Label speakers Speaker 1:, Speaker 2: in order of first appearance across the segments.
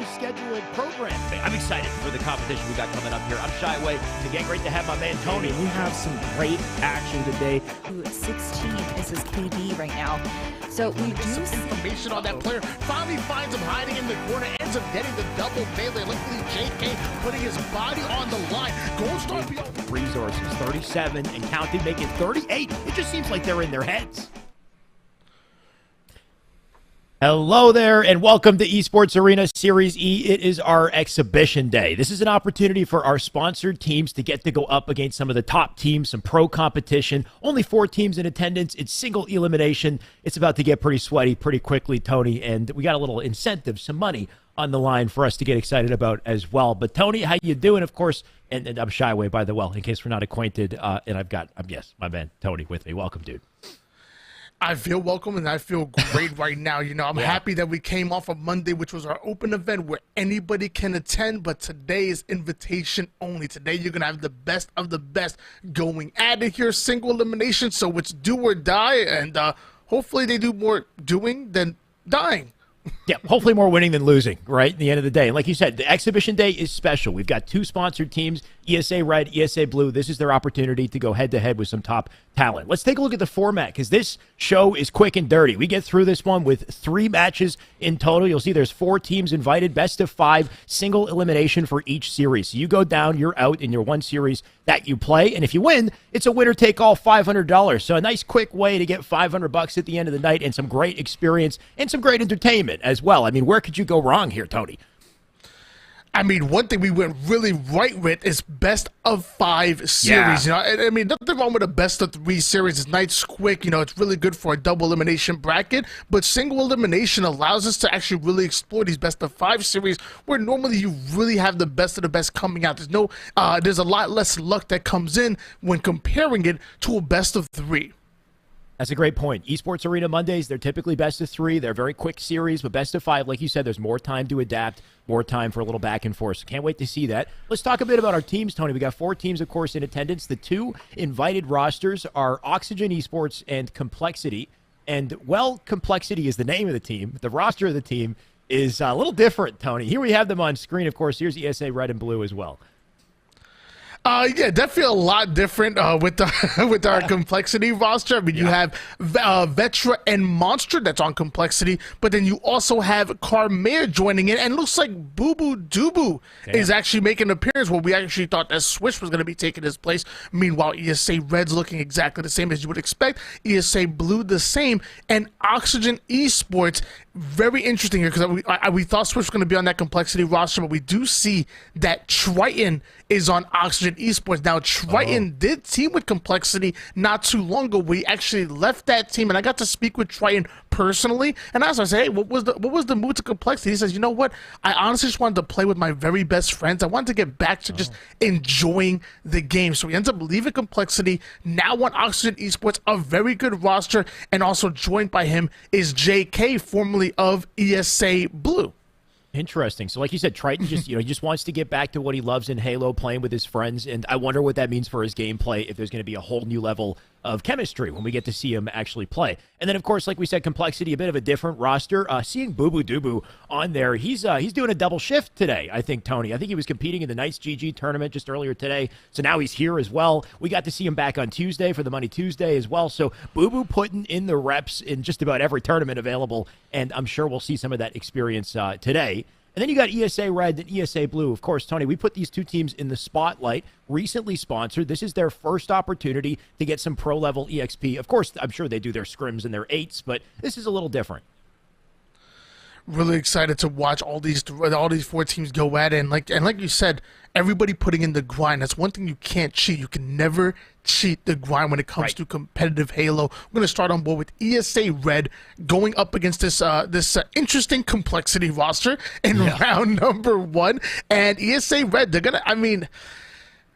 Speaker 1: fully scheduled program today. I'm excited for the competition we got coming up here. I'm Shy Away. It's again great to have my man Tony.
Speaker 2: We have some great action today.
Speaker 3: 16 is his KD right now. So we do
Speaker 4: some information on that player. Finally finds him hiding in the corner. Ends up getting the double melee. Look at JK putting his body on the line. Gold Star
Speaker 1: resources 37 and counting, making 38. It just seems like they're in their heads. Hello there, and welcome to Esports Arena Series E. It is our exhibition day. This is an opportunity for our sponsored teams to get to go up against some of the top teams, some pro competition. Only 4 teams in attendance. It's single elimination. It's about to get pretty sweaty pretty quickly, Tony, and we got a little incentive, some money on the line for us to get excited about as well. But Tony, how you doing? Of course, and I'm Shy Away, by the way, in case we're not acquainted, and I've got, yes, my man Tony with me. Welcome, dude.
Speaker 4: I feel welcome and I feel great right now. You know, I'm happy that we came off of Monday, which was our open event where anybody can attend, but today is invitation only. Today, you're going to have the best of the best going at it here, single elimination, so it's do or die, and hopefully they do more doing than dying.
Speaker 1: Yeah, hopefully more winning than losing, right, at the end of the day. And like you said, the exhibition day is special. We've got 2 sponsored teams, ESA Red, ESA Blue. This is their opportunity to go head-to-head with some top talent. Let's take a look at the format, because this show is quick and dirty. We get through this one with 3 matches in total. You'll see there's 4 teams invited, best of 5, single elimination for each series. So you go down, you're out in your one series that you play, and if you win, it's a winner-take-all $500. So a nice quick way to get $500 at the end of the night and some great experience and some great entertainment as well. I mean, where could you go wrong here, Tony?
Speaker 4: I mean, one thing we went really right with is best of 5 series.
Speaker 1: Yeah.
Speaker 4: You know, I mean, nothing wrong with a best of 3 series. It's nice, quick. You know, it's really good for a double elimination bracket. But single elimination allows us to actually really explore these best of 5 series, where normally you really have the best of the best coming out. There's a lot less luck that comes in when comparing it to a best of 3.
Speaker 1: That's a great point. Esports Arena Mondays, they're typically best of 3. They're very quick series, but best of 5, like you said, there's more time to adapt, more time for a little back and forth. So can't wait to see that. Let's talk a bit about our teams, Tony. We got 4 teams, of course, in attendance. The 2 invited rosters are Oxygen Esports and Complexity. And, well, Complexity is the name of the team. The roster of the team is a little different, Tony. Here we have them on screen, of course. Here's ESA Red and Blue as well.
Speaker 4: Yeah, definitely a lot different with our Complexity roster. I mean, you have Vetra and Monster that's on Complexity, but then you also have Carmere joining in, and looks like Boo Boo Doo is actually making an appearance where we actually thought that Swish was going to be taking his place. Meanwhile, ESA Red's looking exactly the same as you would expect. ESA Blue the same, and Oxygen Esports, very interesting here, because we thought Swish was going to be on that Complexity roster, but we do see that Triton is on Oxygen Esports. Now, Triton did team with Complexity not too long ago. We actually left that team, and I got to speak with Triton personally, and I asked him, I said, hey, what was the move to Complexity? He says, you know what? I honestly just wanted to play with my very best friends. I wanted to get back to just enjoying the game. So he ends up leaving Complexity, now on Oxygen Esports, a very good roster, and also joined by him is JK, formerly of ESA Blue.
Speaker 1: Interesting. So like you said, Triton just, he just wants to get back to what he loves in Halo, playing with his friends, and I wonder what that means for his gameplay, if there's going to be a whole new level of chemistry when we get to see him actually play. And then, of course, like we said, Complexity, a bit of a different roster. Seeing Boo Boo Doo Boo on there, he's doing a double shift today, I think, Tony. I think he was competing in the Knights GG tournament just earlier today, so now he's here as well. We got to see him back on Tuesday for the Money Tuesday as well, so Boo Boo putting in the reps in just about every tournament available, and I'm sure we'll see some of that experience today. And then you got ESA Red and ESA Blue. Of course, Tony, we put these 2 teams in the spotlight, recently sponsored. This is their first opportunity to get some pro-level EXP. Of course, I'm sure they do their scrims and their 8s, but this is a little different.
Speaker 4: Really excited to watch all these 4 teams go at it, and like you said, everybody putting in the grind. That's one thing you can't cheat. You can never cheat the grind when it comes to competitive Halo. We're going to start on board with ESA Red going up against this interesting Complexity roster in round number 1, and ESA Red, they're gonna, I mean,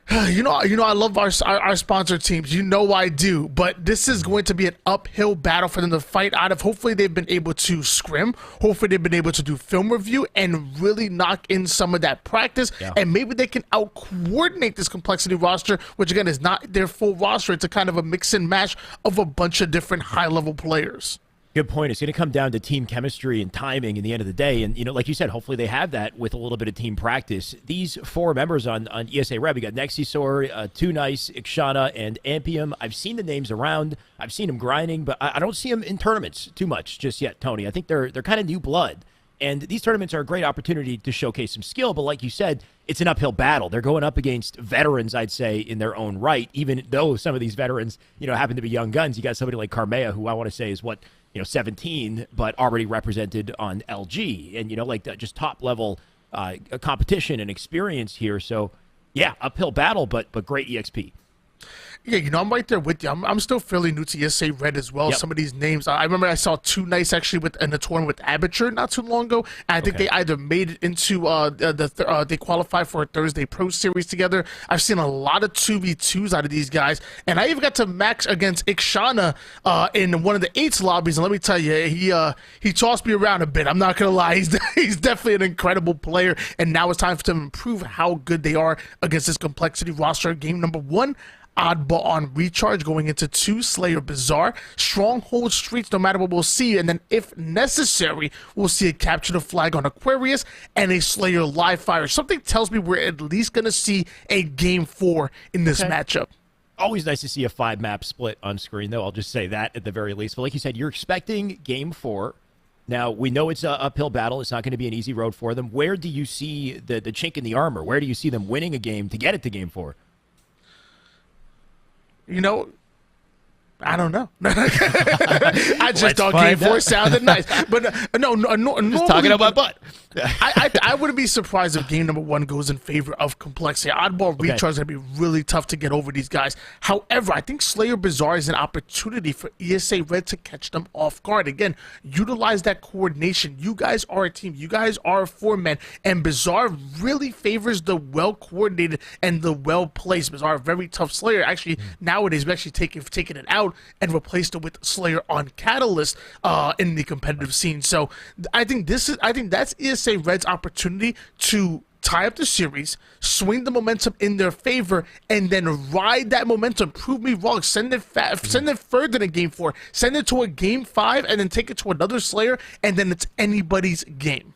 Speaker 4: You know, I love our sponsor teams. You know I do. But this is going to be an uphill battle for them to fight out of. Hopefully they've been able to scrim. Hopefully they've been able to do film review and really knock in some of that practice. Yeah. And maybe they can out-coordinate this Complexity roster, which again is not their full roster. It's a kind of a mix and match of a bunch of different high-level players.
Speaker 1: Good point. It's going to come down to team chemistry and timing in the end of the day. And, like you said, hopefully they have that with a little bit of team practice. These 4 members on ESA Red, we got Nexisor, Too Nice, Ixana, and Ampium. I've seen the names around. I've seen them grinding, but I don't see them in tournaments too much just yet, Tony. I think they're kind of new blood. And these tournaments are a great opportunity to showcase some skill. But like you said, it's an uphill battle. They're going up against veterans, I'd say, in their own right, even though some of these veterans, happen to be young guns. You got somebody like Carmea, who I want to say is 17, but already represented on LG. And, just top-level competition and experience here. So, yeah, uphill battle, but great EXP.
Speaker 4: Yeah, I'm right there with you. I'm still fairly new to ESA Red as well. Yep. Some of these names, I remember I saw Too Nice actually in the tournament with Aperture not too long ago. And I think they either made it into they qualified for a Thursday Pro Series together. I've seen a lot of 2v2s out of these guys, and I even got to match against Ixana in one of the 8s lobbies. And let me tell you, he tossed me around a bit. I'm not gonna lie, he's definitely an incredible player. And now it's time for them to improve how good they are against this complexity roster. Game number 1. Oddball on recharge, going into 2, Slayer Bazaar, Stronghold Streets, no matter what we'll see, and then if necessary, we'll see a Capture the Flag on Aquarius and a Slayer Live Fire. Something tells me we're at least going to see a Game 4 in this matchup.
Speaker 1: Always nice to see a 5-map split on screen, though. I'll just say that at the very least. But like you said, you're expecting Game 4. Now, we know it's an uphill battle. It's not going to be an easy road for them. Where do you see the chink in the armor? Where do you see them winning a game to get it to Game 4?
Speaker 4: I don't know. I just thought Game 4 sounded nice. But no,
Speaker 1: just talking about my butt.
Speaker 4: I wouldn't be surprised if game number 1 goes in favor of complexity. Oddball recharge is going to be really tough to get over these guys. However, I think Slayer Bazaar is an opportunity for ESA Red to catch them off guard. Again, utilize that coordination. You guys are a team. You guys are a 4-man. And Bazaar really favors the well-coordinated and the well-placed. Bazaar, a very tough Slayer. Actually, nowadays, we're actually taking it out and replaced it with Slayer on Catalyst in the competitive scene. So I think that's ESA Red's opportunity to tie up the series, swing the momentum in their favor, and then ride that momentum. Prove me wrong. Send it further than Game 4. Send it to a Game 5, and then take it to another Slayer, and then it's anybody's game.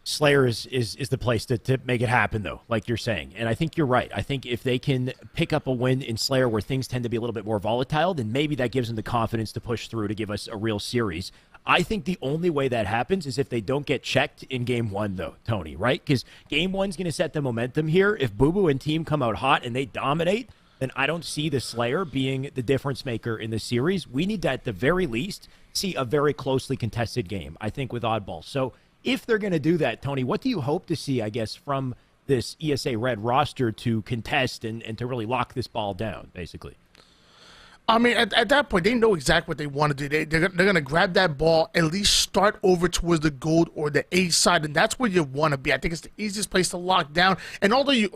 Speaker 1: Slayer is the place to make it happen, though, like you're saying. And I think you're right. I think if they can pick up a win in Slayer where things tend to be a little bit more volatile, then maybe that gives them the confidence to push through to give us a real series. I think the only way that happens is if they don't get checked in Game 1, though, Tony, right? Because Game 1's going to set the momentum here. If Boo Boo and team come out hot and they dominate, then I don't see the Slayer being the difference maker in the series. We need to, at the very least, see a very closely contested game, I think, with Oddball. So if they're going to do that, Tony, what do you hope to see, I guess, from this ESA Red roster to contest and to really lock this ball down, basically?
Speaker 4: I mean, at that point, they know exactly what they want to do. They're going to grab that ball, at least start over towards the gold or the A side, and that's where you want to be. I think it's the easiest place to lock down. And although you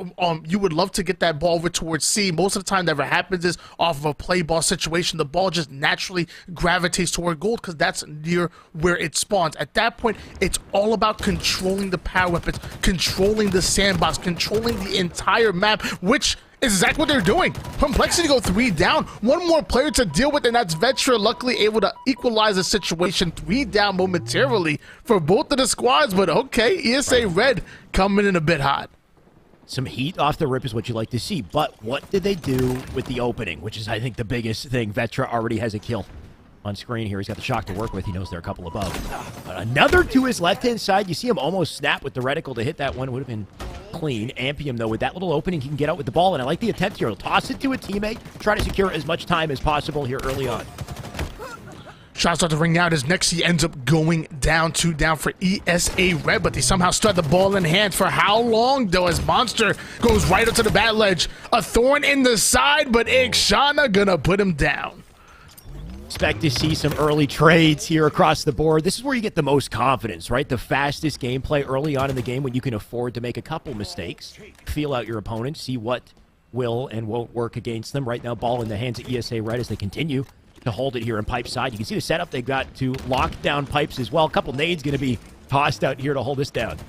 Speaker 4: would love to get that ball over towards C, most of the time that ever happens is off of a play ball situation. The ball just naturally gravitates toward gold because that's near where it spawns. At that point, it's all about controlling the power weapons, controlling the sandbox, controlling the entire map, which is exactly what they're doing. Complexity go 3 down. One more player to deal with, and that's Vetra, luckily able to equalize the situation. 3 down momentarily for both of the squads, but okay, ESA Red coming in a bit hot.
Speaker 1: Some heat off the rip is what you like to see, but what did they do with the opening, which is, I think, the biggest thing. Vetra already has a kill on screen here. He's got the shock to work with. He knows they're a couple above. But another to his left-hand side. You see him almost snap with the reticle to hit that one. Would have been clean. Ampium, though, with that little opening, he can get out with the ball, and I like the attempt here. He'll toss it to a teammate, try to secure as much time as possible here early on.
Speaker 4: Shots start to ring out as Nexi ends up going down, 2 down for ESA Red, but they somehow start the ball in hand. For how long, though, as Monster goes right up to the bat ledge. A thorn in the side, but Ixana gonna put him down.
Speaker 1: Expect to see some early trades here across the board. This is where you get the most confidence, right? The fastest gameplay early on in the game when you can afford to make a couple mistakes. Feel out your opponent, see what will and won't work against them. Right now, ball in the hands of ESA Red as they continue to hold it here in pipe side. You can see the setup they've got to lock down pipes as well. A couple nades going to be tossed out here to hold this down.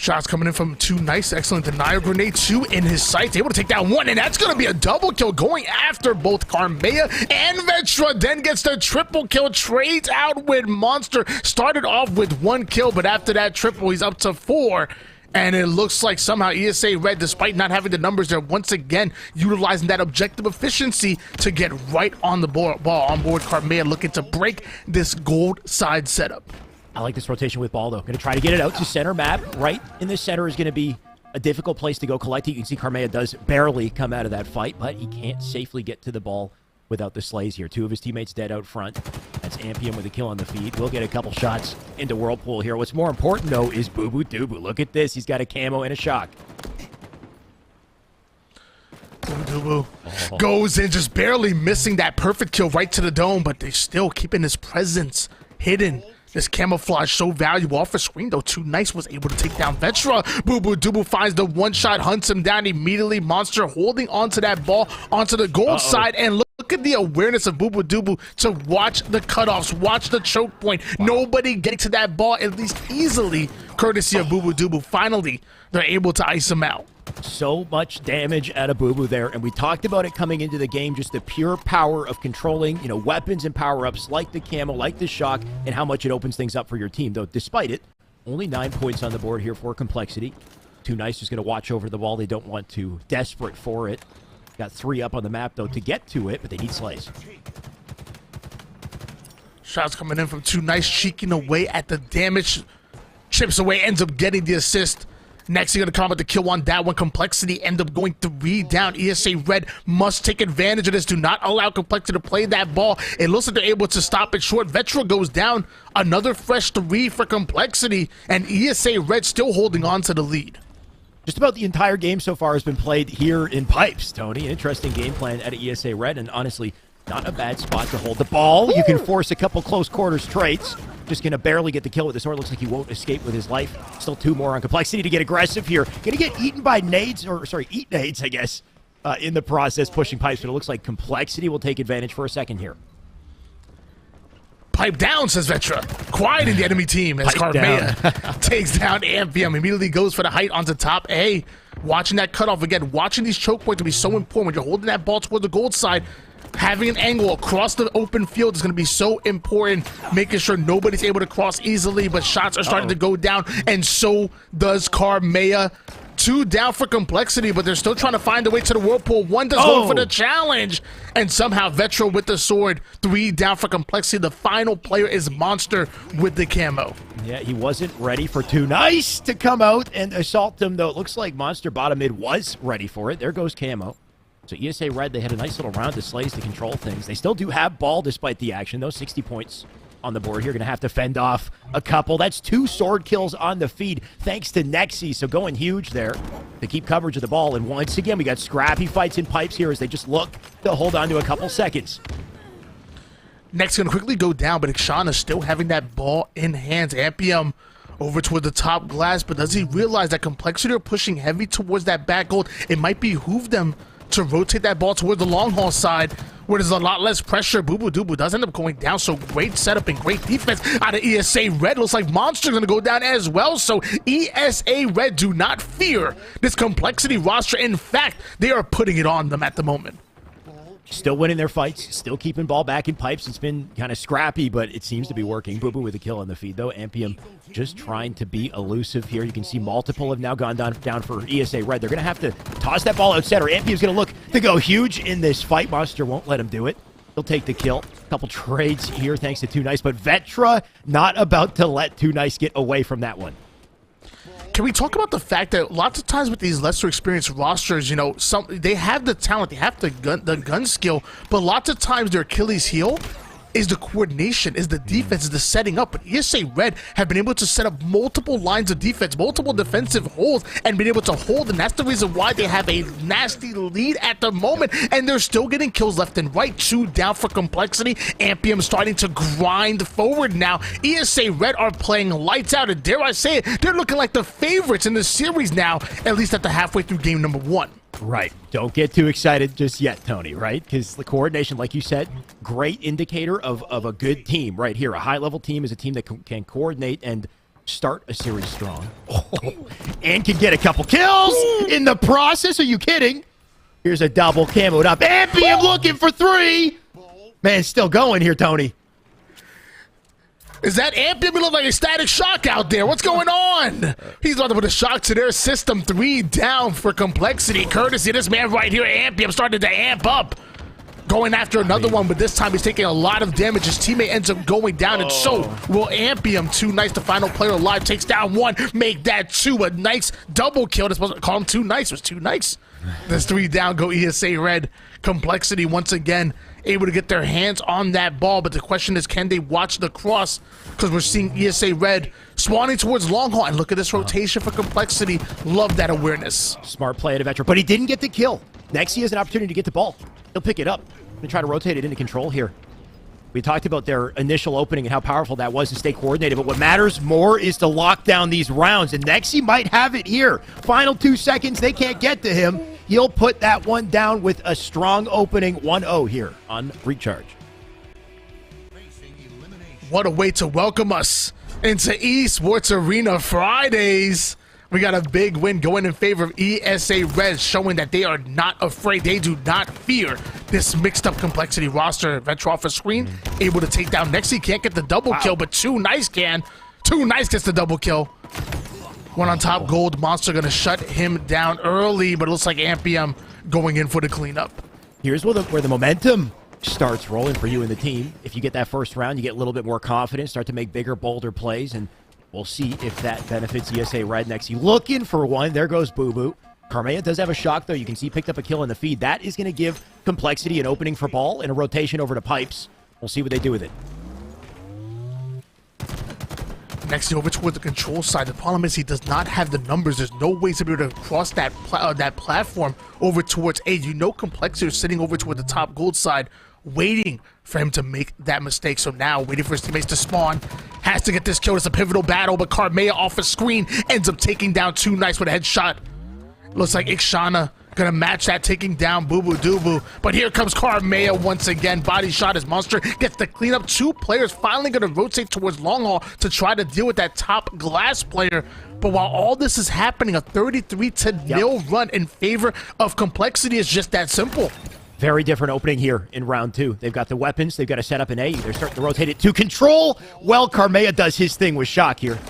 Speaker 4: Shots coming in from Too Nice. Excellent denial grenade. 2 in his sights. Able to take down 1, and that's going to be a double kill going after both Karmea and Vetra. Then gets the triple kill. Trades out with Monster. Started off with 1 kill, but after that triple, he's up to 4. And it looks like somehow ESA Red, despite not having the numbers, they're once again utilizing that objective efficiency to get right on the ball on board. Karmea looking to break this gold side setup.
Speaker 1: I like this rotation with ball, though. Going to try to get it out to center map. Right in the center is going to be a difficult place to go collect it. You can see Karmea does barely come out of that fight, but he can't safely get to the ball without the slays here. 2 of his teammates dead out front. That's Ampium with a kill on the feed. We'll get a couple shots into Whirlpool here. What's more important, though, is Boo Boo Doo. Look at this. He's got a camo and a shock.
Speaker 4: Boo goes in, just barely missing that perfect kill right to the dome, but they're still keeping his presence hidden. This camouflage so valuable off the screen, though. Too Nice was able to take down Vetra. Boo Boo Doo finds the 1-shot, hunts him down immediately. Monster holding onto that ball, onto the gold side, and look at the awareness of Boo Boo Doo to watch the cutoffs, watch the choke point. Nobody getting to that ball, at least easily, courtesy of Boo Boo Doo. Finally, they're able to ice him out.
Speaker 1: So much damage out of Boo Boo there, and we talked about it coming into the game, just the pure power of controlling, weapons and power-ups like the camo, like the shock, and how much it opens things up for your team. Though, despite it, only 9 points on the board here for Complexity. Too Nice is going to watch over the ball. They don't want to, desperate for it. Got 3 up on the map, though, to get to it, but they need slays.
Speaker 4: Shots coming in from Too Nice, cheeking away at the damage. Chips away, ends up getting the assist. Next, you're going to come with the kill on that one. Complexity end up going 3 down. ESA Red must take advantage of this. Do not allow Complexity to play that ball. It looks like they're able to stop it short. Vetra goes down. Another fresh 3 for Complexity. And ESA Red still holding on to the lead.
Speaker 1: Just about the entire game so far has been played here in Pipes, Tony. Interesting game plan at ESA Red, and honestly, not a bad spot to hold the ball. You can force a couple close quarters trades. Just going to barely get the kill with the sword. Looks like he won't escape with his life. Still 2 more on Complexity to get aggressive here. Going to get eaten by nades, eat nades, I guess, in the process, pushing Pipes. But it looks like Complexity will take advantage for a second here.
Speaker 4: Pipe down, says Vetra. Quiet in the enemy team as Karmea takes down Ampium. Immediately goes for the height onto top A. Watching that cutoff again. Watching these choke points will be so important when you're holding that ball toward the gold side. Having an angle across the open field is going to be so important, making sure nobody's able to cross easily, but shots are starting to go down, and so does Karmea. 2 down for Complexity, but they're still trying to find a way to the Whirlpool. 1 does go for the challenge, and somehow Vetra with the sword. 3 down for Complexity. The final player is Monster with the camo.
Speaker 1: Yeah, he wasn't ready for Too Nice to come out and assault him, though. It looks like Monster bottom mid was ready for it. There goes camo. So ESA Red, they had a nice little round of slays to control things. They still do have ball despite the action, though. 60 points on the board here. Going to have to fend off a couple. That's 2 sword kills on the feed thanks to Nexi. So going huge there to keep coverage of the ball. And once again, we got scrappy fights in Pipes here as they just look to hold on to a couple seconds.
Speaker 4: Next going to quickly go down, but Ikshana still having that ball in hands. Ampium over toward the top glass, but does he realize that Complexity are pushing heavy towards that back gold? It might behoove them to rotate that ball toward the long haul side where there's a lot less pressure. Boo Boo Doo does end up going down, so great setup and great defense out of ESA Red. Looks like Monster's going to go down as well, so ESA Red do not fear this Complexity roster. In fact, they are putting it on them at the moment.
Speaker 1: Still winning their fights, still keeping ball back in Pipes. It's been kind of scrappy, but it seems to be working. Boo Boo with a kill on the feed, though. Ampium just trying to be elusive here. You can see multiple have now gone down for ESA Red. They're going to have to toss that ball out center. Ampium's going to look to go huge in this fight. Monster won't let him do it. He'll take the kill. A couple trades here thanks to Too Nice, but Vetra not about to let Too Nice get away from that one.
Speaker 4: Can we talk about the fact that lots of times with these lesser experienced rosters, they have the talent, they have the gun skill, but lots of times their Achilles heel is the coordination, is the defense, is the setting up. But ESA Red have been able to set up multiple lines of defense, multiple defensive holes, and been able to hold, and that's the reason why they have a nasty lead at the moment, and they're still getting kills left and right. 2 down for Complexity. Ampium starting to grind forward now. ESA Red are playing lights out, and dare I say it, they're looking like the favorites in the series now, at least at the halfway through game number 1.
Speaker 1: Right. Don't get too excited just yet, Tony, right? Because the coordination, like you said, great indicator of a good team right here. A high-level team is a team that can coordinate, and start a series strong. Oh, and can get a couple kills in the process. Are you kidding? Here's a double camoed up. Ampium looking for 3. Man, still going here, Tony.
Speaker 4: Is that Ampium? It look like a static shock out there. What's going on? He's about to put a shock to their system. 3 down for Complexity. Courtesy of this man right here, Ampium, started to amp up. Going after another one, but this time he's taking a lot of damage. His teammate ends up going down, and so will Ampium. Too nice. The final player alive takes down 1. Make that 2. A nice double kill. This wasn't call him too nice. It was too nice. There's 3 down. Go ESA Red. Complexity once again able to get their hands on that ball, but the question is, can they watch the cross? Because we're seeing ESA Red spawning towards long haul, and look at this rotation for Complexity. Love that awareness.
Speaker 1: Smart play at a veteran, but he didn't get the kill. Next, he has an opportunity to get the ball. He'll pick it up and try to rotate it into control here. We talked about their initial opening and how powerful that was to stay coordinated, but what matters more is to lock down these rounds, and Nexi might have it here. Final 2 seconds, they can't get to him. He'll put that one down with a strong opening 1-0 here on Recharge.
Speaker 4: What a way to welcome us into Esports Arena Fridays. We got a big win going in favor of ESA Red, showing that they are not afraid. They do not fear this mixed-up Complexity roster. Vetra off a screen, able to take down Nexi. Can't get the double kill, but Too Nice can. Too Nice gets the double kill. 1 on top, Gold Monster going to shut him down early, but it looks like Ampium going in for the cleanup.
Speaker 1: Here's where the momentum starts rolling for you and the team. If you get that first round, you get a little bit more confidence, start to make bigger, bolder plays, and we'll see if that benefits ESA Red. Nexi looking for one. There goes Boo Boo. Carmea does have a shock, though. You can see picked up a kill in the feed. That is going to give Complexity an opening for ball and a rotation over to Pipes. We'll see what they do with it.
Speaker 4: Nexi over toward the control side. The problem is he does not have the numbers. There's no way to be able to cross that platform over towards A. You know Complexity is sitting over toward the top gold side, waiting for him to make that mistake. So now, waiting for his teammates to spawn. Has to get this kill. It's a pivotal battle, but Carmea off the screen ends up taking down Too Nice with a headshot. Looks like Ixana gonna match that, taking down Boo Boo Doo. But here comes Carmea once again. Body shot as Monster gets the cleanup. 2 players finally gonna rotate towards long haul to try to deal with that top glass player. But while all this is happening, a 33-0 run in favor of Complexity is just that simple.
Speaker 1: Very different opening here in round 2. They've got the weapons. They've got to set up an A. They're starting to rotate it to control. Well, Carmea does his thing with shock here.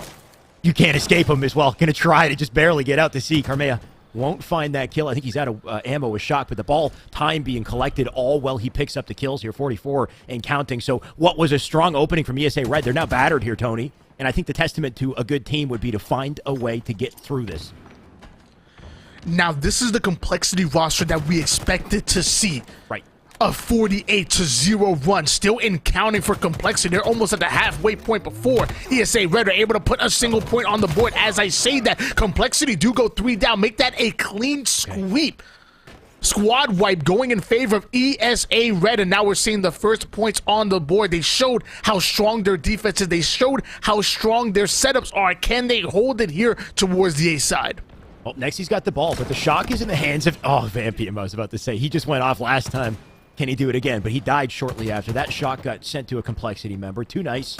Speaker 1: You can't escape him as well. Going to try to just barely get out to C. Carmea won't find that kill. I think he's out of ammo with shock, but the ball time being collected all while he picks up the kills here, 44 and counting. So what was a strong opening from ESA Red, they're now battered here, Tony. And I think the testament to a good team would be to find a way to get through this.
Speaker 4: Now, this is the Complexity roster that we expected to see.
Speaker 1: Right.
Speaker 4: A 48-0 run, still in counting for Complexity. They're almost at the halfway point before ESA Red are able to put a single point on the board. As I say that, Complexity do go 3 down, make that a clean sweep. Squad wipe going in favor of ESA Red, and now we're seeing the first points on the board. They showed how strong their defense is. They showed how strong their setups are. Can they hold it here towards the A side?
Speaker 1: Well, next he's got the ball, but the shock is in the hands of... Oh, Vampium, I was about to say. He just went off last time. Can he do it again? But he died shortly after. That shot got sent to a Complexity member. Too Nice.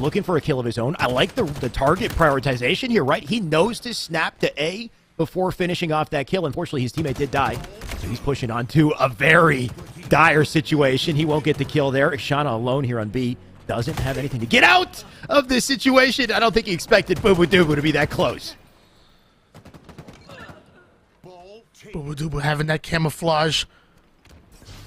Speaker 1: Looking for a kill of his own. I like the target prioritization here, right? He knows to snap to A before finishing off that kill. Unfortunately, his teammate did die. So he's pushing on to a very dire situation. He won't get the kill there. Ixana alone here on B. Doesn't have anything to get out of this situation. I don't think he expected Boo Boo Doo to be that close.
Speaker 4: Boo Boo Doo having that camouflage.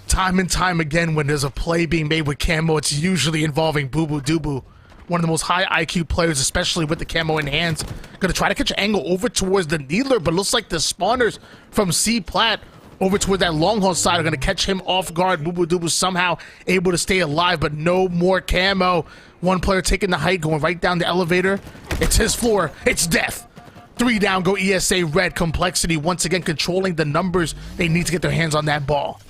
Speaker 4: Time and time again, when there's a play being made with camo, it's usually involving Boo Boo Doo. One of the most high IQ players, especially with the camo in hands. Gonna try to catch an angle over towards the Needler, but looks like the spawners from C Plat over toward that long haul side are gonna catch him off guard. Boo Boo Doo somehow able to stay alive, but no more camo. One player taking the height, going right down the elevator. It's his floor. It's death. 3 down, go ESA Red. Complexity once again controlling the numbers. They need to get their hands on that ball.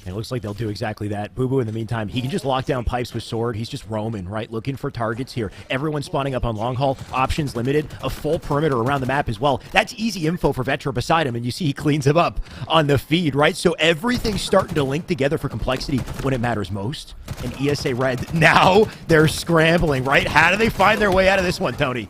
Speaker 1: It looks like they'll do exactly that. Boo Boo, in the meantime, he can just lock down Pipes with Sword. He's just roaming, right? Looking for targets here. Everyone spawning up on long haul. Options limited. A full perimeter around the map as well. That's easy info for Vetra beside him, and you see he cleans him up on the feed, right? So everything's starting to link together for Complexity when it matters most. And ESA Red, now they're scrambling, right? How do they find their way out of this one, Tony?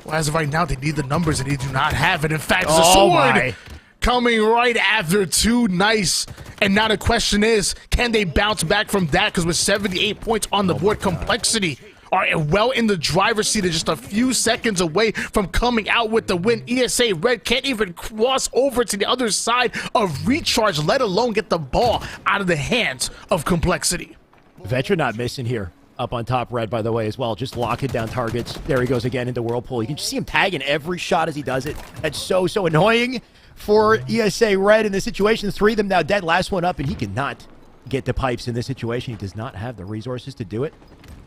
Speaker 4: Well, as of right now, they need the numbers, and they do not have it. In fact, it's a
Speaker 1: Oh,
Speaker 4: sword
Speaker 1: my.
Speaker 3: coming right after Too Nice. And now the question is, can they bounce back from that? Because with 78 points on the board, Complexity are well in the driver's seat and just a few seconds away from coming out with the win. ESA Red can't even cross over to the other side of Recharge, let alone get the ball out of the hands of Complexity.
Speaker 1: Vetra not missing here. Up on top, Red, by the way, as well. Just locking down targets. There he goes again into Whirlpool. You can just see him tagging every shot as he does it. That's so annoying for ESA Red in this situation. 3 of them now dead. Last one up, and he cannot get the pipes in this situation. He does not have the resources to do it.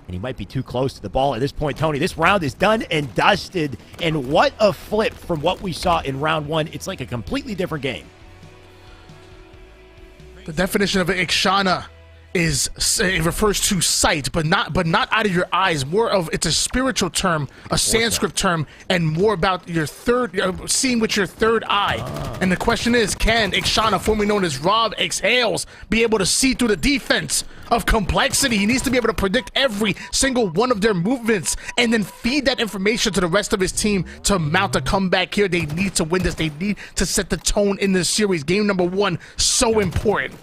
Speaker 1: And he might be too close to the ball at this point, Tony. This round is done and dusted. And what a flip from what we saw in round 1. It's like a completely different game.
Speaker 3: The definition of Ikshana is, it refers to sight, but not out of your eyes. More of, it's a spiritual term, a Sanskrit term, and more about your seeing with your third eye. And the question is, can Ikshana, formerly known as Rob Exhales, be able to see through the defense of Complexity? He needs to be able to predict every single one of their movements and then feed that information to the rest of his team to mount a comeback here. They need to win this. They need to set the tone in this series. Game number 1, so important.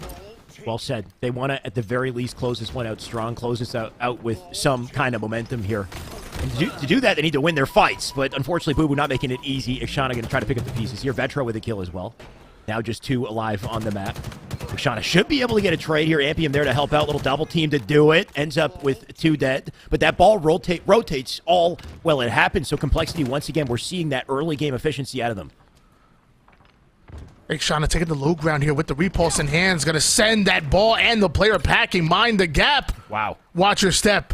Speaker 1: Well said. They want to, at the very least, close this one out strong, close this out with some kind of momentum here. And to do that, they need to win their fights. But unfortunately, Boo Boo not making it easy. Ikshana going to try to pick up the pieces here. Vetra with a kill as well. Now just 2 alive on the map. Ikshana should be able to get a trade here. Ampium there to help out. Little double team to do it. Ends up with 2 dead. But that ball rotates all, well, it happens. So Complexity, once again, we're seeing that early game efficiency out of them.
Speaker 3: Ikshana taking the low ground here with the repulse in hands. Gonna send that ball and the player packing. Mind the gap.
Speaker 1: Wow.
Speaker 3: Watch your step.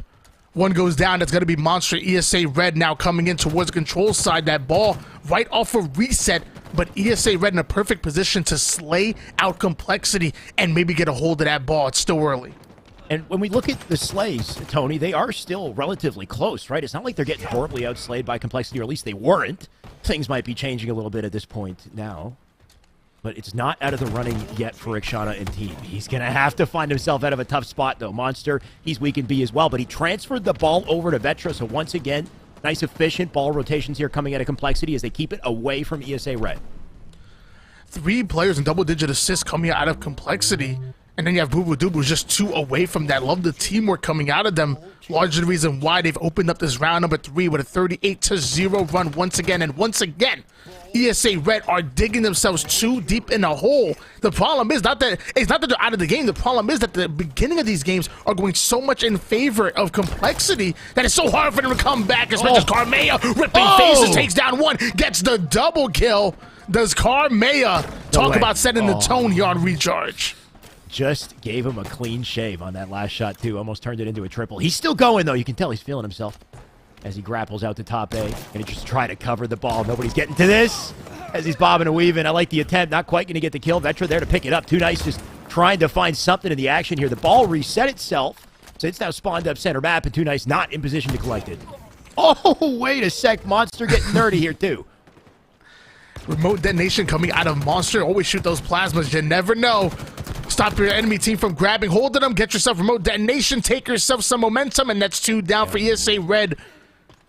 Speaker 3: One goes down. That's gonna be Monster. ESA Red now coming in towards the control side. That ball right off of reset. But ESA Red in a perfect position to slay out Complexity and maybe get a hold of that ball. It's still early.
Speaker 1: And when we look at the slays, Tony, they are still relatively close, right? It's not like they're getting horribly outslayed by Complexity, or at least they weren't. Things might be changing a little bit at this point now. But it's not out of the running yet for Ikshana and team. He's going to have to find himself out of a tough spot, though. Monster, he's weak in B as well, but he transferred the ball over to Vetra, so once again, nice efficient ball rotations here coming out of Complexity as they keep it away from ESA Red.
Speaker 3: 3 players in double-digit assists coming out of Complexity. And then you have Boo Boo Doo Boo just 2 away from that. Love the teamwork coming out of them. Largely the reason why they've opened up this round number 3 with a 38-0 run once again. And once again, ESA Red are digging themselves too deep in a hole. The problem is not that they're out of the game. The problem is that the beginning of these games are going so much in favor of Complexity that it's so hard for them to come back. As much as Karmea ripping faces, takes down 1, gets the double kill. Does Karmea talk about setting the tone here on Recharge?
Speaker 1: Just gave him a clean shave on that last shot, too. Almost turned it into a triple. He's still going, though. You can tell he's feeling himself as he grapples out to top A. Gonna just try to cover the ball. Nobody's getting to this as he's bobbing and weaving. I like the attempt. Not quite gonna get the kill. Vetra there to pick it up. Too Nice just trying to find something in the action here. The ball reset itself, so it's now spawned up center map, and Too Nice not in position to collect it. Oh, wait a sec. Monster getting nerdy here, too.
Speaker 3: Remote detonation coming out of Monster. Always shoot those plasmas. You never know. Stop your enemy team from grabbing hold of them. Get yourself remote detonation. Take yourself some momentum. And that's 2 down for ESA Red.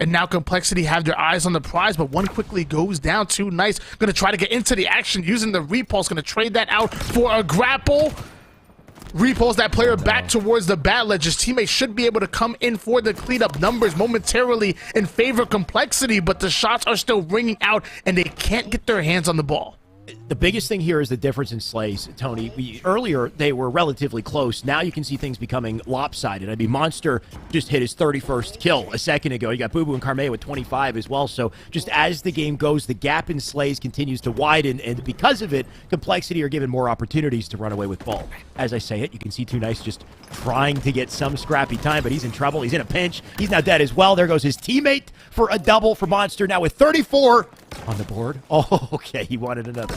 Speaker 3: And now Complexity have their eyes on the prize, but 1 quickly goes down. Too Nice. Going to try to get into the action using the repulse. Going to trade that out for a grapple. Repulse that player back towards the bat ledge. His teammate should be able to come in for the clean-up numbers momentarily in favor of Complexity, but the shots are still ringing out, and they can't get their hands on the ball.
Speaker 1: The biggest thing here is the difference in slays, Tony. Earlier, they were relatively close. Now you can see things becoming lopsided. I mean, Monster just hit his 31st kill a second ago. You got Boo Boo and Karmea with 25 as well. So just as the game goes, the gap in slays continues to widen, and because of it, Complexity are given more opportunities to run away with ball. As I say it, you can see Too Nice just trying to get some scrappy time, but he's in trouble. He's in a pinch. He's now dead as well. There goes his teammate for a double for Monster, now with 34 on the board. Oh, okay, he wanted another.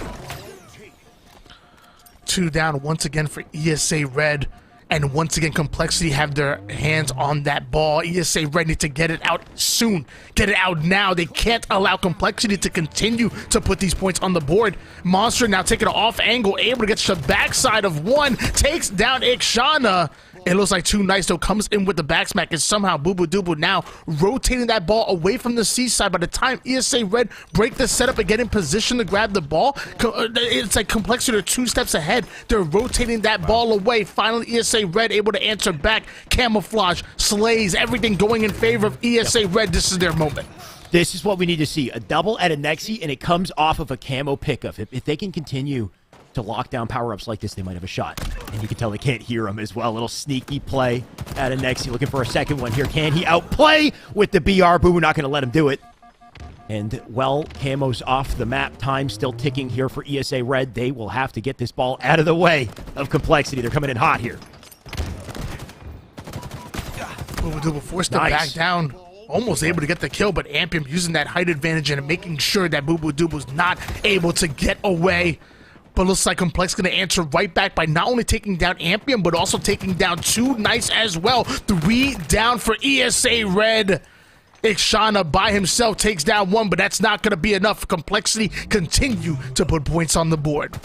Speaker 3: 2 down once again for ESA Red. And once again, Complexity have their hands on that ball. ESA Red need to get it out soon. Get it out now. They can't allow Complexity to continue to put these points on the board. Monster now taking an off angle, able to get to the backside of 1. Takes down Ikshana. It looks like Too Nice, though, comes in with the back smack, and somehow Boo now rotating that ball away from the C side. By the time ESA Red break the setup and get in position to grab the ball, it's like Complexity are 2 steps ahead. They're rotating that ball away. Finally, ESA Red able to answer back. Camouflage, slays, everything going in favor of ESA Red. This is their moment.
Speaker 1: This is what we need to see. A double at a Nexi, and it comes off of a camo pickup. If they can continue to lock down power-ups like this, they might have a shot. And you can tell they can't hear him as well. A little sneaky play at a Nexi, looking for a second one here. Can he outplay with the BR? Boo not going to let him do it. And, well, Camo's off the map. Time still ticking here for ESA Red. They will have to get this ball out of the way of Complexity. They're coming in hot here.
Speaker 3: Boo forced to back down. Almost able to get the kill, but Ampium using that height advantage and making sure that Boo not able to get away. But looks like Complex going to answer right back by not only taking down Ampium, but also taking down Too Nice as well. 3 down for ESA Red. Ixana by himself takes down 1, but that's not going to be enough. Complexity continue to put points on the board.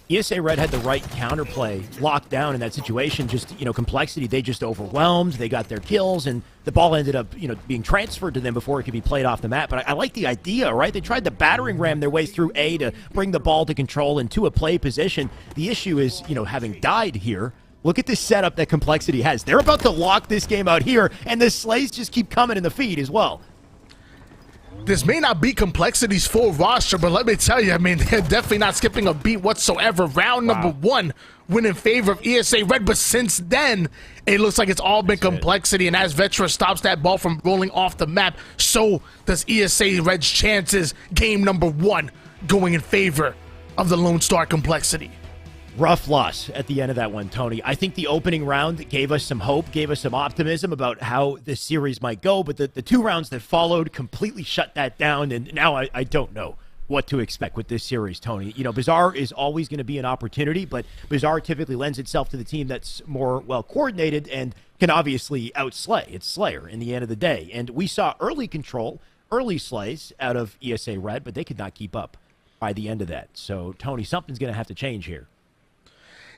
Speaker 1: ESA Red had the right counterplay locked down in that situation. Just, Complexity, they just overwhelmed. They got their kills, and the ball ended up, being transferred to them before it could be played off the map. But I like the idea, right? They tried to battering ram their way through A to bring the ball to control into a play position. The issue is, having died here, look at this setup that Complexity has. They're about to lock this game out here, and the slays just keep coming in the feed as well.
Speaker 3: This may not be Complexity's full roster, but let me tell you, they're definitely not skipping a beat whatsoever. Round number 1 win in favor of ESA Red, but since then, it looks like it's all been Complexity, and as Vetra stops that ball from rolling off the map, so does ESA Red's chances. Game number 1 going in favor of the Lone Star Complexity.
Speaker 1: Rough loss at the end of that one, Tony. I think the opening round gave us some hope, gave us some optimism about how this series might go, but the 2 rounds that followed completely shut that down, and now I don't know what to expect with this series, Tony. Bizarre is always going to be an opportunity, but Bizarre typically lends itself to the team that's more well-coordinated and can obviously outslay. It's Slayer in the end of the day, and we saw early control, early slays out of ESA Red, but they could not keep up by the end of that. So, Tony, something's going to have to change here.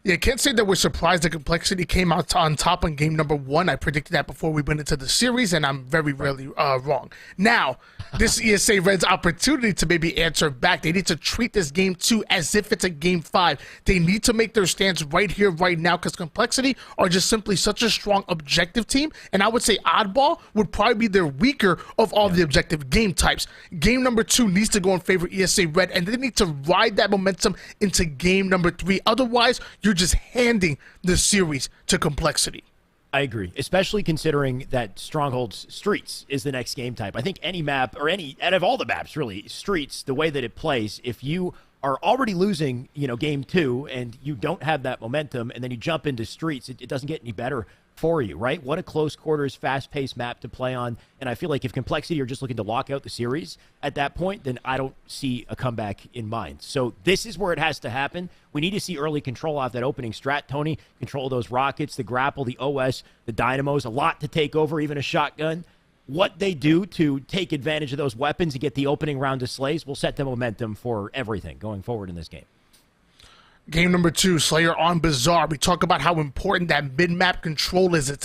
Speaker 3: Yeah, can't say that we're surprised that Complexity came out on top on game number 1. I predicted that before we went into the series, and I'm very rarely wrong. Now, this ESA Red's opportunity to maybe answer back. They need to treat this game 2 as if it's a game 5. They need to make their stance right here, right now, because Complexity are just simply such a strong objective team, and I would say Oddball would probably be their weaker of all the objective game types. Game number 2 needs to go in favor of ESA Red, and they need to ride that momentum into game number 3. Otherwise, you're just handing the series to Complexity.
Speaker 1: I agree, especially considering that Stronghold's Streets is the next game type. I think any map, or any, out of all the maps, really, Streets, the way that it plays, if you are already losing, game 2, and you don't have that momentum, and then you jump into Streets, it doesn't get any better for you, right? What a close quarters, fast-paced map to play on, and I feel like if Complexity are just looking to lock out the series at that point, then I don't see a comeback in mind. So this is where it has to happen. We need to see early control off that opening strat, Tony. Control those rockets, the grapple, the OS, the dynamos, a lot to take over, even a shotgun. What they do to take advantage of those weapons and get the opening round of slays will set the momentum for everything going forward in this game.
Speaker 3: Game number 2, Slayer on Bizarre. We talk about how important that mid-map control is.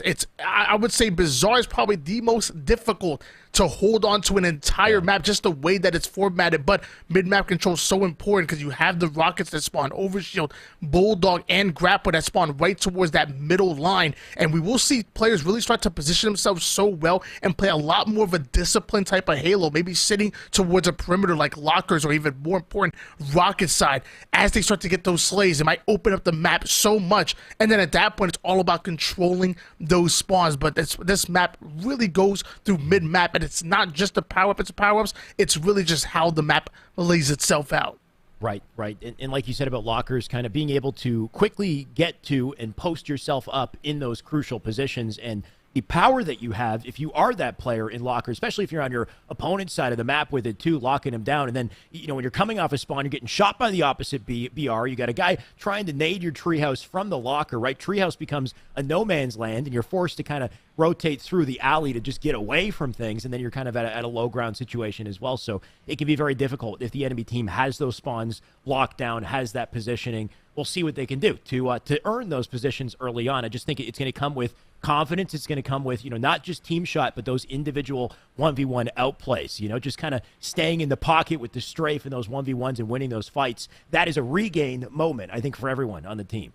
Speaker 3: I would say Bizarre is probably the most difficult to hold on to an entire map, just the way that it's formatted. But mid-map control is so important because you have the rockets that spawn Overshield, Bulldog, and Grapple that spawn right towards that middle line. And we will see players really start to position themselves so well and play a lot more of a disciplined type of Halo, maybe sitting towards a perimeter like lockers, or even more important, rocket side. As they start to get those slays, it might open up the map so much. And then at that point, it's all about controlling those spawns. But this map really goes through mid-map, and it's not just the power-ups, it's really just how the map lays itself out.
Speaker 1: Right. And like you said about lockers, kind of being able to quickly get to and post yourself up in those crucial positions and the power that you have if you are that player in locker, especially if you're on your opponent's side of the map with it too, locking him down. And then, when you're coming off a spawn, you're getting shot by the opposite BR. You got a guy trying to nade your treehouse from the locker, right? Treehouse becomes a no man's land, and you're forced to kind of rotate through the alley to just get away from things, and then you're kind of at a low ground situation as well. So it can be very difficult if the enemy team has those spawns locked down, has that positioning. We'll see what they can do to earn those positions early on. I just think it's going to come with confidence. It's going to come with, not just team shot, but those individual 1v1 outplays, just kind of staying in the pocket with the strafe and those 1v1s and winning those fights. That is a regain moment, I think, for everyone on the team.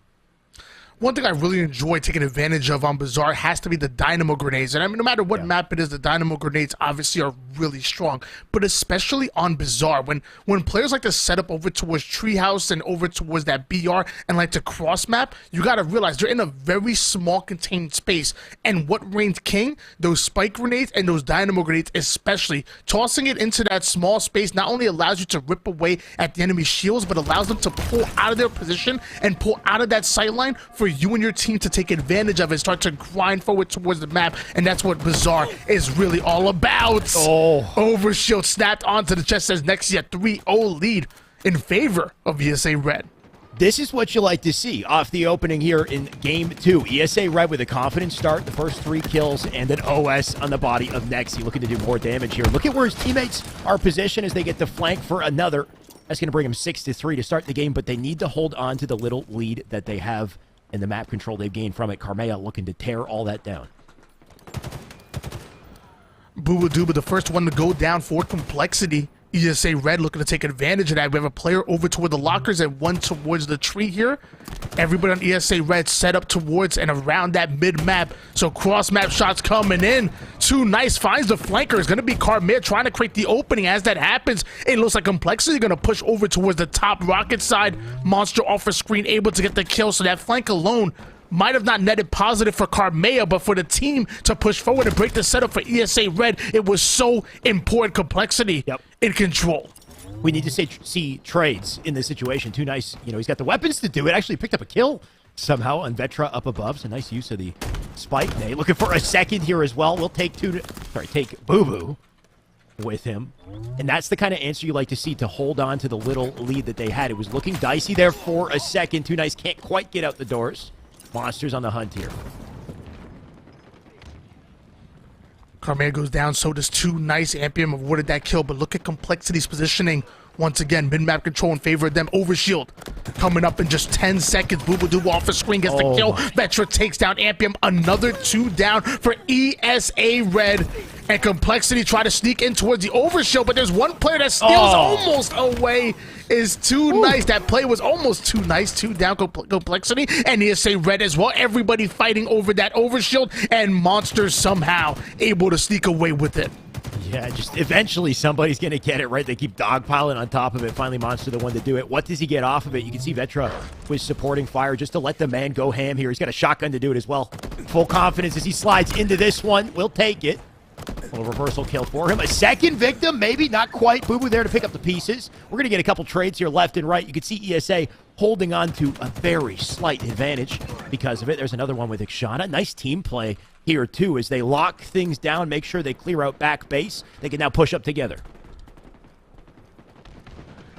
Speaker 3: One thing I really enjoy taking advantage of on Bazaar has to be the dynamo grenades. And I mean, no matter what map it is, the dynamo grenades obviously are really strong. But especially on Bazaar, when players like to set up over towards Treehouse and over towards that BR and like to cross map, you got to realize they're in a very small contained space. And what reigns king? Those spike grenades and those dynamo grenades especially. Tossing it into that small space not only allows you to rip away at the enemy's shields, but allows them to pull out of their position and pull out of that sight line for you and your team to take advantage of it, start to grind forward towards the map, and that's what Bazaar is really all about. Overshield snapped onto the chest as Nexia 3-0 lead in favor of ESA Red.
Speaker 1: This is what you like to see off the opening here in Game 2. ESA Red with a confident start, the first 3 kills, and an OS on the body of Nexi, looking to do more damage here. Look at where his teammates are positioned as they get the flank for another. That's going to bring him 6-3 to start the game, but they need to hold on to the little lead that they have and the map control they've gained from it. Carmea looking to tear all that down.
Speaker 3: Booba Dooba, the first one to go down for Complexity. ESA Red looking to take advantage of that. We have a player over toward the lockers and one towards the tree here. Everybody on ESA Red set up towards and around that mid-map. So cross-map shots coming in. Too nice, finds the flanker. It's going to be Carmea trying to create the opening. As that happens, it looks like Complexity going to push over towards the top rocket side. Monster off her screen, able to get the kill. So that flank alone might have not netted positive for Carmea, but for the team to push forward and break the setup for ESA Red, it was so important. Complexity in control.
Speaker 1: We need to see trades in this situation. Too nice. He's got the weapons to do it. Actually picked up a kill somehow on Vetra up above. So nice use of the spike. They looking for a second here as well. We'll take take Boo Boo with him. And that's the kind of answer you like to see to hold on to the little lead that they had. It was looking dicey there for a second. Too nice. Can't quite get out the doors. Monsters on the hunt here.
Speaker 3: Carmea goes down, so does Too Nice. Ampium avoided that kill, but look at Complexity's positioning. Once again, mid-map control in favor of them. Overshield coming up in just 10 seconds. Booba Dooba off the screen gets the kill. Vetra takes down Ampium. Another 2 down for ESA Red. And Complexity try to sneak in towards the Overshield, but there's one player that steals almost away. Is Too Nice. That play was almost Too Nice. 2 down Complexity. And ESA Red as well. Everybody fighting over that Overshield. And Monster somehow able to sneak away with it.
Speaker 1: Yeah, just eventually somebody's going to get it, right? They keep dogpiling on top of it. Finally, Monster the one to do it. What does he get off of it? You can see Vetra was supporting fire just to let the man go ham here. He's got a shotgun to do it as well. Full confidence as he slides into this one. We'll take it. A little reversal kill for him. A second victim, maybe not quite. Boo Boo there to pick up the pieces. We're going to get a couple trades here left and right. You can see ESA holding on to a very slight advantage because of it. There's another one with Ikshana. Nice team play here too as they lock things down, make sure they clear out back base. They can now push up together.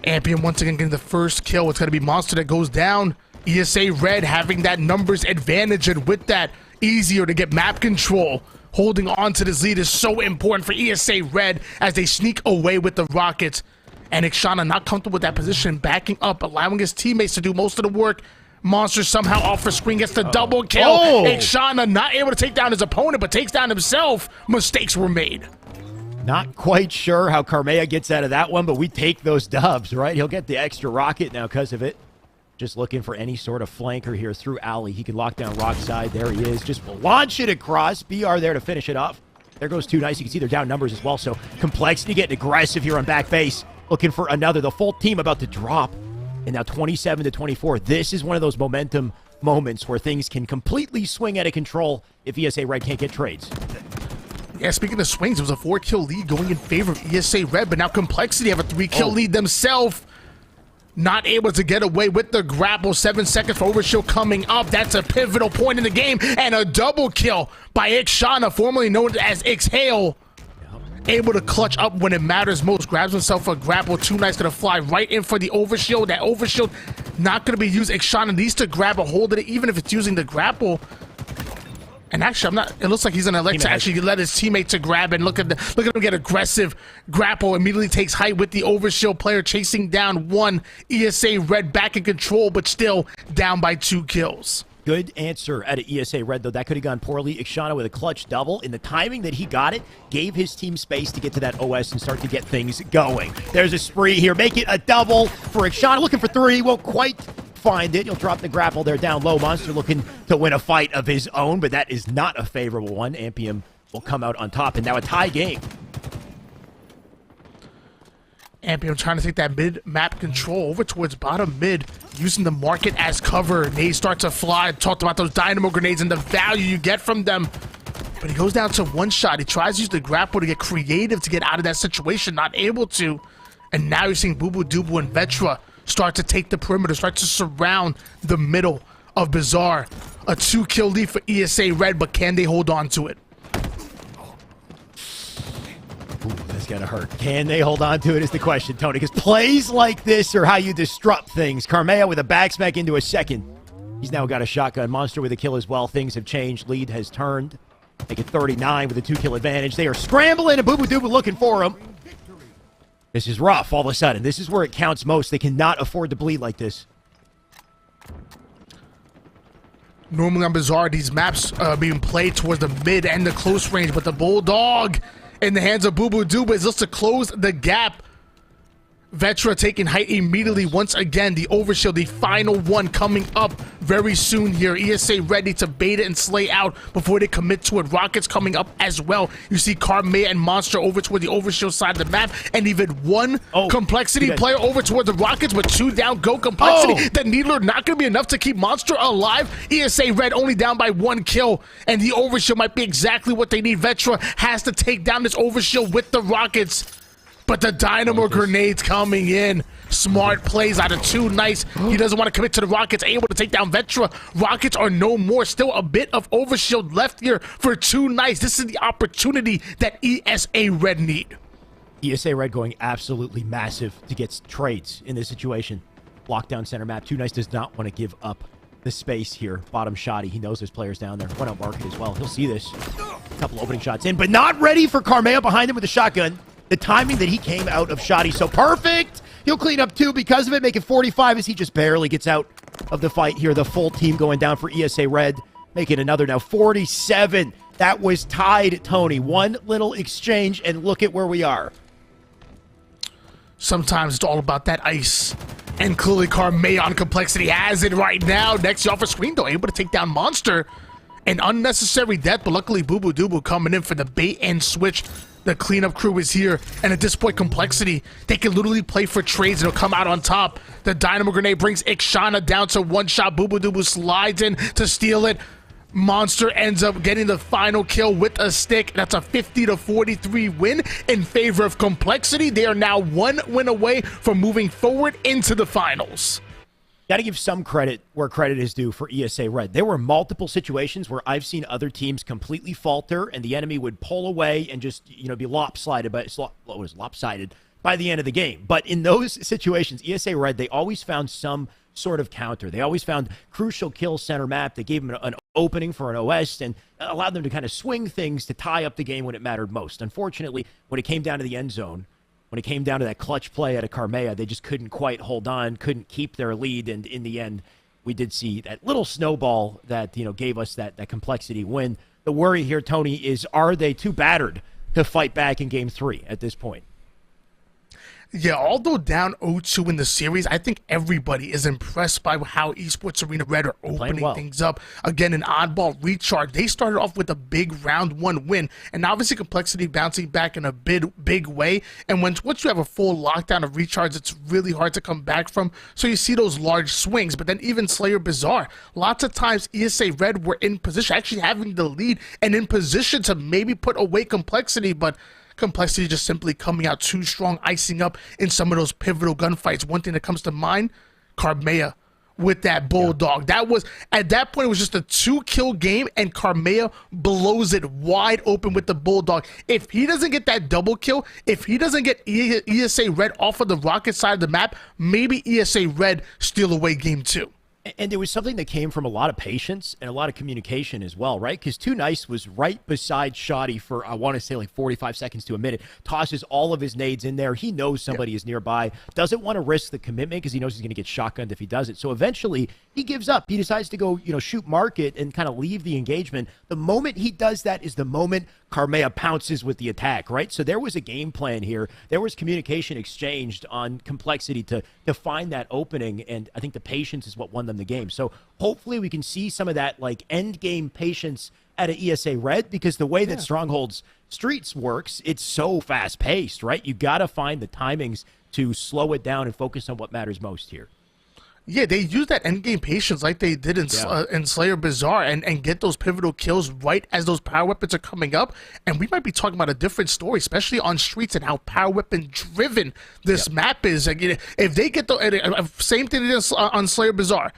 Speaker 3: Ampium once again getting the first kill. It's going to be Monster that goes down. ESA Red having that numbers advantage, and with that, easier to get map control. Holding on to this lead is so important for ESA Red as they sneak away with the rockets. And Ikshana not comfortable with that position, backing up, allowing his teammates to do most of the work. Monster somehow off the screen gets the double kill. Ikshana not able to take down his opponent, but takes down himself. Mistakes were made.
Speaker 1: Not quite sure how Carmea gets out of that one, but we take those dubs, right? He'll get the extra rocket now because of it. Just looking for any sort of flanker here through alley. He can lock down rock side. There he is. Just launch it across. BR there to finish it off. There goes Too Nice. You can see they're down numbers as well. So Complexity getting aggressive here on back base. Looking for another. The full team about to drop. And now 27-24. This is one of those momentum moments where things can completely swing out of control if ESA Red can't get trades.
Speaker 3: Yeah, speaking of swings, it was a 4-kill lead going in favor of ESA Red, but now Complexity have a 3-kill lead themselves. not able to get away with the grapple. 7 seconds for Overshield coming up. That's a pivotal point in the game, and a double kill by Ixana, formerly known as Exhale. Able to clutch up when it matters most. Grabs himself a grapple. Too Nice gonna fly right in for the Overshield. That Overshield not gonna be used. Ixana needs to grab a hold of it, even if it's using the grapple. And actually, I'm not. It looks like he's gonna elect to actually let his teammate to grab and look at him get aggressive. Grapple immediately takes height with the Overshield player chasing down one. ESA Red back in control, but still down by 2 kills.
Speaker 1: Good answer out of ESA Red, though. That could have gone poorly. Ixana with a clutch double. In the timing that he got it, gave his team space to get to that OS and start to get things going. There's a spree here. Make it a double for Ixana. Looking for 3. Won't quite find it. He'll drop the grapple there down low. Monster looking to win a fight of his own, but that is not a favorable one. Ampium will come out on top, and now a tie game.
Speaker 3: Ampium trying to take that mid-map control over towards bottom mid, using the market as cover. Nades start to fly. Talked about those dynamo grenades and the value you get from them. But he goes down to 1 shot. He tries to use the grapple to get creative to get out of that situation. Not able to. And now you're seeing Bubu Dubu and Vetra start to take the perimeter, start to surround the middle of Bazaar. A 2-kill lead for ESA Red, but can they hold on to it?
Speaker 1: Ooh, that's gonna hurt. Can they hold on to it is the question, Tony, because plays like this are how you disrupt things. Carmea with a backsmack into a second. He's now got a shotgun. Monster with a kill as well. Things have changed. Lead has turned. Make it 39 with a 2-kill advantage. They are scrambling, and Boo Boo Doo looking for him. This is rough all of a sudden. This is where it counts most. They cannot afford to bleed like this.
Speaker 3: Normally on Bazaar, these maps being played towards the mid and the close range, but the Bulldog in the hands of Boo Boo Doo is just to close the gap. Vetra taking height immediately once again. The Overshield, the final one coming up very soon here. ESA ready to bait it and slay out before they commit to it. Rockets coming up as well. You see Carmea and Monster over toward the Overshield side of the map, and even one Complexity player over toward the Rockets, but 2 down go Complexity. The Needler not going to be enough to keep Monster alive. ESA Red only down by 1 kill, and the Overshield might be exactly what they need. Vetra has to take down this Overshield with the Rockets. But the dynamo grenades coming in. Smart plays out of 2 Nice. He doesn't want to commit to the Rockets. Able to take down Vetra. Rockets are no more. Still a bit of Overshield left here for 2 Nice. This is the opportunity that ESA Red need.
Speaker 1: ESA Red going absolutely massive to get trades in this situation. Lockdown center map. 2 Nice does not want to give up the space here. Bottom shotty. He knows there's players down there. Went out market as well. He'll see this. A couple opening shots in, but not ready for Carmea behind him with a shotgun. The timing that he came out of Shoddy so perfect. He'll clean up 2 because of it, make it 45 as he just barely gets out of the fight here. The full team going down for ESA Red. Make it another now 47. That was tied, Tony. One little exchange, and look at where we are.
Speaker 3: Sometimes it's all about that ice. And clearly Carmea on Complexity has it right now. Next off a screen, though, able to take down Monster. An unnecessary death, but luckily Boo Boo Doo coming in for the bait and switch. The cleanup crew is here, and at this point, Complexity, they can literally play for trades and it'll come out on top. The Dynamo Grenade brings Ixana down to 1 shot. Boo Boo Doo slides in to steal it. Monster ends up getting the final kill with a stick. That's a 50-43 win in favor of Complexity. They are now 1 win away from moving forward into the finals.
Speaker 1: Got to give some credit where credit is due for ESA Red. There were multiple situations where I've seen other teams completely falter and the enemy would pull away and just, be lopsided by the end of the game. But in those situations, ESA Red, they always found some sort of counter. They always found crucial kill center map. They gave them an opening for an OS and allowed them to kind of swing things to tie up the game when it mattered most. Unfortunately, when it came down to the end zone, when it came down to that clutch play at a Carmea, they just couldn't quite hold on, couldn't keep their lead, and in the end, we did see that little snowball that gave us that Complexity win. The worry here, Tony, is are they too battered to fight back in Game 3 at this point?
Speaker 3: Yeah, although down 0-2 in the series, I think everybody is impressed by how Esports Arena Red are opening things up. Again, an oddball recharge. They started off with a big round 1 win, and obviously Complexity bouncing back in a big way. And once you have a full lockdown of recharge, it's really hard to come back from. So you see those large swings. But then even Slayer Bazaar, lots of times ESA Red were in position, actually having the lead and in position to maybe put away Complexity, but Complexity just simply coming out too strong, icing up in some of those pivotal gunfights. One thing that comes to mind, Carmea with that Bulldog. That was, at that point, it was just a 2-kill game, and Carmea blows it wide open with the Bulldog. If he doesn't get that double kill, if he doesn't get ESA Red off of the Rocket side of the map, maybe ESA Red steal away game 2.
Speaker 1: And there was something that came from a lot of patience and a lot of communication as well, right? Because Too Nice was right beside Shoddy for, I want to say, like 45 seconds to a minute, tosses all of his nades in there. He knows somebody is nearby, doesn't want to risk the commitment because he knows he's going to get shotgunned if he does it. So eventually, he gives up. He decides to go, shoot Market and kind of leave the engagement. The moment he does that is the moment Carmea pounces with the attack, right? So there was a game plan here. There was communication exchanged on Complexity to find that opening, and I think the patience is what won them the game. So hopefully we can see some of that like end game patience out of ESA Red, because the way that Stronghold's Streets works, it's so fast paced, right? You got to find the timings to slow it down and focus on what matters most here.
Speaker 3: Yeah, they use that endgame patience like they did in Slayer Bazaar and get those pivotal kills right as those power weapons are coming up. And we might be talking about a different story, especially on Streets and how power weapon driven this map is. Like, if they get the same thing they did on Slayer Bazaar,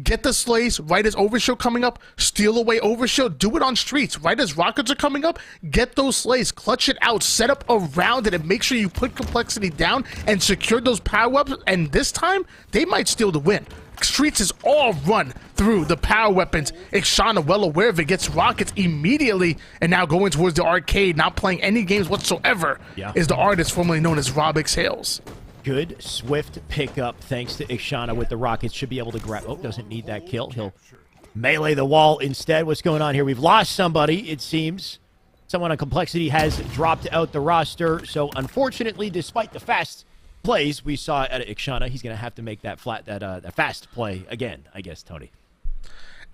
Speaker 3: get the slays right as Overshield coming up, steal away Overshield, do it on Streets right as rockets are coming up, get those slays, clutch it out, set up around it, and make sure you put Complexity down and secure those power ups. And this time they might steal the win. Streets is all run through the power weapons. Ixana, well aware of it, gets rockets immediately, and now going towards the arcade, not playing any games whatsoever, is the artist formerly known as Rob Exhales.
Speaker 1: Good, swift pickup thanks to Ixana with the rockets. Should be able to grab... Oh, doesn't need that kill. He'll melee the wall instead. What's going on here? We've lost somebody, it seems. Someone on Complexity has dropped out the roster. So, unfortunately, despite the fast plays we saw at Ixana, he's going to have to make that fast play again, I guess, Tony.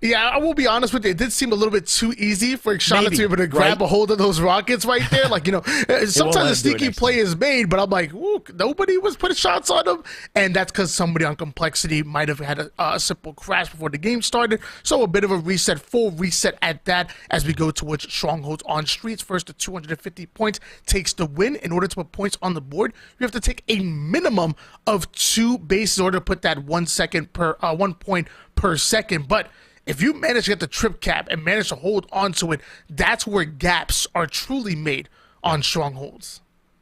Speaker 3: Yeah, I will be honest with you. It did seem a little bit too easy for Ixana to be able to grab a hold of those rockets right there. Like, sometimes a sneaky play is made, but I'm like, ooh, nobody was putting shots on him. And that's because somebody on Complexity might have had a simple crash before the game started. So a bit of a reset, full reset at that as we go towards Strongholds on Streets. First to 250 points takes the win. In order to put points on the board, you have to take a minimum of 2 bases in order to put that 1 point per second. But if you manage to get the trip cap and manage to hold on to it, that's where gaps are truly made on Strongholds.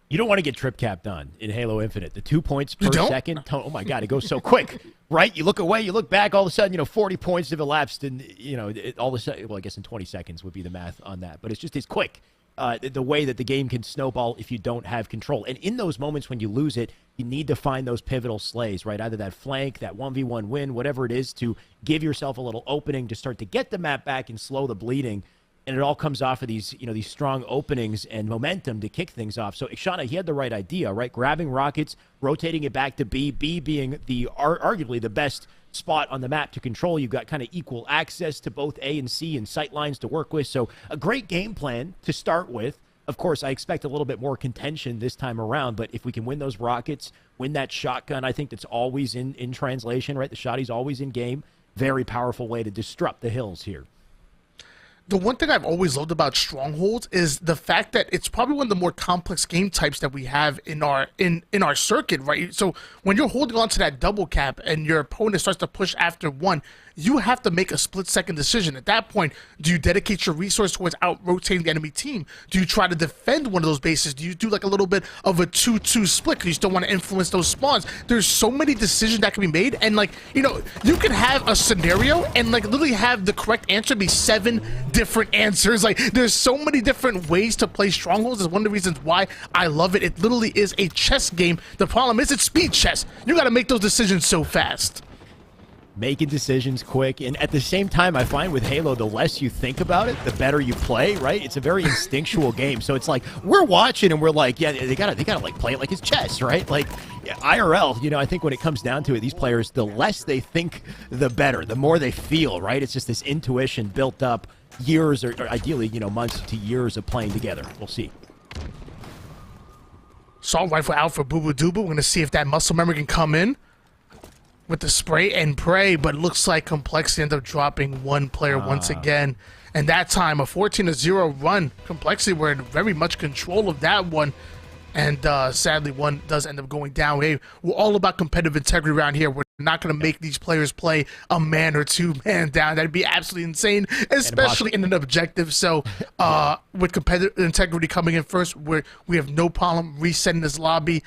Speaker 1: You don't want to get trip cap done in Halo Infinite. The 2 points per second. Oh my God, it goes so quick, right? You look away, you look back, all of a sudden, 40 points have elapsed, and all of a sudden, well, I guess in 20 seconds would be the math on that, but it's quick. The way that the game can snowball if you don't have control. And in those moments when you lose it, you need to find those pivotal slays, right? Either that flank, that 1v1 win, whatever it is, to give yourself a little opening to start to get the map back and slow the bleeding. And it all comes off of these, these strong openings and momentum to kick things off. So Ixana, he had the right idea, right? Grabbing rockets, rotating it back to B, B being arguably the best spot on the map to control. You've got kind of equal access to both A and C and sight lines to work with. So a great game plan to start with. Of course, I expect a little bit more contention this time around, but if we can win those rockets, win that shotgun, I think that's always in translation, right? The shotty's always in game. Very powerful way to disrupt the hills here.
Speaker 3: The one thing I've always loved about Strongholds is the fact that it's probably one of the more complex game types that we have in our circuit, right? So when you're holding on to that double cap and your opponent starts to push after one, you have to make a split-second decision. At that point, do you dedicate your resource towards out-rotating the enemy team? Do you try to defend one of those bases? Do you do like a little bit of a 2-2 split because you still want to influence those spawns? There's so many decisions that can be made, and you can have a scenario and literally have the correct answer be 7 different answers. Like, there's so many different ways to play Strongholds. Is one of the reasons why I love it. It literally is a chess game. The problem is it's speed chess. You got to make those decisions so fast.
Speaker 1: Making decisions quick, and at the same time, I find with Halo, the less you think about it, the better you play, right? It's a very instinctual game, so it's like we're watching and we're like, yeah, they gotta like play it like it's chess, right? Like IRL, I think when it comes down to it, these players, the less they think, the better, the more they feel, right? It's just this intuition built up years or ideally, months to years of playing together. We'll see.
Speaker 3: Assault rifle out for Boo Boo Doo Boo. We're gonna see if that muscle memory can come in. with the spray and pray, but looks like Complexity ended up dropping one player once again. And that time, a 14-0 run. Complexity were in very much control of that one. And sadly, one does end up going down. Hey, we're all about competitive integrity around here. We're not going to make these players play a man or two man down. That'd be absolutely insane, especially in an objective. So with competitive integrity coming in first, we have no problem resetting this lobby.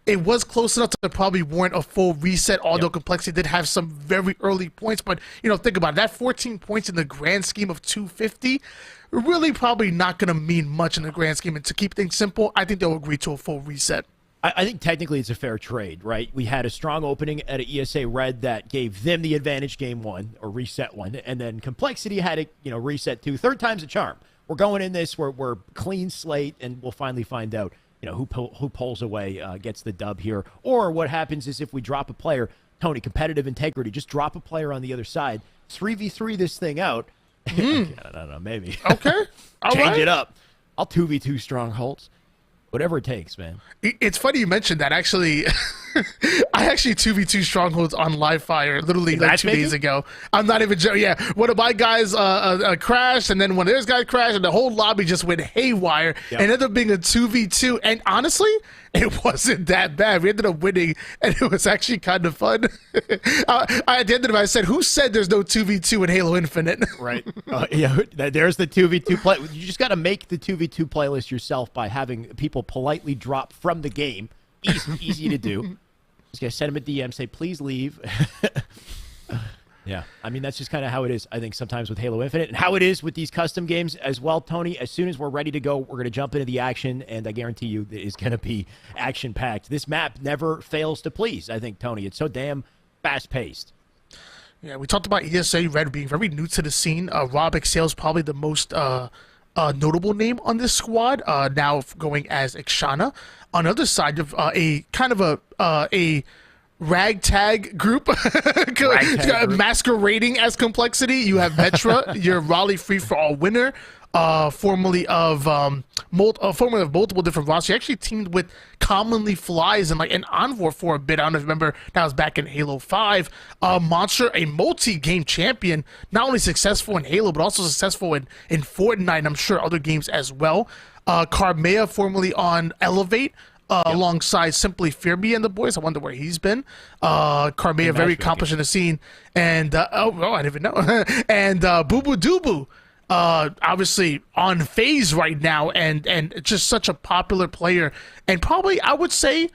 Speaker 3: It was close enough to probably warrant a full reset, although Complexity did have some very early points. But, you know, think about it. That 14 points in the grand scheme of 250, really probably not going to mean much in the grand scheme. And to keep things simple, I think they'll agree to a full reset.
Speaker 1: I think technically it's a fair trade, right? We had a strong opening at an ESA Red that gave them the advantage game one, or reset one, and then Complexity had it, you know, reset two. Third time's a charm. We're going in this, we're clean slate, and we'll finally find out, you know, who pulls away, gets the dub here. Or what happens is if we drop a player, Tony, competitive integrity, just drop a player on the other side, 3v3 this thing out. I don't know, maybe.
Speaker 3: Okay.
Speaker 1: Change it up. I'll 2v2 strongholds. Whatever it takes, man.
Speaker 3: It's funny you mentioned that. Actually, I actually 2v2 strongholds on live fire literally like 2 days ago. I'm not even joking. Yeah, one of my guys crashed, and then one of theirs guys crashed, and the whole lobby just went haywire. And ended up being a 2v2. And honestly, it wasn't that bad. We ended up winning, and it was actually kind of fun. At the end of it, I said, "Who said there's no 2v2 in Halo Infinite?"
Speaker 1: Right. Yeah. There's the 2v2 play. You just got to make the 2v2 playlist yourself by having people politely drop from the game. Easy to do. Just gotta send them a DM, say please leave. Yeah, I mean that's just kind of how it is. I think sometimes with Halo Infinite, and how it is with these custom games as well, Tony. As soon as we're ready to go, we're gonna jump into the action, and I guarantee you it is gonna be action packed. This map never fails to please. I think, Tony, it's so damn fast paced.
Speaker 3: Yeah, we talked about ESA Red being very new to the scene. Rob Exhale's probably the most notable name on this squad, now going as Ixana. On the other side of a kind of a ragtag group, masquerading as Complexity, you have Metra, your Raleigh free-for-all winner, formerly of multiple different rosters. He actually teamed with Commonly Flies and like an Envor for a bit. I don't know if you remember, that was back in Halo 5. Monster, a multi-game champion, not only successful in Halo, but also successful in Fortnite, and I'm sure other games as well. Carmea, formerly on Elevate, alongside Simply Fearby and the boys. I wonder where he's been. Carmea, very accomplished in the scene. And, I didn't even know. And Boo Boo Doo obviously on phase right now, and just such a popular player. And probably, I would say,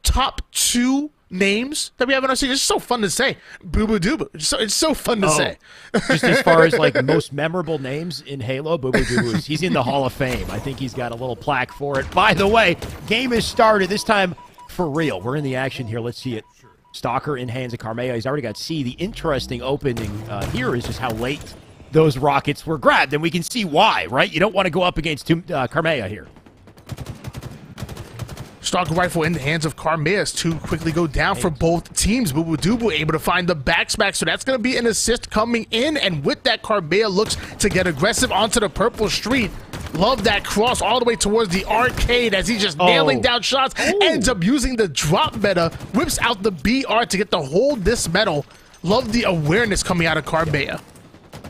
Speaker 3: top 2 names that we have in our scene. It's so fun to say. Boo Boo Doo Boo. It's so fun to say.
Speaker 1: Just as far as like most memorable names in Halo, Boo Boo Doo Boo, he's in the Hall of Fame. I think he's got a little plaque for it. By the way, game is started. This time for real. We're in the action here. Let's see it. Stalker in hands of Carmea. He's already got C. The interesting opening here is just how late those rockets were grabbed, and we can see why, right? You don't want to go up against Carmea here.
Speaker 3: Stalker rifle in the hands of Carmea to quickly go down for both teams. Boo Boo Doo Boo able to find the back smack, so that's going to be an assist coming in, and with that, Carmea looks to get aggressive onto the purple street. Love that cross all the way towards the arcade as he's just nailing down shots. Ends up using the drop meta, whips out the BR to get the hold this medal. Love the awareness coming out of Carmea.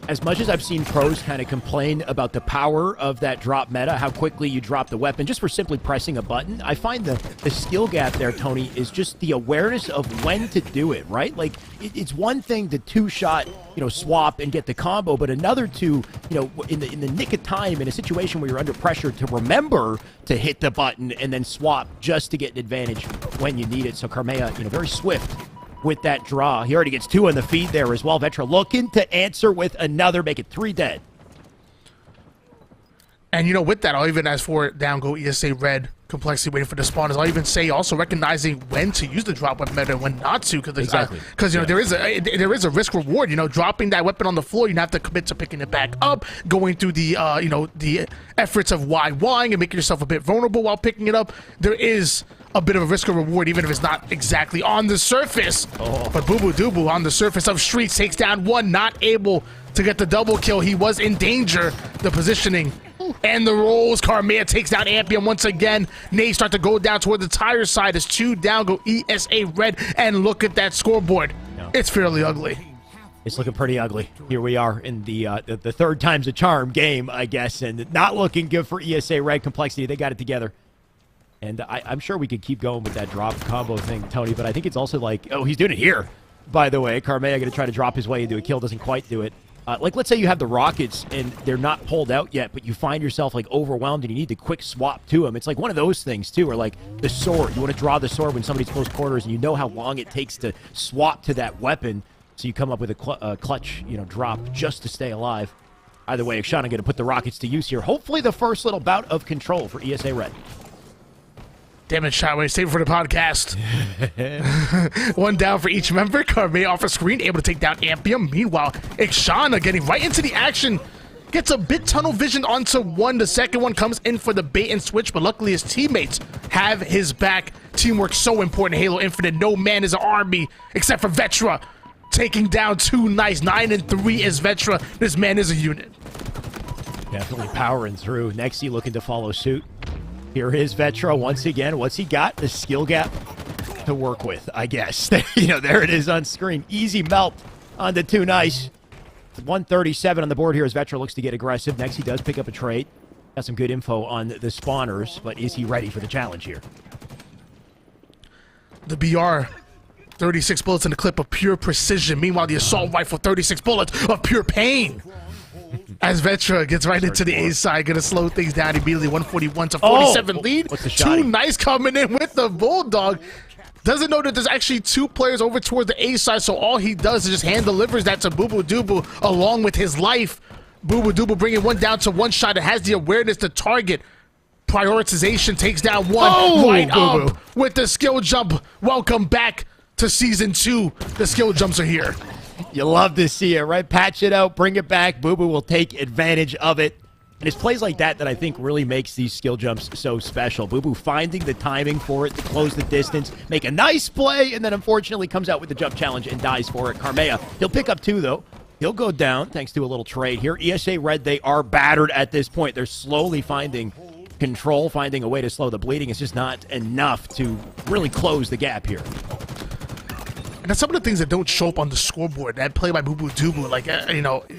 Speaker 1: As much as I've seen pros kind of complain about the power of that drop meta, how quickly you drop the weapon just for simply pressing a button, I find the skill gap there, Tony, is just the awareness of when to do it, right? Like, it's one thing to two-shot, swap and get the combo, but another to, in the nick of time, in a situation where you're under pressure, to remember to hit the button and then swap just to get an advantage when you need it. So Carmea, very swift with that draw. He already gets 2 on the feed there as well. Vetra looking to answer with another, make it 3 dead.
Speaker 3: And with that, I'll even ask for it down, go ESA Red, Complexity waiting for the spawners. I'll even say also recognizing when to use the drop weapon meta and when not to, because there is a risk reward. Dropping that weapon on the floor, you have to commit to picking it back up, going through the the efforts of YYing and making yourself a bit vulnerable while picking it up. There is a bit of a risk of reward, even if it's not exactly on the surface. But Boo Boo Doo Boo on the surface of streets takes down one, not able to get the double kill. He was in danger. The positioning And the rolls. Carmea takes down Ampium once again. Nate start to go down toward the tire side. As 2 down go ESA Red. And look at that scoreboard. No. It's fairly ugly.
Speaker 1: It's looking pretty ugly. Here we are in the third time's a charm game, I guess, and not looking good for ESA Red. Complexity, they got it together. And I'm sure we could keep going with that drop combo thing, Tony, but I think it's also like, oh, he's doing it here, by the way. Carmea going to try to drop his way into a kill, doesn't quite do it. Like, let's say you have the Rockets and they're not pulled out yet, but you find yourself, like, overwhelmed and you need to quick swap to them. It's like one of those things, too, or like the sword. You want to draw the sword when somebody's close quarters and you know how long it takes to swap to that weapon. So you come up with a clutch, drop just to stay alive. Either way, Ixana going to put the Rockets to use here. Hopefully the first little bout of control for ESA Red.
Speaker 3: Damn it, Shotway, save it for the podcast. 1 down for each member. Carmea off a screen, able to take down Ampium. Meanwhile, Ixana getting right into the action. Gets a bit tunnel vision onto one. The second one comes in for the bait and switch, but luckily his teammates have his back. Teamwork so important in Halo Infinite. No man is an army except for Vetra. Taking down 2 nice. 9 and 3 is Vetra. This man is a unit.
Speaker 1: Definitely powering through. Nexi looking to follow suit. Here is Vetra once again. What's he got? The skill gap to work with, I guess. There it is on screen. Easy melt on the 2 nice. 137 on the board here as Vetra looks to get aggressive. Nexi does pick up a trade. Got some good info on the spawners, but is he ready for the challenge here?
Speaker 3: The BR. 36 bullets in a clip of pure precision. Meanwhile, the assault rifle, 36 bullets of pure pain. As Vetra gets right into the A side, gonna slow things down immediately. 141 to 47 lead.
Speaker 1: What's the
Speaker 3: 2 nice coming in with the Bulldog. Doesn't know that there's actually 2 players over towards the A side, so all he does is just hand delivers that to Boo Boo Dubu along with his life. Boo Boo Dubu bringing one down to one shot. It has the awareness to target. Prioritization takes down one right up with the skill jump. Welcome back to Season 2. The skill jumps are here.
Speaker 1: You love to see it, right? Patch it out, bring it back. Boo Boo will take advantage of it. And it's plays like that that I think really makes these skill jumps so special. Boo Boo finding the timing for it to close the distance, make a nice play, and then unfortunately comes out with the jump challenge and dies for it. Carmea, he'll pick up 2, though. He'll go down thanks to a little trade here. ESA Red, they are battered at this point. They're slowly finding control, finding a way to slow the bleeding. It's just not enough to really close the gap here.
Speaker 3: And that's some of the things that don't show up on the scoreboard. That play by Boo Boo Dubu, like,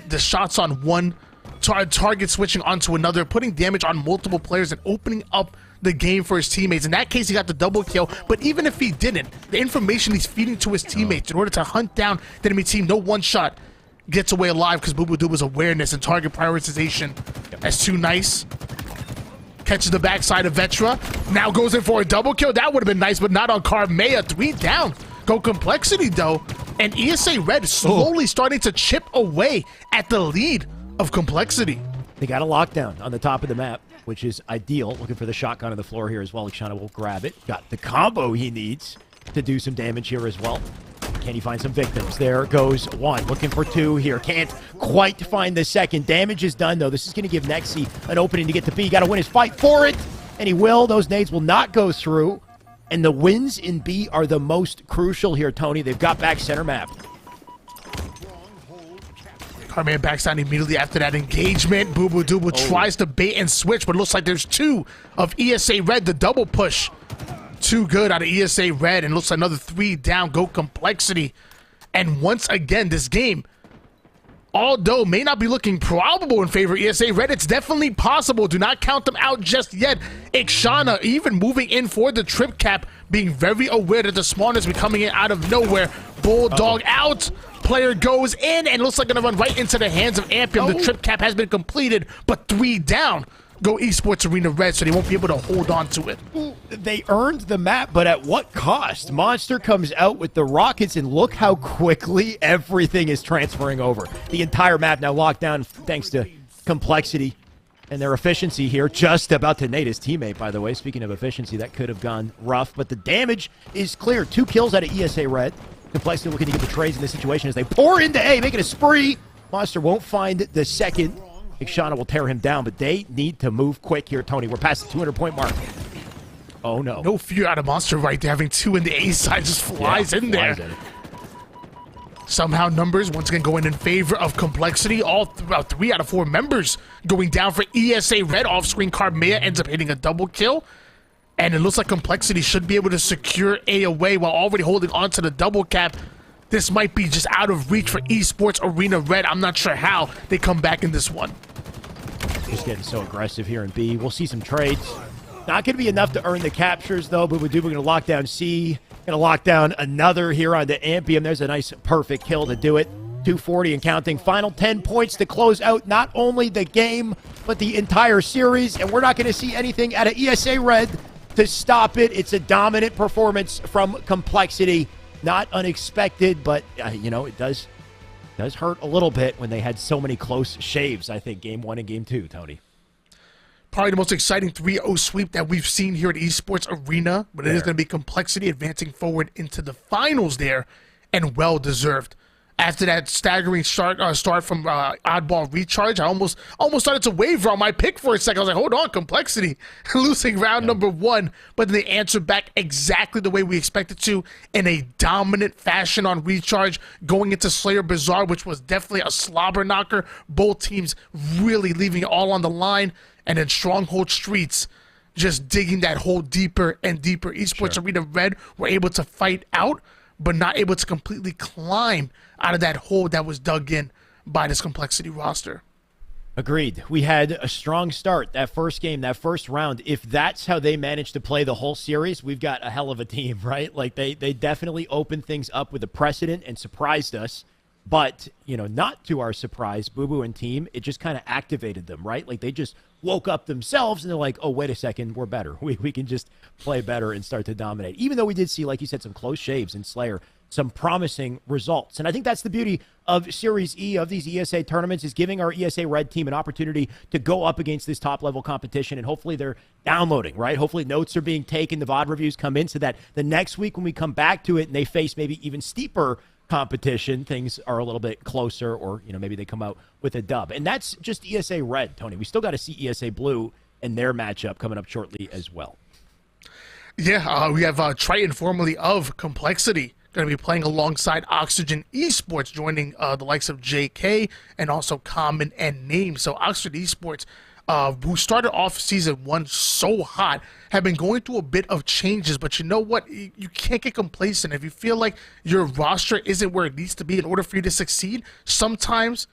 Speaker 3: the shots on one, target switching onto another, putting damage on multiple players and opening up the game for his teammates. In that case, he got the double kill, but even if he didn't, the information he's feeding to his teammates in order to hunt down the enemy team, no one shot gets away alive because Boo Boo Dubu's awareness and target prioritization. That's 2 nice. Catches the backside of Vetra. Now goes in for a double kill. That would have been nice, but not on Carmea. 3 down. Go Complexity, though. And ESA Red slowly starting to chip away at the lead of Complexity.
Speaker 1: They got a lockdown on the top of the map, which is ideal. Looking for the shotgun on the floor here as well. Ixana will grab it. Got the combo he needs to do some damage here as well. Can he find some victims? There goes 1. Looking for 2 here. Can't quite find the second. Damage is done, though. This is going to give Nexi an opening to get to B. Got to win his fight for it. And he will. Those nades will not go through. And the wins in B are the most crucial here, Tony. They've got back center map.
Speaker 3: Carmea backs down immediately after that engagement. Boo Boo Dubu tries to bait and switch, but it looks like there's 2 of ESA Red. The double push. Too good out of ESA Red, and looks like another 3 down. Go Complexity. And once again, this game, although may not be looking probable in favor of ESA Red, it's definitely possible. Do not count them out just yet. Ixana even moving in for the trip cap, being very aware that the spawn is coming in out of nowhere. Bulldog out. Player goes in and looks like gonna run right into the hands of Ampium. The trip cap has been completed, but 3 down. Go Esports Arena Red, so they won't be able to hold on to it.
Speaker 1: They earned the map, but at what cost? Monster comes out with the Rockets, and look how quickly everything is transferring over. The entire map now locked down thanks to Complexity and their efficiency here. Just about to nade his teammate, by the way. Speaking of efficiency, that could have gone rough, but the damage is clear. 2 kills out of ESA Red. Complexity looking to get the trades in this situation as they pour into A, making a spree. Monster won't find the second. Ixana will tear him down, but they need to move quick here, Tony. We're past the 200-point mark. Oh, no.
Speaker 3: No fear out of Monster right there. Having 2 in the A side just flies in there. Somehow numbers once again going in favor of Complexity. All 3 out of 4 members going down for ESA Red. Off-screen Carmea ends up hitting a double kill. And it looks like Complexity should be able to secure A away while already holding on to the double cap. This might be just out of reach for Esports Arena Red. I'm not sure how they come back in this one.
Speaker 1: Just getting so aggressive here in B. We'll see some trades. Not going to be enough to earn the captures, though. But we're going to lock down C. Going to lock down another here on the Ampium. There's a nice, perfect kill to do it. 240 and counting. Final 10 points to close out not only the game, but the entire series. And we're not going to see anything out of ESA Red to stop it. It's a dominant performance from Complexity. Not unexpected, but, you know, it does hurt a little bit when they had so many close shaves, I think, Game 1 and Game 2, Tony.
Speaker 3: Probably the most exciting 3-0 sweep that we've seen here at Esports Arena, but it is going to be Complexity advancing forward into the finals there, and well-deserved. After that staggering start from Oddball Recharge, I almost started to waver on my pick for a second. I was like, hold on, Complexity, losing round number 1. But then they answered back exactly the way we expected to in a dominant fashion on Recharge, going into Slayer Bazaar, which was definitely a slobber knocker. Both teams really leaving it all on the line. And then Stronghold Streets just digging that hole deeper and deeper. Esports Arena Red were able to fight out, but not able to completely climb out of that hole that was dug in by this Complexity roster.
Speaker 1: Agreed. We had a strong start that first game, that first round. If that's how they managed to play the whole series, we've got a hell of a team, right? Like they definitely opened things up with a precedent and surprised us. But, you know, not to our surprise, Boo Boo and team, it just kind of activated them, right? Like they just woke up themselves and they're like, oh, wait a second, we're better. We can just play better and start to dominate. Even though we did see, like you said, some close shaves in Slayer, some promising results. And I think that's the beauty of Series E, of these ESA tournaments, is giving our ESA Red team an opportunity to go up against this top-level competition, and hopefully they're downloading, right? Hopefully notes are being taken, the VOD reviews come in so that the next week when we come back to it and they face maybe even steeper competition, things are a little bit closer, or, you know, maybe they come out with a dub. And that's just ESA Red, Tony. We still got to see ESA Blue and their matchup coming up shortly as well.
Speaker 3: Yeah, we have Triton, formerly of Complexity, going to be playing alongside Oxygen Esports, joining the likes of JK and also Common and Name. So Oxygen Esports, who started off season 1 so hot, have been going through a bit of changes. But you know what? You can't get complacent. If you feel like your roster isn't where it needs to be in order for you to succeed, sometimes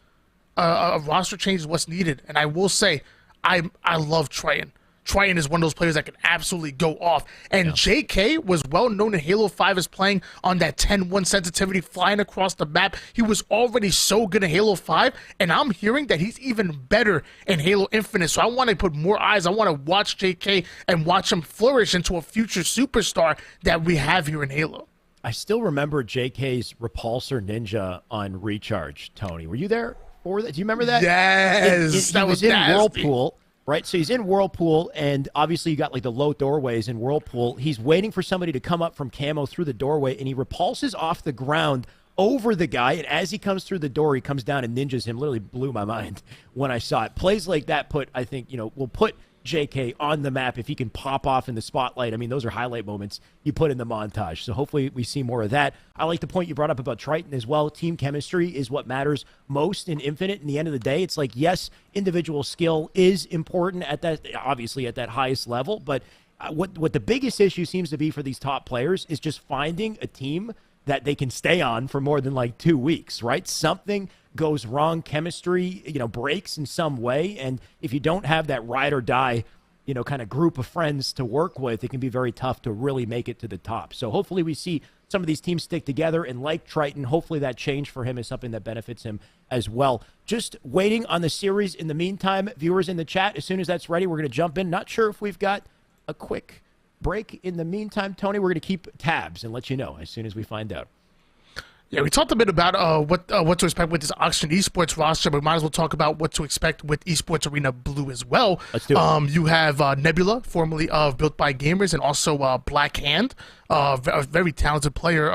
Speaker 3: a roster change is what's needed. And I will say, I love Triton. Triton is one of those players that can absolutely go off. And JK was well known in Halo 5 as playing on that 10-1 sensitivity, flying across the map. He was already so good in Halo 5, and I'm hearing that he's even better in Halo Infinite. So I want to put more eyes. I want to watch JK and watch him flourish into a future superstar that we have here in Halo.
Speaker 1: I still remember JK's Repulsor Ninja on Recharge, Tony. Were you there for that? Do you remember that?
Speaker 3: Yes,
Speaker 1: that was in Whirlpool. Right, so he's in Whirlpool, and obviously you got like the low doorways in Whirlpool. He's waiting for somebody to come up from camo through the doorway, and he repulses off the ground over the guy, and as he comes through the door, he comes down and ninjas him. Literally blew my mind when I saw it. Plays like that will put JK on the map if he can pop off in the spotlight. I mean, those are highlight moments you put in the montage. So hopefully we see more of that. I like the point you brought up about Triton as well. Team chemistry is what matters most in Infinite. In the end of the day, it's like, yes, individual skill is important at that, obviously at that highest level, but what the biggest issue seems to be for these top players is just finding a team that they can stay on for more than like 2 weeks, right? Something goes wrong, chemistry, breaks in some way. And if you don't have that ride or die, kind of group of friends to work with, it can be very tough to really make it to the top. So hopefully we see some of these teams stick together, and like Triton, hopefully that change for him is something that benefits him as well. Just waiting on the series. In the meantime, viewers in the chat, as soon as that's ready, we're going to jump in. Not sure if we've got a quick break in the meantime, Tony. We're going to keep tabs and let you know as soon as we find out.
Speaker 3: Yeah, we talked a bit about what to expect with this Oxygen Esports roster, but we might as well talk about what to expect with Esports Arena Blue as well.
Speaker 1: Let's do it.
Speaker 3: You have Nebula, formerly of Built by Gamers, and also Black Hand, a very talented player,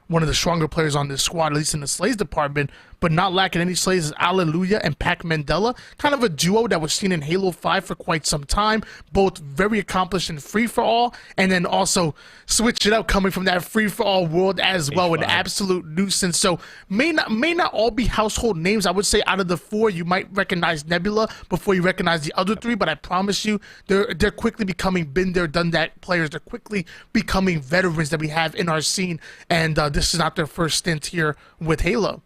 Speaker 3: one of the stronger players on this squad, at least in the Slays department. but not lacking any slays is Alleluia and Pac Mandela, kind of a duo that was seen in Halo 5 for quite some time, both very accomplished in free-for-all, and then also switch it up coming from that free-for-all world as well, an absolute nuisance. So may not all be household names. I would say out of the four, you might recognize Nebula before you recognize the other three, but I promise you, they're quickly becoming been there, done that players. They're quickly becoming veterans that we have in our scene, and this is not their first stint here with Halo.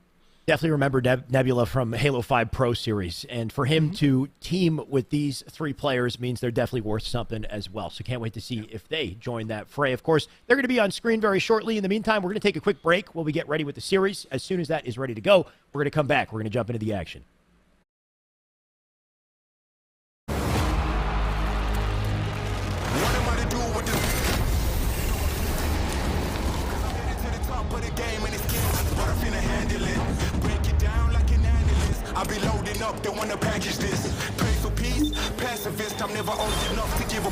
Speaker 1: Definitely remember Nebula from Halo 5 Pro Series, and for him to team with these three players means they're definitely worth something as well. So can't wait to see if they join that fray. Of course, they're going to be on screen very shortly. In the meantime, we're going to take a quick break while we get ready with the series. As soon as that is ready to go, we're going to come back. We're going to jump into the action.
Speaker 5: I'll be loading up, they wanna package this. Pray for peace, pacifist, I'm never old enough to give a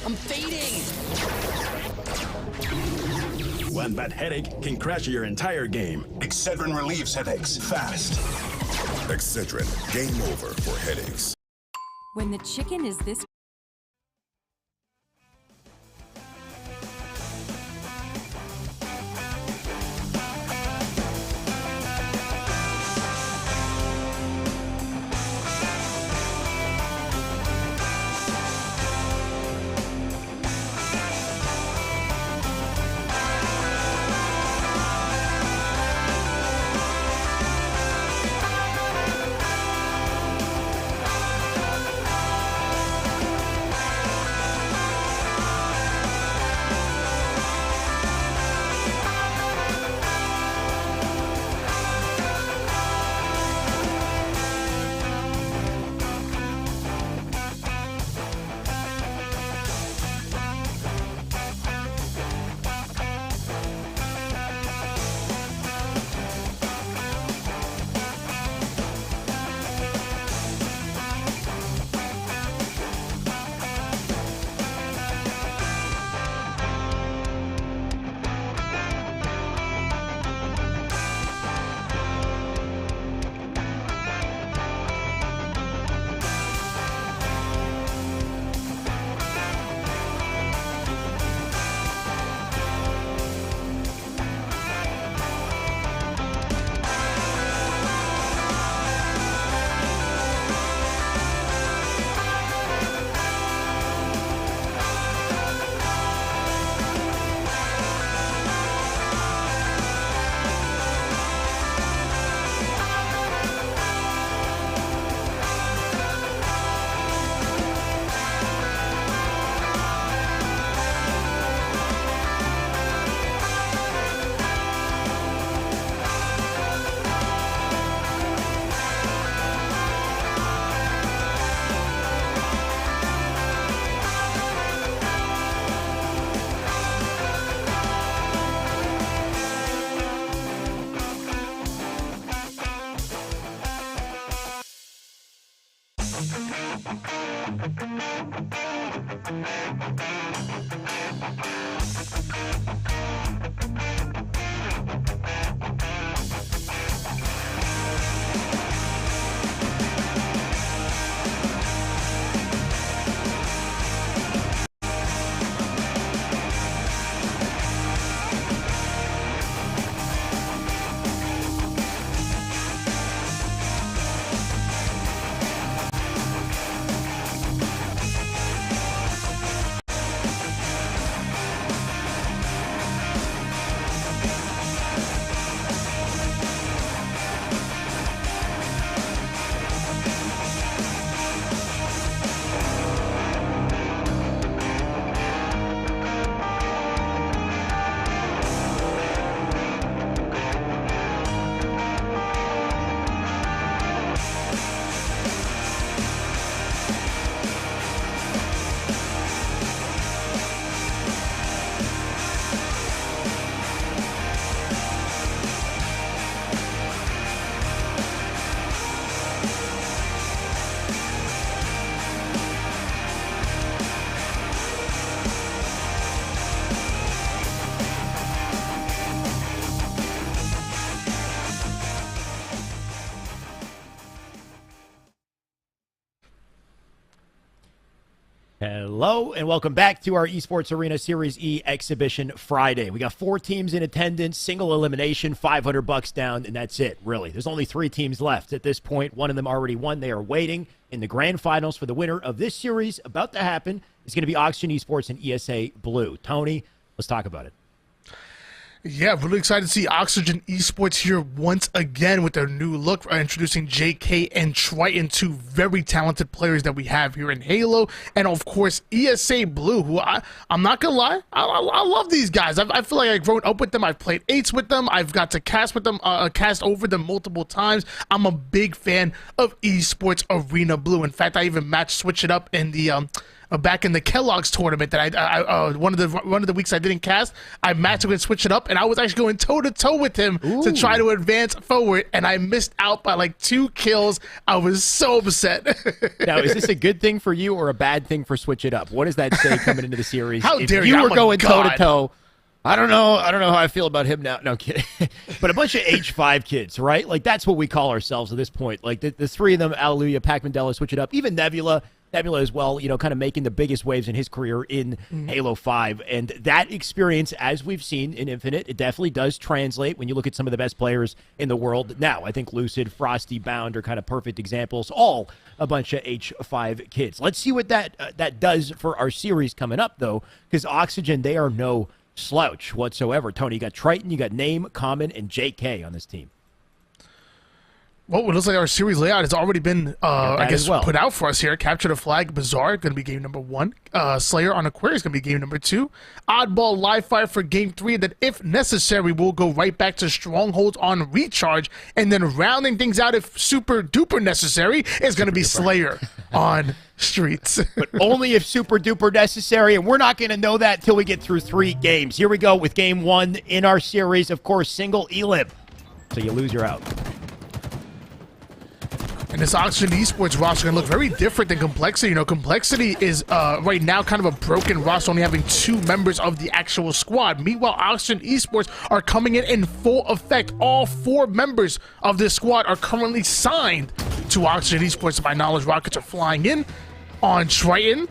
Speaker 6: I'm fading!
Speaker 7: One bad headache can crash your entire game.
Speaker 5: Excedrin relieves headaches fast.
Speaker 8: Excedrin, game over for headaches.
Speaker 9: When the chicken is this
Speaker 1: Hello and welcome back to our Esports Arena Series E Exhibition Friday. We got 4 teams in attendance, single elimination, $500 down, and that's it, really. There's only 3 teams left at this point. One of them already won. They are waiting in the grand finals for the winner of this series. About to happen is going to be Oxygen Esports and ESA Blue. Tony, let's talk about it.
Speaker 3: Yeah, really excited to see Oxygen Esports here once again with their new look, introducing JK and Triton, 2 very talented players that we have here in Halo, and of course ESA Blue, who I'm not gonna lie, I love these guys. I feel like I've grown up with them. I've played 8s with them. I've got to cast with them, cast over them multiple times. I'm a big fan of Esports Arena Blue. In fact, I even matched Switch It Up in the back in the Kellogg's tournament that I one of the weeks I didn't cast, I matched him and switch it up, and I was actually going toe to toe with him to try to advance forward, and I missed out by like 2 kills. I was so upset.
Speaker 1: Now, is this a good thing for you or a bad thing for Switch It Up? What does that say coming into the series?
Speaker 3: How
Speaker 1: if
Speaker 3: dare
Speaker 1: you
Speaker 3: you?
Speaker 1: were going toe to
Speaker 3: God.
Speaker 1: toe? I don't know how I feel about him now. No, I'm kidding. But a bunch of H5 kids, right? Like, that's what we call ourselves at this point. Like, the 3 of them, Alleluia, Pac Mandela, Switch It Up, even Nebula as well, you know, kind of making the biggest waves in his career in Halo 5. And that experience, as we've seen in Infinite, it definitely does translate when you look at some of the best players in the world now. I think Lucid, Frosty, Bound are kind of perfect examples, all a bunch of H5 kids. Let's see what that does for our series coming up, though, because Oxygen, they are no slouch whatsoever. Tony, you got Triton, you got Name, Common, and JK on this team.
Speaker 3: Well, it looks like our series layout has already been, I guess,
Speaker 1: well
Speaker 3: put out for us here. Capture the Flag, Bazaar, going to be game number 1. Slayer on Aquarius, going to be game number 2. Oddball Live Fire for game 3. And then, if necessary, we'll go right back to Strongholds on Recharge. And then rounding things out, if super duper necessary, is going to be Slayer on Streets.
Speaker 1: But only if super duper necessary, and we're not going to know that till we get through 3 games. Here we go with game 1 in our series. Of course, single elim. So you lose, you're out.
Speaker 3: And this Oxygen Esports roster going to look very different than Complexity. You know, Complexity is right now kind of a broken roster, only having 2 members of the actual squad. Meanwhile, Oxygen Esports are coming in full effect. All 4 members of this squad are currently signed to Oxygen Esports. To my knowledge, Rockets are flying in on Triton.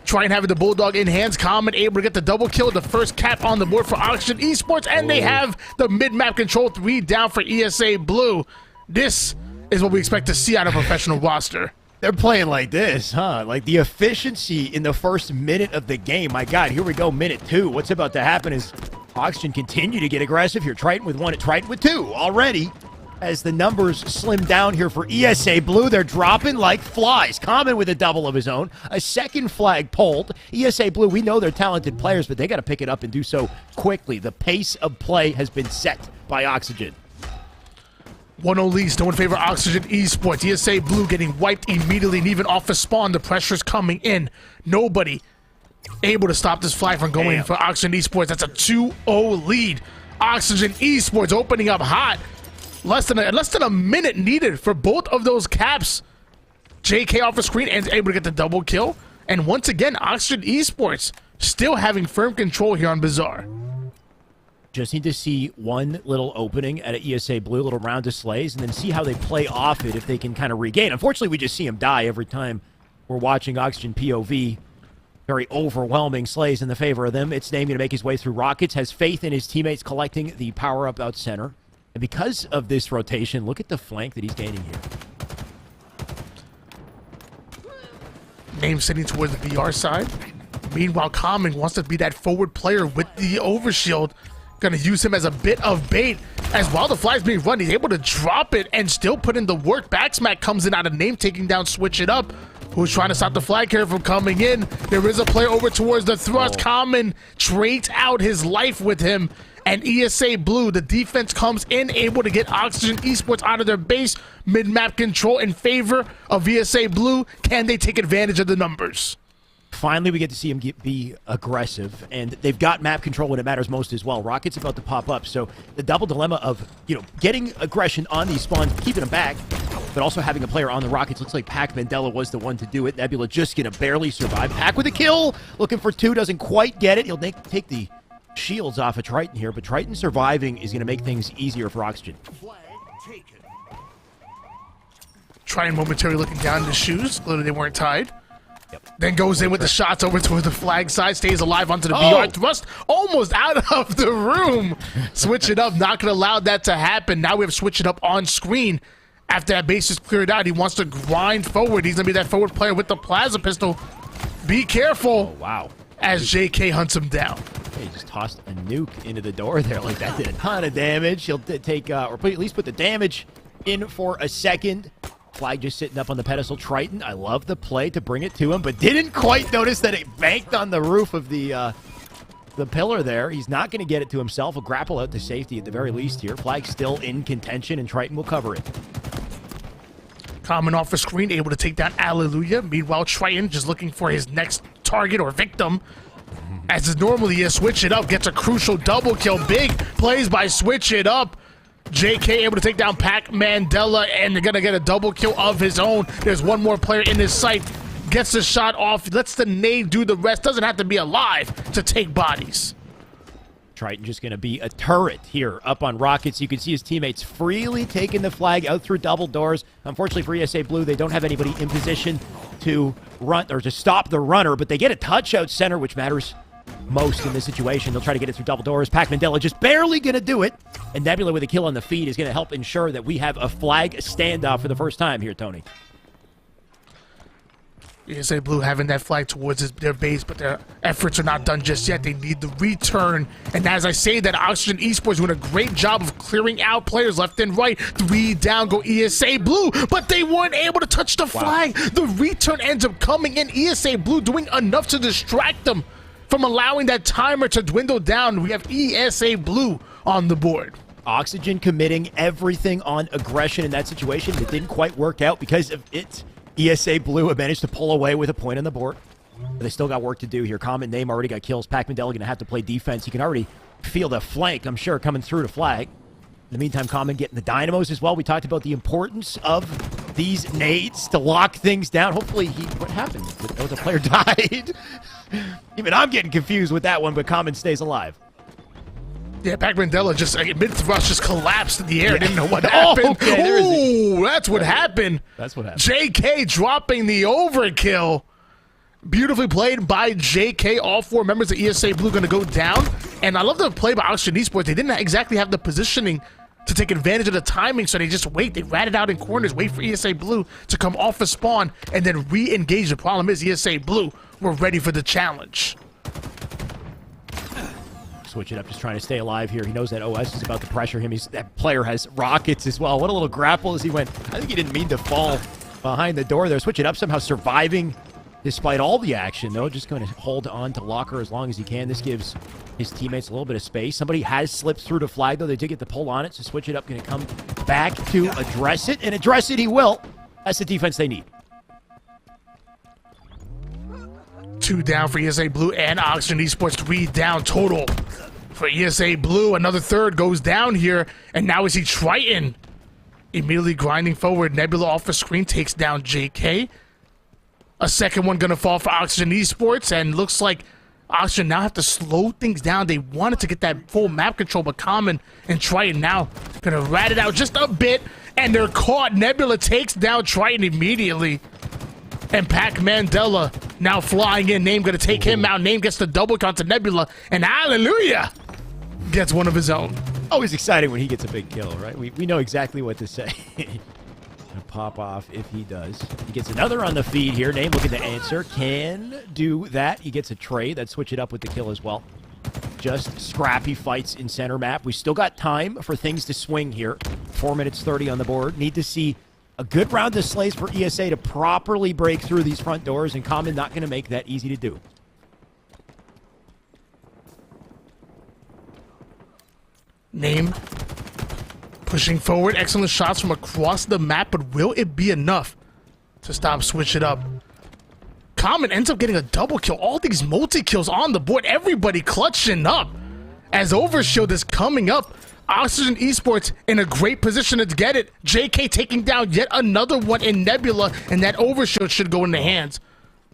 Speaker 3: Triton having the Bulldog in hands. Common able to get the double kill, the first cap on the board for Oxygen Esports. And they have the mid-map control 3 down for ESA Blue. This is what we expect to see out of a professional roster.
Speaker 1: They're playing like this, huh? Like the efficiency in the first minute of the game. My God, here we go, minute 2. What's about to happen is Oxygen continue to get aggressive here. Triton with 1, Triton with 2 already. As the numbers slim down here for ESA Blue, they're dropping like flies. Common with a double of his own. A second flag pulled. ESA Blue, we know they're talented players, but they got to pick it up and do so quickly. The pace of play has been set by Oxygen.
Speaker 3: 1-0 lead, still in favor of Oxygen Esports. ESA Blue getting wiped immediately, and even off the spawn, the pressure's coming in. Nobody able to stop this flag from going for Oxygen Esports. That's a 2-0 lead. Oxygen Esports opening up hot. Less than a minute needed for both of those caps. JK off the screen and able to get the double kill. And once again, Oxygen Esports still having firm control here on Bazaar.
Speaker 1: Just need to see one little opening at an ESA Blue, little round of slays, and then see how they play off it if they can kind of regain. Unfortunately, we just see him die every time we're watching Oxygen POV. Very overwhelming slays in the favor of them. It's Name going to make his way through Rockets, has faith in his teammates collecting the power-up out center. And because of this rotation, look at the flank that he's gaining here.
Speaker 3: Name sitting towards the VR side. Meanwhile, Common wants to be that forward player with the overshield. Gonna use him as a bit of bait. As while the flag's being run, he's able to drop it and still put in the work. Backsmack comes in out of Name, taking down Switch It Up, who's trying to stop the flag carrier from coming in. There is a player over towards the thrust. Common trades out his life with him. And ESA Blue, the defense comes in, able to get Oxygen Esports out of their base. Mid-map control in favor of ESA Blue. Can they take advantage of the numbers?
Speaker 1: Finally, we get to see him be aggressive, and they've got map control when it matters most as well. Rocket's about to pop up, so the double dilemma of, getting aggression on these spawns, keeping them back, but also having a player on the Rockets. Looks like Pac Mandela was the one to do it. Nebula just going to barely survive. Pac with a kill, looking for 2, doesn't quite get it. He'll take the shields off of Triton here, but Triton surviving is going to make things easier for Oxygen.
Speaker 3: Triton momentarily looking down his shoes. Clearly they weren't tied. Then goes in with the shots over toward the flag side, stays alive onto the BR thrust, almost out of the room. Switch it up, not going to allow that to happen. Now we have switch it up on screen. After that base is cleared out, he wants to grind forward. He's going to be that forward player with the plasma pistol. Be careful.
Speaker 1: Oh, wow.
Speaker 3: As JK hunts him down.
Speaker 1: He just tossed a nuke into the door there. Like, that did a ton of damage. He'll take, or at least put the damage in for a second. Flag just sitting up on the pedestal. Triton, I love the play to bring it to him, but didn't quite notice that it banked on the roof of the pillar there. He's not going to get it to himself. A grapple out to safety at the very least here. Flag still in contention, and Triton will cover it.
Speaker 3: Common off the screen, able to take down Alleluia. Meanwhile, Triton just looking for his next target or victim. As is normally is, switch it up, gets a crucial double kill. Big plays by switch it up. JK able to take down Pac Mandela, and they're gonna get a double kill of his own. There's one more player in his sight. Gets the shot off, lets the nade do the rest. Doesn't have to be alive to take bodies.
Speaker 1: Triton just going to be a turret here up on Rockets. You can see his teammates freely taking the flag out through double doors. Unfortunately for ESA Blue, they don't have anybody in position to run or to stop the runner, but they get a touch out center, which matters most in this situation. They'll try to get it through double doors. Pac Mandela just barely going to do it, and Nebula with a kill on the feed is going to help ensure that we have a flag standoff for the first time here, Tony.
Speaker 3: ESA Blue having that flag towards their base, but their efforts are not done just yet. They need the return. And as I say that, Oxygen Esports doing a great job of clearing out players left and right. 3 down go ESA Blue, but they weren't able to touch the flag. The return ends up coming in. ESA Blue doing enough to distract them from allowing that timer to dwindle down. We have ESA Blue on the board.
Speaker 1: Oxygen committing everything on aggression in that situation. It didn't quite work out because of it. ESA Blue have managed to pull away with a point on the board. But they still got work to do here. Common name already got kills. Pac Mandela going to have to play defense. He can already feel the flank, I'm sure, coming through to flag. In the meantime, Common getting the dynamos as well. We talked about the importance of these nades to lock things down. Hopefully what happened? Oh, the player died. Even I'm getting confused with that one, but Common stays alive.
Speaker 3: Yeah, Pac Mandela just mid-thrust just collapsed in the air. Didn't know what happened. Ooh, that's what happened.
Speaker 1: That's what happened.
Speaker 3: JK dropping the overkill. Beautifully played by JK. All 4 members of ESA Blue going to go down. And I love the play by Oxygen Esports. They didn't exactly have the positioning to take advantage of the timing, so they just wait. They rat it out in corners, wait for ESA Blue to come off a spawn, and then re-engage. The problem is ESA Blue were ready for the challenge.
Speaker 1: Switch it up, just trying to stay alive here. He knows that OS is about to pressure him. That player has rockets as well. What a little grapple as he went. I think he didn't mean to fall behind the door there. Switch it up, somehow surviving despite all the action, though. Just going to hold on to Locker as long as he can. This gives his teammates a little bit of space. Somebody has slipped through to flag, though. They did get the pull on it, so Switch it up going to come back to address it, and address it he will. That's the defense they need.
Speaker 3: 2 down for ESA Blue and Oxygen Esports. 3 down total for ESA Blue. Another third goes down here, and now we see Triton immediately grinding forward. Nebula off the screen takes down JK. A second one gonna fall for Oxygen Esports, and looks like Oxygen now have to slow things down. They wanted to get that full map control, but Common and Triton now gonna rat it out just a bit, and they're caught. Nebula takes down Triton immediately. And Pac Mandela now flying in. Name gonna take him out. Name gets the double count to Nebula, and Hallelujah gets one of his own.
Speaker 1: Always exciting when he gets a big kill, right? We know exactly what to say. Gonna pop off if he does. He gets another on the feed here. Name looking to answer. Can do that. He gets a trade. That switch it up with the kill as well. Just scrappy fights in center map. We still got time for things to swing here. 4 minutes 30 on the board. Need to see a good round of slays for ESA to properly break through these front doors, and Common not going to make that easy to do.
Speaker 3: Name pushing forward. Excellent shots from across the map, but will it be enough to stop Switch It Up? Common ends up getting a double kill. All these multi-kills on the board. Everybody clutching up as Overshield is coming up. Oxygen Esports in a great position to get it. JK taking down yet another one in Nebula, and that Overshield should go in the hands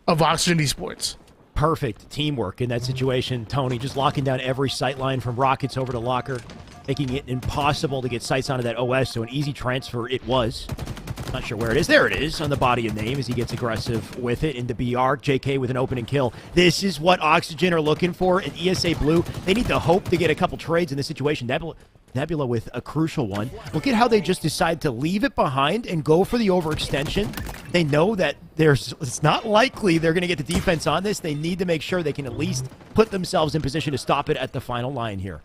Speaker 3: of Oxygen Esports.
Speaker 1: Perfect teamwork in that situation. Tony just locking down every sight line from Rockets over to Locker, making it impossible to get sights onto that OS, so an easy transfer it was. Not sure where it is. There it is on the body of Name as he gets aggressive with it into BR. JK with an opening kill. This is what Oxygen are looking for in ESA Blue. They need to hope to get a couple trades in this situation. Nebula with a crucial one. Look at how they just decide to leave it behind and go for the overextension. They know that it's not likely they're going to get the defense on this. They need to make sure they can at least put themselves in position to stop it at the final line here.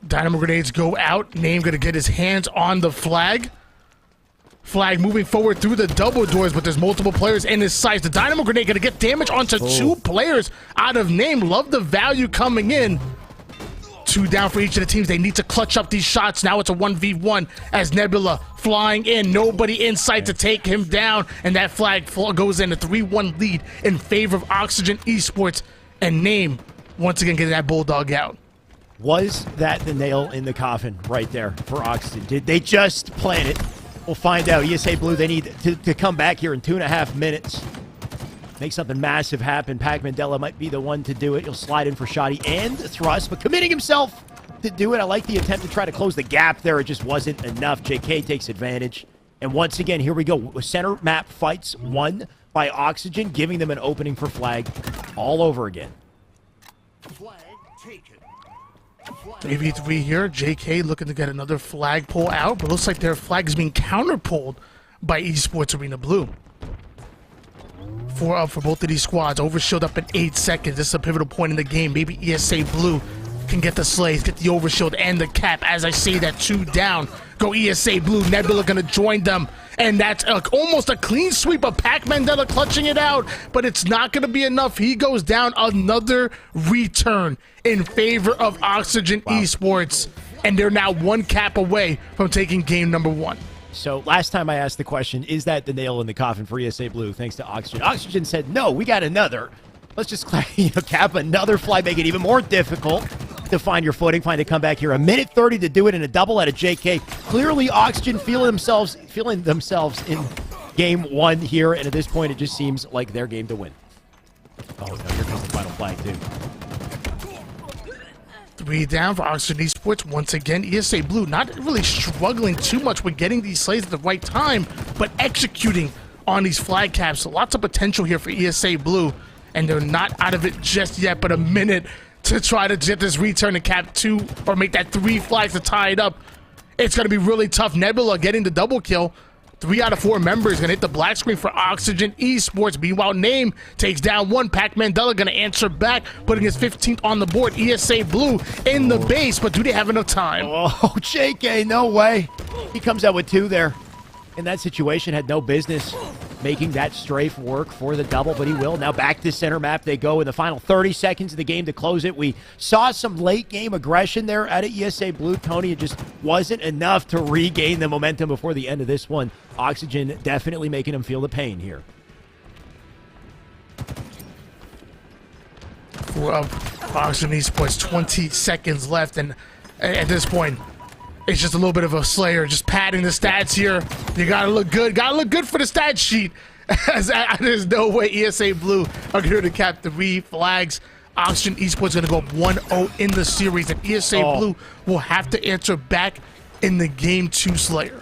Speaker 3: Dynamo grenades go out. Name gonna get his hands on the flag. Flag moving forward through the double doors, but there's multiple players in his sights. The Dynamo grenade gonna get damage onto two players out of Name. Love the value coming in. 2 down for each of the teams. They need to clutch up these shots. Now it's a 1v1 as Nebula flying in. Nobody in sight to take him down. And that flag goes in a 3-1 lead in favor of Oxygen Esports. And Name once again getting that Bulldog out.
Speaker 1: Was that the nail in the coffin right there for Oxygen? Did they just plan it? We'll find out. ESA Blue, they need to come back here in 2.5 minutes. Make something massive happen. Pac Mandela might be the one to do it. He'll slide in for Shoddy and Thrust, but committing himself to do it. I like the attempt to try to close the gap there. It just wasn't enough. JK takes advantage. And once again, here we go. Center map fights won by Oxygen, giving them an opening for flag all over again.
Speaker 3: 3v3 here. JK looking to get another flag pull out, but looks like their flag is being counter-pulled by Esports Arena Blue. 4 up for both of these squads. Overshield up in 8 seconds. This is a pivotal point in the game. Maybe ESA Blue can get the slays, get the overshield and the cap. As I say that, 2 down. Go ESA Blue. Nebula gonna join them. And that's almost a clean sweep of Pac Mandela clutching it out, but it's not gonna be enough. He goes down. Another return in favor of Oxygen Esports. And they're now 1 cap away from taking game number 1.
Speaker 1: So last time I asked the question, is that the nail in the coffin for ESA Blue, thanks to Oxygen? Oxygen said, no, we got another. Let's just cap another fly, make it even more difficult to find your footing, find a comeback here. 1:30 to do it in a double out of JK. Clearly, Oxygen feeling themselves in game 1 here, and at this point, it just seems like their game to win. Oh, no, here comes the final flag, too.
Speaker 3: 3 down for Oxygen Esports. Once again, ESA Blue not really struggling too much with getting these slays at the right time, but executing on these flag caps. So lots of potential here for ESA Blue, and they're not out of it just yet, but a minute to try to get this return to cap 2 or make that 3 flags to tie it up. It's going to be really tough. Nebula getting the double kill. 3 out of 4 members going to hit the black screen for Oxygen Esports. Meanwhile, Name takes down 1. Pac Mandela going to answer back, putting his 15th on the board. ESA Blue in the base, but do they have enough time?
Speaker 1: Oh, JK, no way. He comes out with 2 there. In that situation, had no business making that strafe work for the double, but he will. Now back to center map they go in the final 30 seconds of the game to close it. We saw some late game aggression there out of ESA Blue. Tony, it just wasn't enough to regain the momentum before the end of this one. Oxygen definitely making him feel the pain here.
Speaker 3: 4 up. Oxygen Esports, 20 seconds left, and at this point, it's just a little bit of a slayer, just padding the stats here. You gotta look good. Gotta look good for the stat sheet. There's no way ESA Blue are going to cap 3 flags. Oxygen Esports going to go 1-0 in the series, and ESA Blue will have to answer back in the game 2 slayer.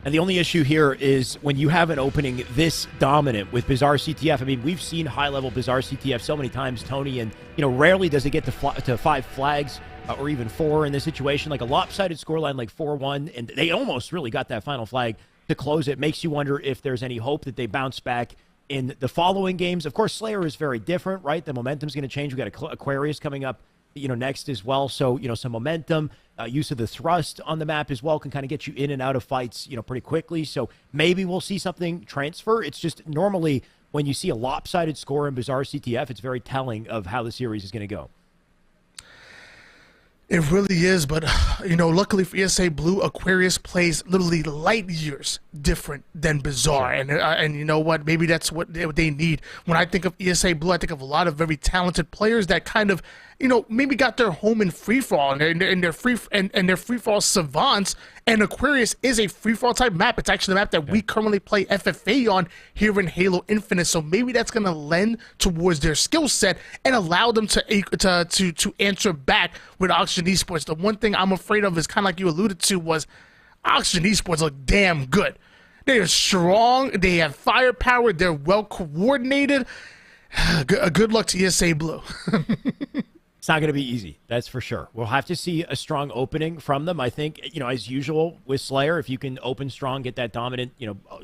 Speaker 1: And the only issue here is when you have an opening this dominant with Bizarre CTF. I mean, we've seen high-level Bizarre CTF so many times, Tony, and rarely does it get to 5 flags. Or even 4 in this situation, like a lopsided scoreline like 4-1, and they almost really got that final flag to close it. Makes you wonder if there's any hope that they bounce back in the following games. Of course, Slayer is very different, right? The momentum's going to change. We've got Aquarius coming up, next as well. So, some momentum, use of the thrust on the map as well can kind of get you in and out of fights, pretty quickly. So maybe we'll see something transfer. It's just normally when you see a lopsided score in Bizarre CTF, it's very telling of how the series is going to go.
Speaker 3: It really is, but, luckily for ESA Blue, Aquarius plays literally light years different than Bizarre. And you know what? Maybe that's what they need. When I think of ESA Blue, I think of a lot of very talented players that kind of, maybe got their home in free-fall, and they're free-fall savants. And Aquarius is a free-fall type map. It's actually the map that we currently play FFA on here in Halo Infinite. So maybe that's going to lend towards their skill set and allow them to answer back with Oxygen Oxygen Esports. The one thing I'm afraid of is kind of like you alluded to was Oxygen Esports look damn good. They are strong. They have firepower. They're well coordinated. Good luck to ESA Blue.
Speaker 1: It's not going to be easy, that's for sure. We'll have to see a strong opening from them. I think, as usual with Slayer, if you can open strong, get that dominant,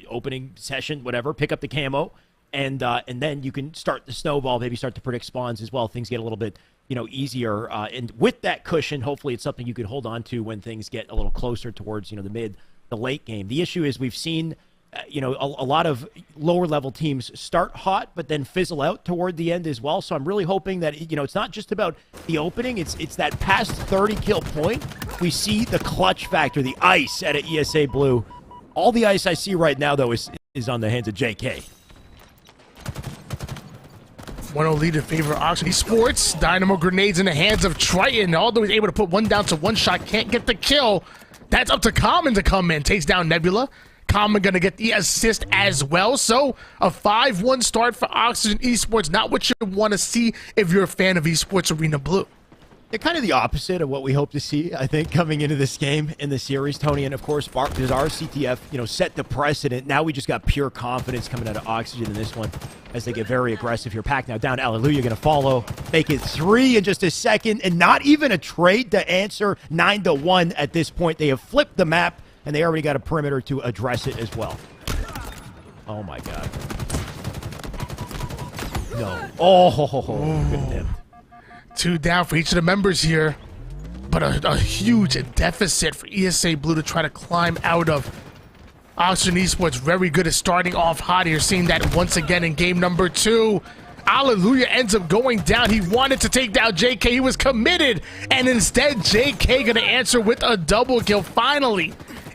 Speaker 1: opening session, whatever, pick up the camo, and then you can start the snowball, maybe start to predict spawns as well. Things get a little bit, easier. And with that cushion, hopefully it's something you can hold on to when things get a little closer towards, the late game. The issue is we've seen a lot of lower level teams start hot but then fizzle out toward the end as well. So I'm really hoping that it's not just about the opening, it's that past 30 kill point. We see the clutch factor, the ice at a ESA Blue. All the ice I see right now though is on the hands of JK.
Speaker 3: 1-0 lead in favor of Oxygen Esports. Dynamo grenades in the hands of Triton. Although he's able to put one down to one shot, can't get the kill. That's up to Common to come in. Takes down Nebula. Common gonna get the assist as well. So a 5-1 start for Oxygen Esports. Not what you want to see if you're a fan of Esports Arena Blue.
Speaker 1: They're kind of the opposite of what we hope to see, I think, coming into this game in the series, Tony. And of course, does our CTF, set the precedent. Now we just got pure confidence coming out of Oxygen in this one as they get very aggressive here. Pack now down. Alleluia going to follow. Make it 3 in just a second. And not even a trade to answer 9-1 at this point. They have flipped the map, and they already got a perimeter to address it as well. Oh, my God. No. Oh, good attempt.
Speaker 3: 2 down for each of the members here, but a huge deficit for ESA Blue to try to climb out of. Oxygen Esports very good at starting off hot here, seeing that once again in game number 2. Alleluia ends up going down. He wanted to take down JK. He was committed, and instead JK gonna answer with a double kill. Finally,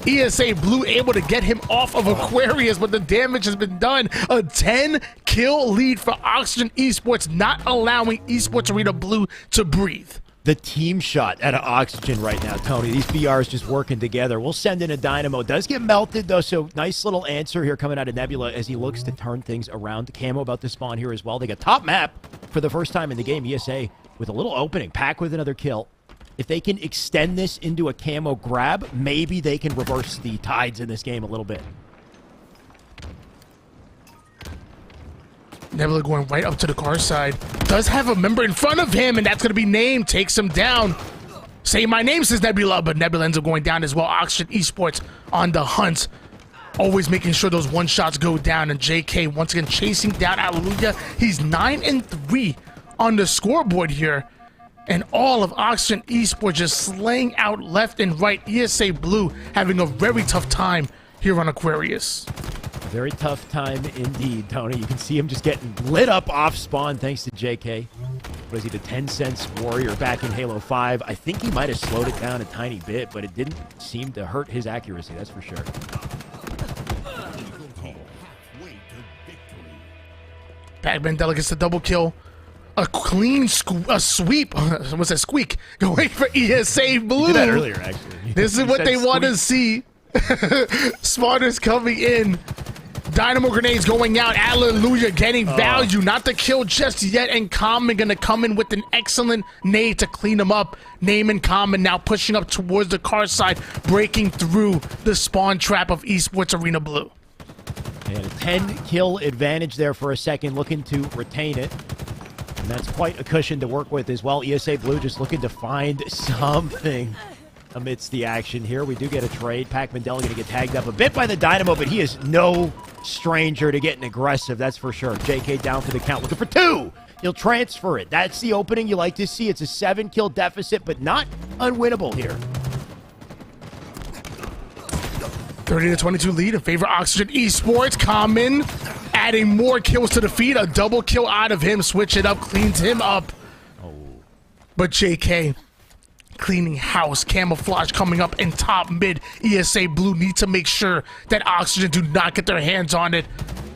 Speaker 3: ESA Blue able to get him off of Aquarius, but the damage has been done. A 10-kill lead for Oxygen Esports, not allowing Esports Arena Blue to breathe.
Speaker 1: The team shot out of Oxygen right now, Tony. These BRs just working together. We'll send in a Dynamo. Does get melted, though, so nice little answer here coming out of Nebula as he looks to turn things around. The camo about to spawn here as well. They got top map for the first time in the game. ESA with a little opening. Pack with another kill. If they can extend this into a camo grab, maybe they can reverse the tides in this game a little bit.
Speaker 3: Nebula going right up to the car side. Does have a member in front of him, and that's going to be named. Takes him down. Say my name, says Nebula, but Nebula ends up going down as well. Oxygen Esports on the hunt. Always making sure those one shots go down, and JK once again chasing down Alleluia. He's 9-3 on the scoreboard here. And all of Oxygen Esports just slaying out left and right. ESA Blue having a very tough time here on Aquarius.
Speaker 1: Very tough time indeed, Tony. You can see him just getting lit up off spawn thanks to JK. What is he, the 10 cents warrior back in Halo 5? I think he might have slowed it down a tiny bit, but it didn't seem to hurt his accuracy, that's for sure.
Speaker 3: Pac Mandela gets the double kill. A clean sweep. What's that squeak? Going for ESA Blue.
Speaker 1: You did that earlier, actually.
Speaker 3: This is what they want to see. Spawners coming in. Dynamo grenades going out. Alleluia getting value. Not the kill just yet. And Common going to come in with an excellent nade to clean him up. Name and Common now pushing up towards the car side, breaking through the spawn trap of Esports Arena Blue.
Speaker 1: And a 10-kill advantage there for a second, looking to retain it. And that's quite a cushion to work with as well. ESA Blue just looking to find something amidst the action here. We do get a trade. Pac Mandela going to get tagged up a bit by the Dynamo, but he is no stranger to getting aggressive, that's for sure. JK down for the count, looking for 2. He'll transfer it. That's the opening you like to see. It's a 7-kill deficit, but not unwinnable here.
Speaker 3: 30-22 lead in favor of Oxygen Esports. Common adding more kills to the feed. A double kill out of him. Switch it up, cleans him up. But JK cleaning house. Camouflage coming up in top mid. ESA Blue need to make sure that Oxygen do not get their hands on it.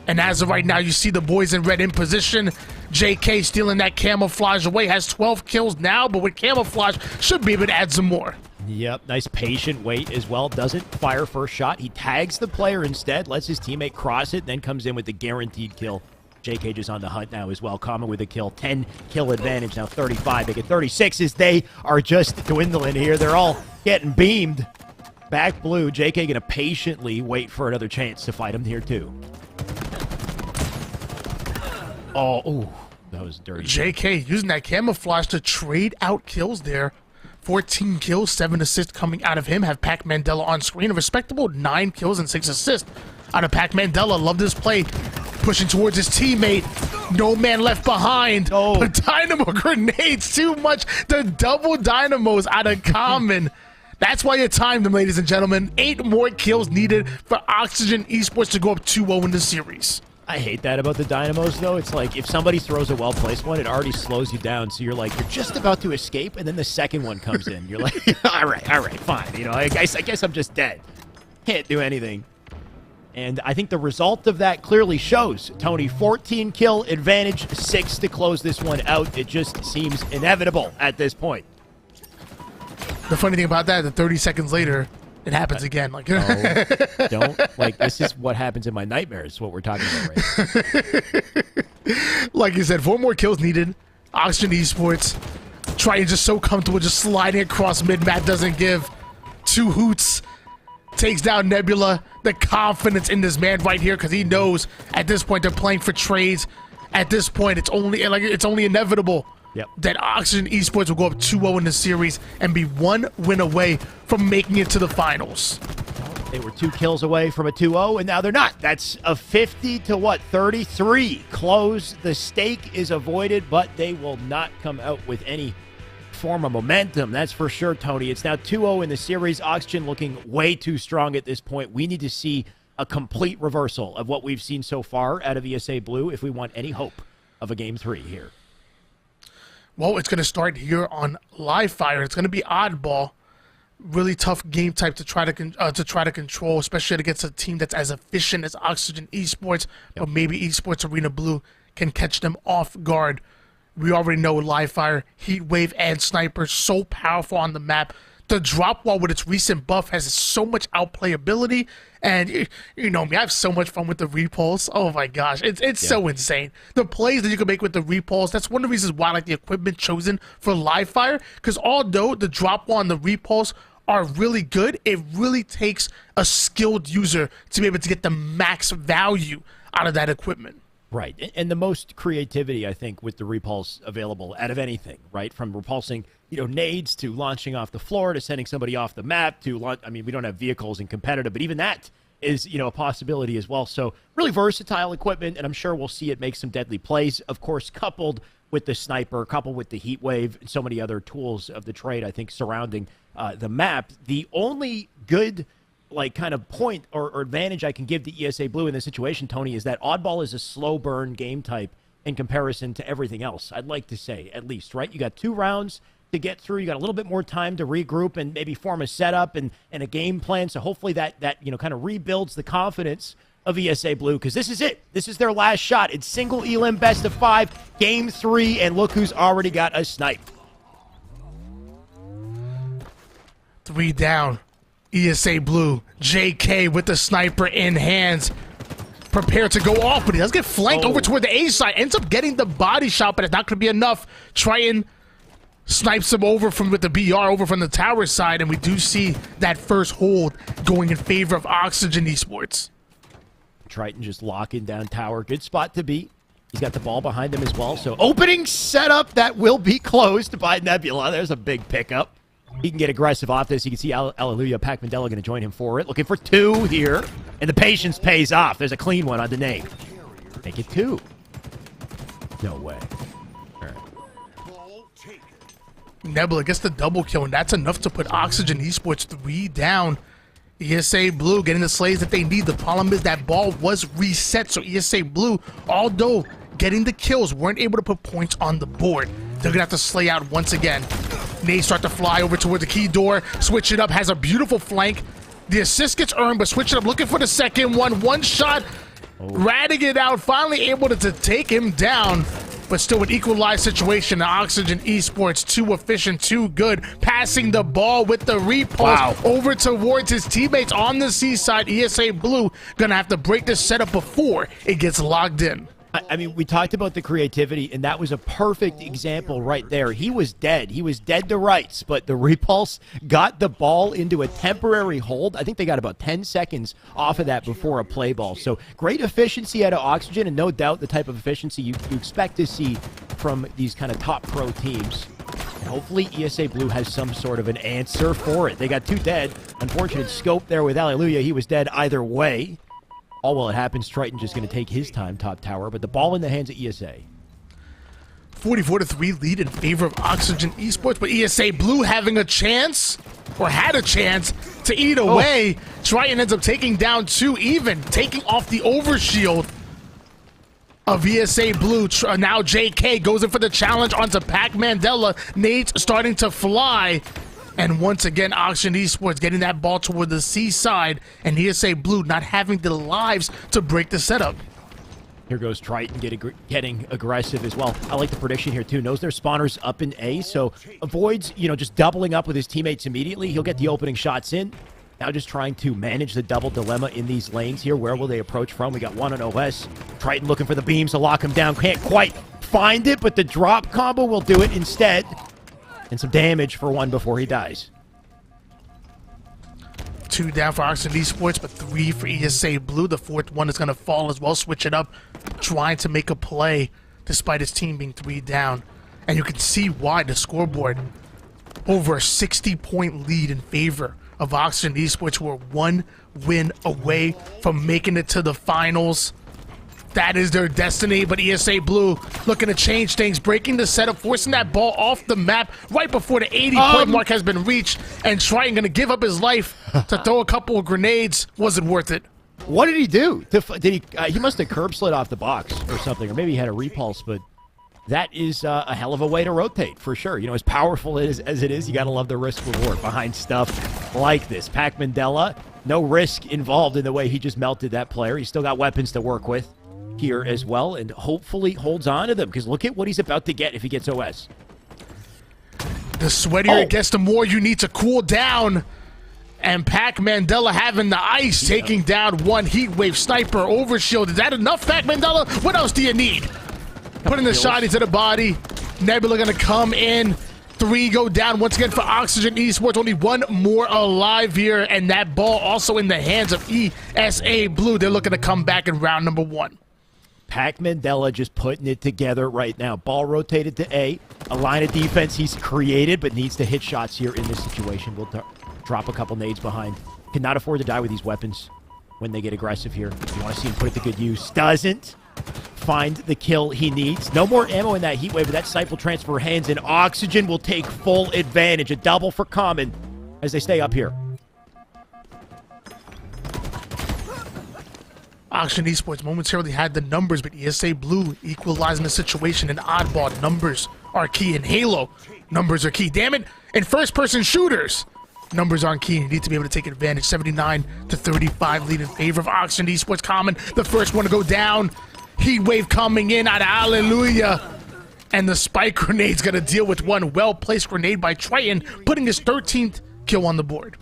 Speaker 3: And as of right now, you see the boys in red in position. JK stealing that camouflage away. Has 12 kills now, but with camouflage, should be able to add some more.
Speaker 1: Yep, nice patient wait as well. Doesn't fire first shot. He tags the player instead, lets his teammate cross it, then comes in with the guaranteed kill JK just on the hunt now as well. Common with a kill. 10 kill advantage, now 35. They get 36 as they are just dwindling here. They're all getting beamed. Back blue. JK going to patiently wait for another chance to fight him here too. Oh, ooh, that was dirty.
Speaker 3: JK using that camouflage to trade out kills there. 14 kills, 7 assists coming out of him. Have Pac Mandela on screen. A respectable 9 kills and 6 assists out of Pac Mandela. Love this play. Pushing towards his teammate. No man left behind.
Speaker 1: Oh.
Speaker 3: But Dynamo grenades too much. The double Dynamos out of Common. That's why you timed them, ladies and gentlemen. 8 more kills needed for Oxygen Esports to go up 2-0 in the series.
Speaker 1: I hate that about the Dynamos, though. It's like if somebody throws a well-placed one, it already slows you down. So you're like, you're just about to escape, and then the second one comes in. You're like, all right, fine. You know, I guess I'm just dead. Can't do anything. And I think the result of that clearly shows. Tony, 14 kill advantage, 6 to close this one out. It just seems inevitable at this point.
Speaker 3: The funny thing about that, that 30 seconds later, it happens again. Like,
Speaker 1: This is what happens in my nightmares, what we're talking about right now.
Speaker 3: Like you said, 4 more kills needed. Oxygen Esports trying just so comfortable, just sliding across mid-map, doesn't give 2 hoots. Takes down Nebula. The confidence in this man right here, because he knows at this point they're playing for trades. At this point, it's only inevitable that Oxygen Esports will go up 2-0 in the series and be 1 win away from making it to the finals.
Speaker 1: They were 2 kills away from a 2-0, and now they're not. That's a 50 to what? 33 close. The stake is avoided, but they will not come out with any form of momentum. That's for sure, Tony. It's now 2-0 in the series. Oxygen looking way too strong at this point. We need to see a complete reversal of what we've seen so far out of ESA Blue if we want any hope of a Game 3 here.
Speaker 3: Well, it's going to start here on Live Fire. It's going to be oddball. Really tough game type to try to control, especially against a team that's as efficient as Oxygen Esports. But maybe Esports Arena Blue can catch them off guard. We already know Live Fire, Heat Wave, and Sniper so powerful on the map. The drop wall with its recent buff has so much outplayability, and you know me, I have so much fun with the repulse. Oh my gosh, it's so insane. The plays that you can make with the repulse, that's one of the reasons why I like the equipment chosen for Live Fire, because although the drop wall and the repulse are really good, it really takes a skilled user to be able to get the max value out of that equipment.
Speaker 1: Right, and the most creativity, I think, with the repulse available out of anything, right? From repulsing, nades to launching off the floor to sending somebody off the map to launch. I mean, we don't have vehicles in competitive, but even that is, a possibility as well. So really versatile equipment, and I'm sure we'll see it make some deadly plays. Of course, coupled with the sniper, coupled with the heat wave, and so many other tools of the trade, I think, surrounding the map. The only good kind of point or advantage I can give to ESA Blue in this situation, Tony, is that Oddball is a slow burn game type in comparison to everything else. I'd like to say, at least, right? You got 2 rounds to get through. You got a little bit more time to regroup and maybe form a setup and a game plan. So hopefully that kind of rebuilds the confidence of ESA Blue, because this is it. This is their last shot. It's single elim best of 5, Game 3, and look who's already got a snipe.
Speaker 3: 3 down. ESA Blue, JK with the sniper in hands, prepared to go off, but he does get flanked over toward the A side, ends up getting the body shot, but it's not going to be enough. Triton snipes him over with the BR over from the tower side, and we do see that first hold going in favor of Oxygen Esports.
Speaker 1: Triton just locking down tower. Good spot to be. He's got the ball behind him as well, so opening setup that will be closed by Nebula. There's a big pickup. He can get aggressive off this. You can see Alleluia, Pac Mandela going to join him for it. Looking for 2 here. And the patience pays off. There's a clean one on the name. Make it 2. No way. All right.
Speaker 3: Nebula gets the double kill, and that's enough to put Oxygen Esports 3 down. ESA Blue getting the slays that they need. The problem is that ball was reset, so ESA Blue, although getting the kills, weren't able to put points on the board. They're going to have to slay out once again. Nades start to fly over toward the key door. Switch it up, has a beautiful flank. The assist gets earned, but switch it up, looking for the second one. One shot, ratting it out, finally able to take him down. But still an equalized situation. Oxygen Esports, too efficient, too good. Passing the ball with the repulse over towards his teammates on the C side. ESA Blue gonna have to break this setup before it gets logged in.
Speaker 1: I mean, we talked about the creativity, and that was a perfect example right there. He was dead. He was dead to rights, but the Repulse got the ball into a temporary hold. I think they got about 10 seconds off of that before a play ball. So great efficiency out of Oxygen, and no doubt the type of efficiency you expect to see from these kind of top pro teams. And hopefully ESA Blue has some sort of an answer for it. They got 2 dead. Unfortunate scope there with Alleluia. He was dead either way. All while it happens, Triton just going to take his time top tower, but the ball in the hands of ESA.
Speaker 3: 44-3 lead in favor of Oxygen Esports, but ESA Blue having a chance, or had a chance, to eat away. Triton ends up taking down 2 even, taking off the overshield of ESA Blue. Now JK goes in for the challenge onto Pac Mandela. Nades starting to fly. And once again, Oxygen Esports getting that ball toward the C side, and ESA Blue not having the lives to break the setup.
Speaker 1: Here goes Triton getting aggressive as well. I like the prediction here too. Knows their spawner's up in A, so avoids, just doubling up with his teammates immediately. He'll get the opening shots in. Now just trying to manage the double dilemma in these lanes here. Where will they approach from? We got one on OS. Triton looking for the beams to lock him down. Can't quite find it, but the drop combo will do it instead. And some damage for one before he dies.
Speaker 3: 2 down for Oxygen Esports, but 3 for ESA Blue. The 4th one is going to fall as well. Switch it up, trying to make a play despite his team being 3 down. And you can see why the scoreboard over a 60-point lead in favor of Oxygen Esports, who are 1 win away from making it to the finals. That is their destiny, but ESA Blue looking to change things, breaking the setup, forcing that ball off the map right before the 80-point mark has been reached, and Triton going to give up his life to throw a couple of grenades. Was it worth it?
Speaker 1: What did he do? Did he must have curb slid off the box or something, or maybe he had a repulse, but that is a hell of a way to rotate, for sure. As powerful as it is, you got to love the risk reward behind stuff like this. Pac Mandela, no risk involved in the way he just melted that player. He's still got weapons to work with here as well, and hopefully holds on to them, because look at what he's about to get if he gets OS.
Speaker 3: The sweatier it gets, the more you need to cool down. And Pac Mandela having the ice, taking down 1 heat wave sniper overshield. Is that enough, Pac Mandela? What else do you need? Putting the shot into the body. Nebula gonna come in. 3 go down once again for Oxygen Esports. Only 1 more alive here, and that ball also in the hands of ESA Blue. They're looking to come back in round number 1.
Speaker 1: Pac Mandela just putting it together right now. Ball rotated to A. A line of defense he's created, but needs to hit shots here in this situation. We'll drop a couple nades behind. Cannot afford to die with these weapons when they get aggressive here. You want to see him put it to good use. Doesn't find the kill he needs. No more ammo in that heat wave, but that snipe will transfer hands, and Oxygen will take full advantage. A double for Common as they stay up here.
Speaker 3: Oxygen Esports momentarily had the numbers, but ESA Blue equalizing the situation. In oddball, numbers are key. In Halo, numbers are key. Damn it, in first-person shooters, numbers aren't key. You need to be able to take advantage. 79-35 lead in favor of Oxygen Esports. Common, the first one to go down. Heat wave coming in out of Alleluia. And the spike grenade's going to deal with 1 well-placed grenade by Triton, putting his 13th kill on the board.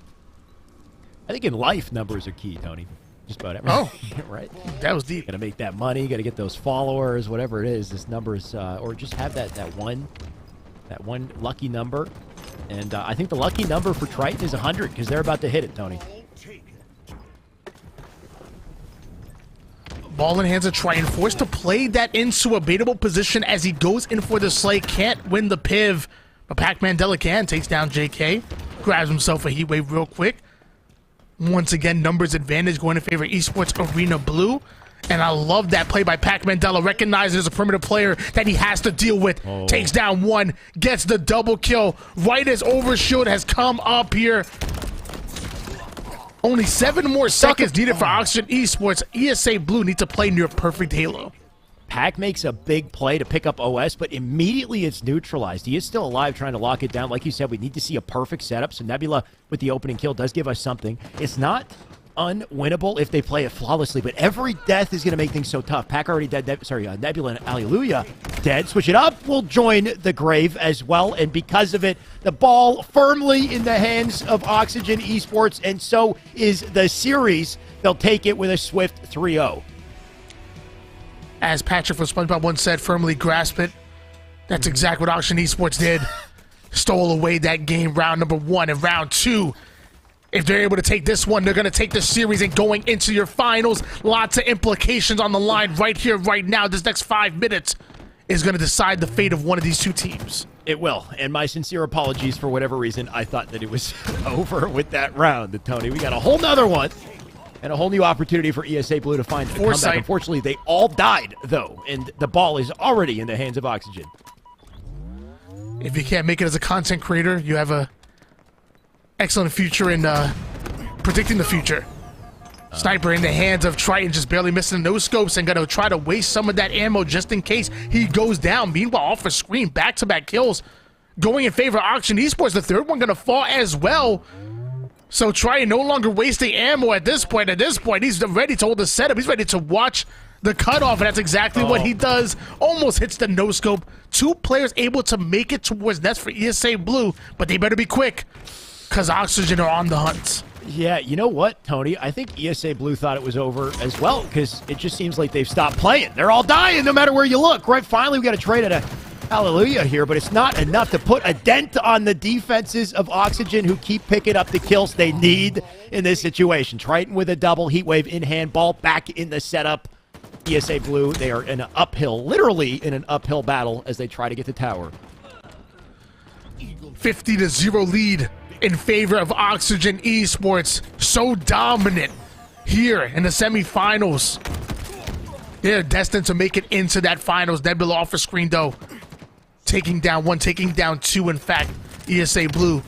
Speaker 1: I think in life, numbers are key, Tony. Just about everything.
Speaker 3: Oh,
Speaker 1: right.
Speaker 3: That was deep.
Speaker 1: Got to make that money. Got to get those followers. Whatever it is, this numbers, or just have that one lucky number. And I think the lucky number for Triton is 100, because they're about to hit it, Tony.
Speaker 3: Ball in hands of Triton, forced to play that into a baitable position as he goes in for the slay. Can't win the piv, but Pac Mandela can. Takes down JK, grabs himself a heat wave real quick. Once again, numbers advantage going in favor of Esports Arena Blue. And I love that play by Pac Mandela. Recognizes as a perimeter player that he has to deal with. Takes down 1, gets the double kill right as Overshield has come up here. Only 7 more seconds needed for Oxygen Esports. ESA Blue need to play near perfect Halo.
Speaker 1: Pac makes a big play to pick up OS, but immediately it's neutralized. He is still alive, trying to lock it down. Like you said, we need to see a perfect setup, so Nebula with the opening kill does give us something. It's not unwinnable if they play it flawlessly, but every death is going to make things so tough. Pac already dead. Nebula and Alleluia dead. Switch it up. We'll join the grave as well, and because of it, the ball firmly in the hands of Oxygen Esports, and so is the series. They'll take it with a swift 3-0.
Speaker 3: As Patrick from SpongeBob once said, firmly grasp it. That's exactly what Auction Esports did. Stole away that game, round number 1 and round 2. If they're able to take this one, they're going to take the series and going into your finals. Lots of implications on the line right here, right now. This next 5 minutes is going to decide the fate of one of these two teams.
Speaker 1: It will, and my sincere apologies for whatever reason. I thought that it was over with that round, Tony. We got a whole nother one and a whole new opportunity for ESA Blue to find a comeback. Unfortunately, they all died, though, and the ball is already in the hands of Oxygen.
Speaker 3: If you can't make it as a content creator, you have a excellent future in predicting the future. Sniper in the hands of Triton, just barely missing the no-scopes and gonna try to waste some of that ammo just in case he goes down. Meanwhile, off a screen, back-to-back kills going in favor of Auction Esports. The third one gonna fall as well. So Triton no longer wasting ammo at this point. At this point, he's ready to hold the setup. He's ready to watch the cutoff, and that's exactly what he does. Almost hits the no-scope. 2 players able to make it towards nest for ESA Blue, but they better be quick, because Oxygen are on the hunt.
Speaker 1: Yeah, you know what, Tony? I think ESA Blue thought it was over as well, because it just seems like they've stopped playing. They're all dying no matter where you look, right? Finally, we got to trade at a hallelujah here, but it's not enough to put a dent on the defenses of Oxygen, who keep picking up the kills they need in this situation. Triton with a double, Heatwave in hand, ball back in the setup. ESA Blue, they are in an uphill, literally in an uphill battle as they try to get the tower.
Speaker 3: 50-0 lead in favor of Oxygen Esports. So dominant here in the semifinals. They're destined to make it into that finals. Nebula off the screen, though. Taking down 1, taking down 2. In fact, ESA Blue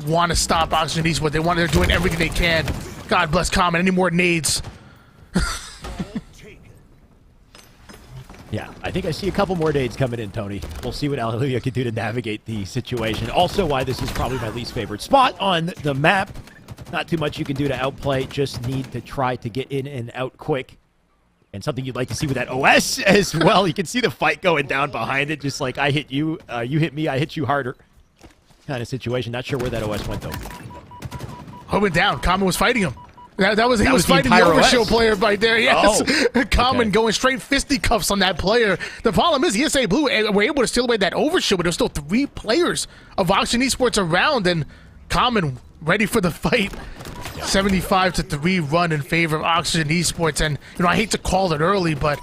Speaker 3: want to stop Oxygen Esports. They're doing everything they can. God bless Common. Any more nades?
Speaker 1: Yeah, I think I see a couple more nades coming in, Tony. We'll see what Hallelujah can do to navigate the situation. Also, why this is probably my least favorite spot on the map. Not too much you can do to outplay. Just need to try to get in and out quick. And something you'd like to see with that OS as well. You can see the fight going down behind it. Just like I hit you, you hit me, I hit you harder. Kind of situation. Not sure where that OS went, though.
Speaker 3: Went down. Common was fighting him. He was fighting the Overshield player right there. Yes. Oh, Common going straight fisticuffs on that player. The problem is ESA Blue were able to steal away that Overshield, but there's still 3 players of Auction Esports around, and Common ready for the fight. 75-3 run in favor of Oxygen Esports, and I hate to call it early, but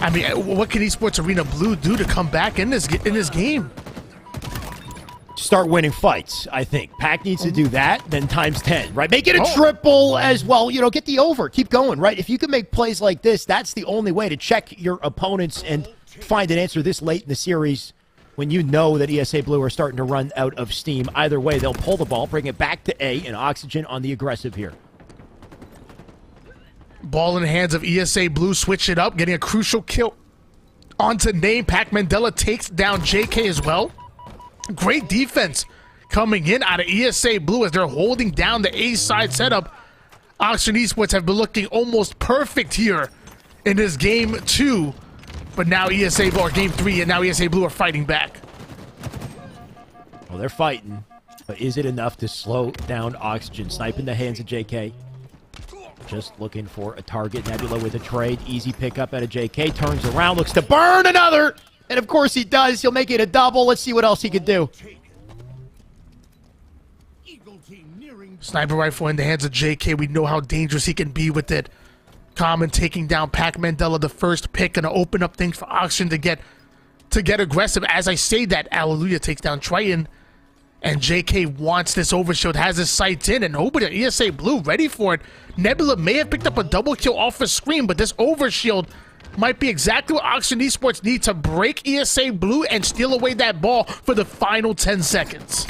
Speaker 3: I mean, what can Esports Arena Blue do to come back in this game?
Speaker 1: Start winning fights, I think. Pack needs to do that, then times 10, right? Make it a triple as well. Get the over. Keep going, right? If you can make plays like this, that's the only way to check your opponents and find an answer this late in the series when you know that ESA Blue are starting to run out of steam. Either way, they'll pull the ball, bring it back to A, and Oxygen on the aggressive here.
Speaker 3: Ball in the hands of ESA Blue, switch it up, getting a crucial kill onto Name. Pac Mandela takes down JK as well. Great defense coming in out of ESA Blue as they're holding down the A side setup. Auction Esports have been looking almost perfect here in this game 2, but now ESA Blue, or game 3, and now ESA Blue are fighting back.
Speaker 1: Well, they're fighting, but is it enough to slow down Oxygen? Snipe in the hands of JK. Just looking for a target. Nebula with a trade. Easy pickup out of JK. Turns around, looks to burn another. And of course he does. He'll make it a double. Let's see what else he can do.
Speaker 3: Sniper rifle in the hands of JK. We know how dangerous he can be with it. Common taking down Pac Mandela, the first pick, gonna open up things for Auction to get aggressive. As I say that, Hallelujah takes down Triton, and JK wants this Overshield, has his sights in, and nobody, ESA Blue, ready for it. Nebula may have picked up a double kill off the screen, but this Overshield might be exactly what Auction Esports need to break ESA Blue and steal away that ball for the final 10 seconds.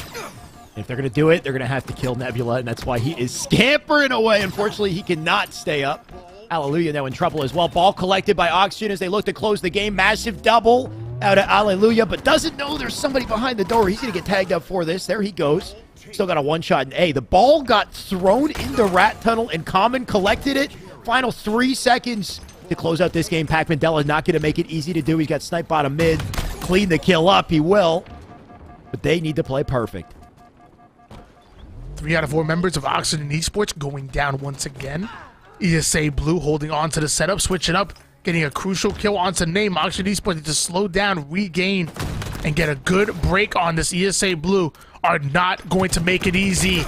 Speaker 1: If they're going to do it, they're going to have to kill Nebula, and that's why he is scampering away. Unfortunately, he cannot stay up. Hallelujah now in trouble as well. Ball collected by Oxygen as they look to close the game. Massive double out of Hallelujah, but doesn't know there's somebody behind the door. He's going to get tagged up for this. There he goes. Still got a one-shot in A. The ball got thrown in the rat tunnel, and Common collected it. Final 3 seconds to close out this game. Pac Mandela not going to make it easy to do. He's got snipe bottom mid. Clean the kill up. He will. But they need to play perfect.
Speaker 3: 3 out of 4 members of Oxygen Esports going down once again. ESA Blue holding on to the setup. Switch it up. getting a crucial kill onto Name. Oxygen Esports need to slow down, regain, and get a good break on this. ESA Blue are not going to make it easy.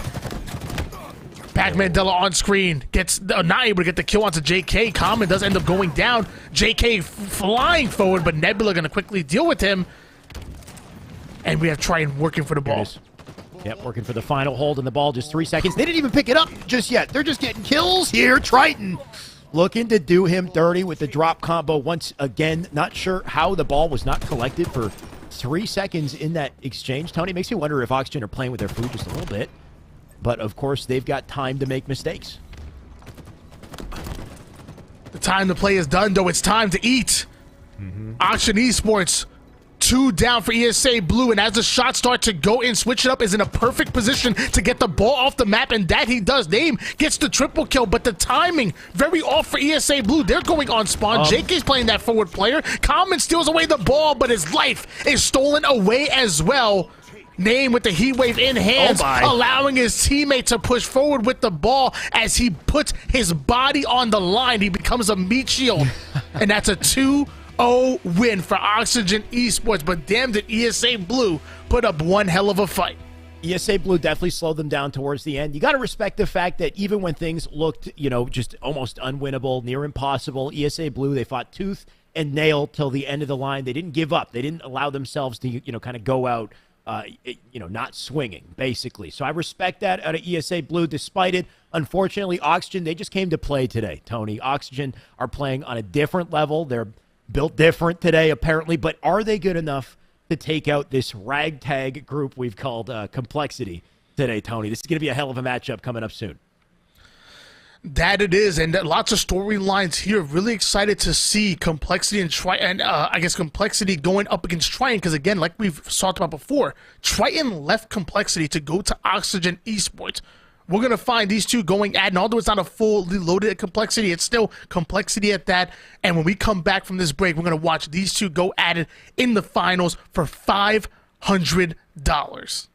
Speaker 3: Pac Mandela on screen gets not able to get the kill onto JK. Common does end up going down. JK flying forward, but Nebula going to quickly deal with him. And we have Triton working for the ball.
Speaker 1: Yep, working for the final hold on the ball. Just 3 seconds. They didn't even pick it up just yet. They're just getting kills here. Triton looking to do him dirty with the drop combo once again. Not sure how the ball was not collected for 3 seconds in that exchange. Tony, makes me wonder if Oxygen are playing with their food just a little bit. But, of course, they've got time to make mistakes.
Speaker 3: The time to play is done, though. It's time to eat. Oxygen Esports, 2 down for ESA Blue, and as the shots start to go in, switch it up is in a perfect position to get the ball off the map, and that he does. Name gets the triple kill, but the timing very off for ESA Blue. They're going on spawn. JK's playing that forward player. Common steals away the ball, but his life is stolen away as well. Name with the heat wave in hands, allowing his teammate to push forward with the ball as he puts his body on the line. He becomes a meat shield, and that's a 2-0 win for Oxygen Esports. But damn, did ESA Blue put up one hell of a fight.
Speaker 1: ESA Blue definitely slowed them down towards the end. You got to respect the fact that even when things looked, you know, just almost unwinnable, near impossible, ESA Blue, they fought tooth and nail till the end of the line. They didn't give up. They didn't allow themselves to, you know, kind of go out not swinging, basically. So I respect that out of ESA Blue. Despite it, unfortunately, Oxygen, they just came to play today, Tony. Oxygen are playing on a different level. They're built different today, apparently. But are they good enough to take out this ragtag group we've called Complexity today, Tony? This is going to be a hell of a matchup coming up soon.
Speaker 3: That it is, and lots of storylines here. Really excited to see Complexity and Triton, I guess Complexity going up against Triton, because again, like we've talked about before, Triton left Complexity to go to Oxygen Esports. We're going to find these two going at, and although it's not a fully loaded Complexity, it's still Complexity at that. And when we come back from this break, we're going to watch these two go at it in the finals for $500.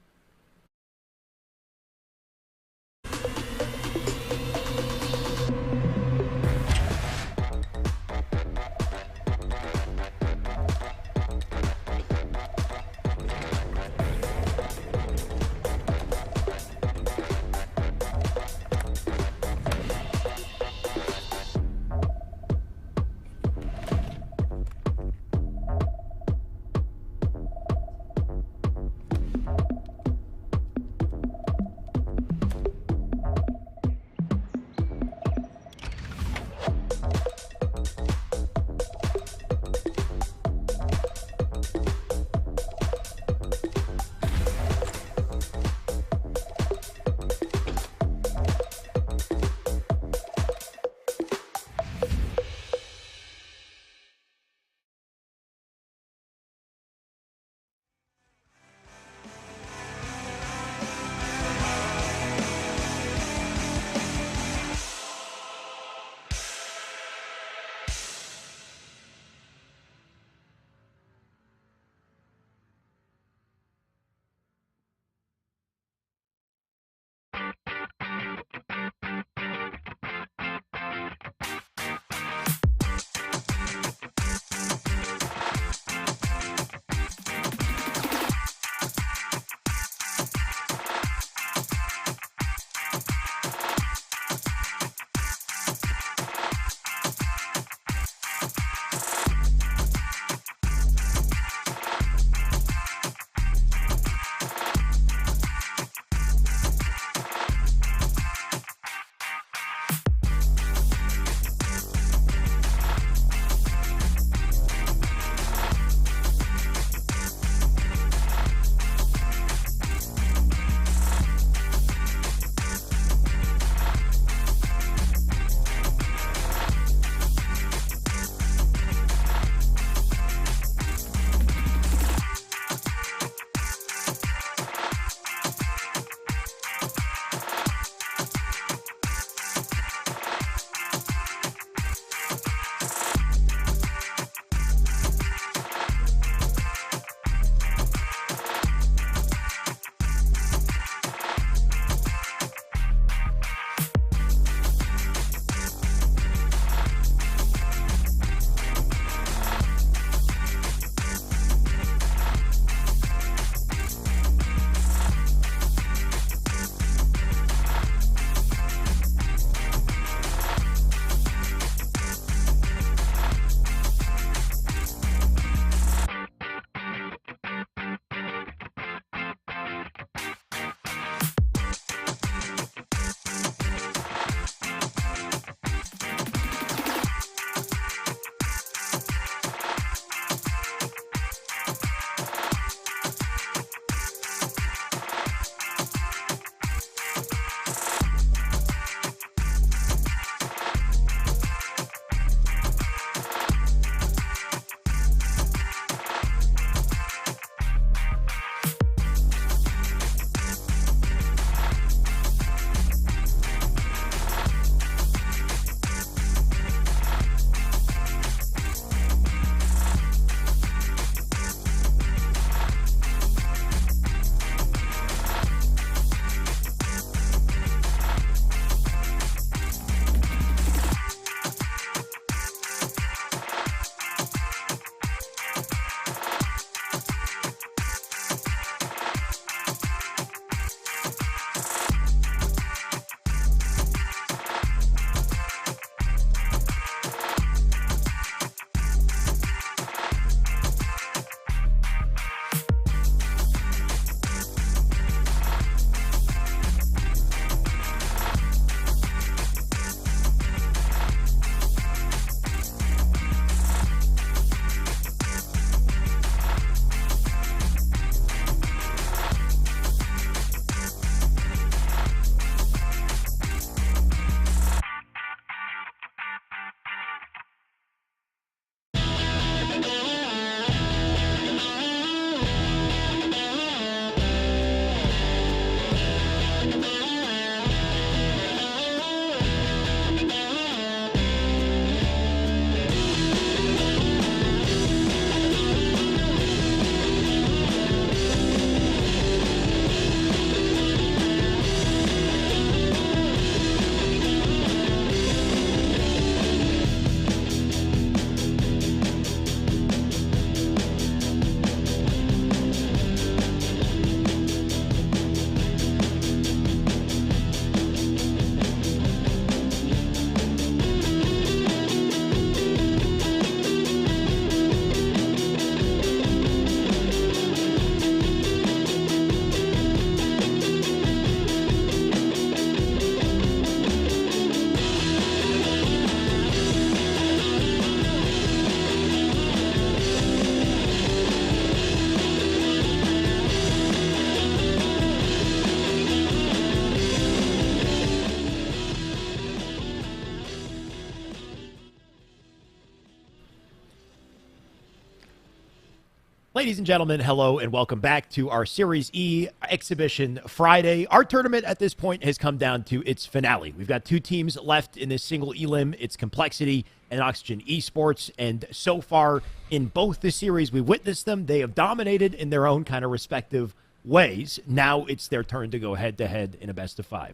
Speaker 1: Ladies and gentlemen, hello and welcome back to our Series E Exhibition Friday. Our tournament at this point has come down to its finale. We've got two teams left in this single elim. It's Complexity and Oxygen Esports. And so far in both the series, we witnessed them. They have dominated in their own kind of respective ways. Now it's their turn to go head-to-head in a best-of-5.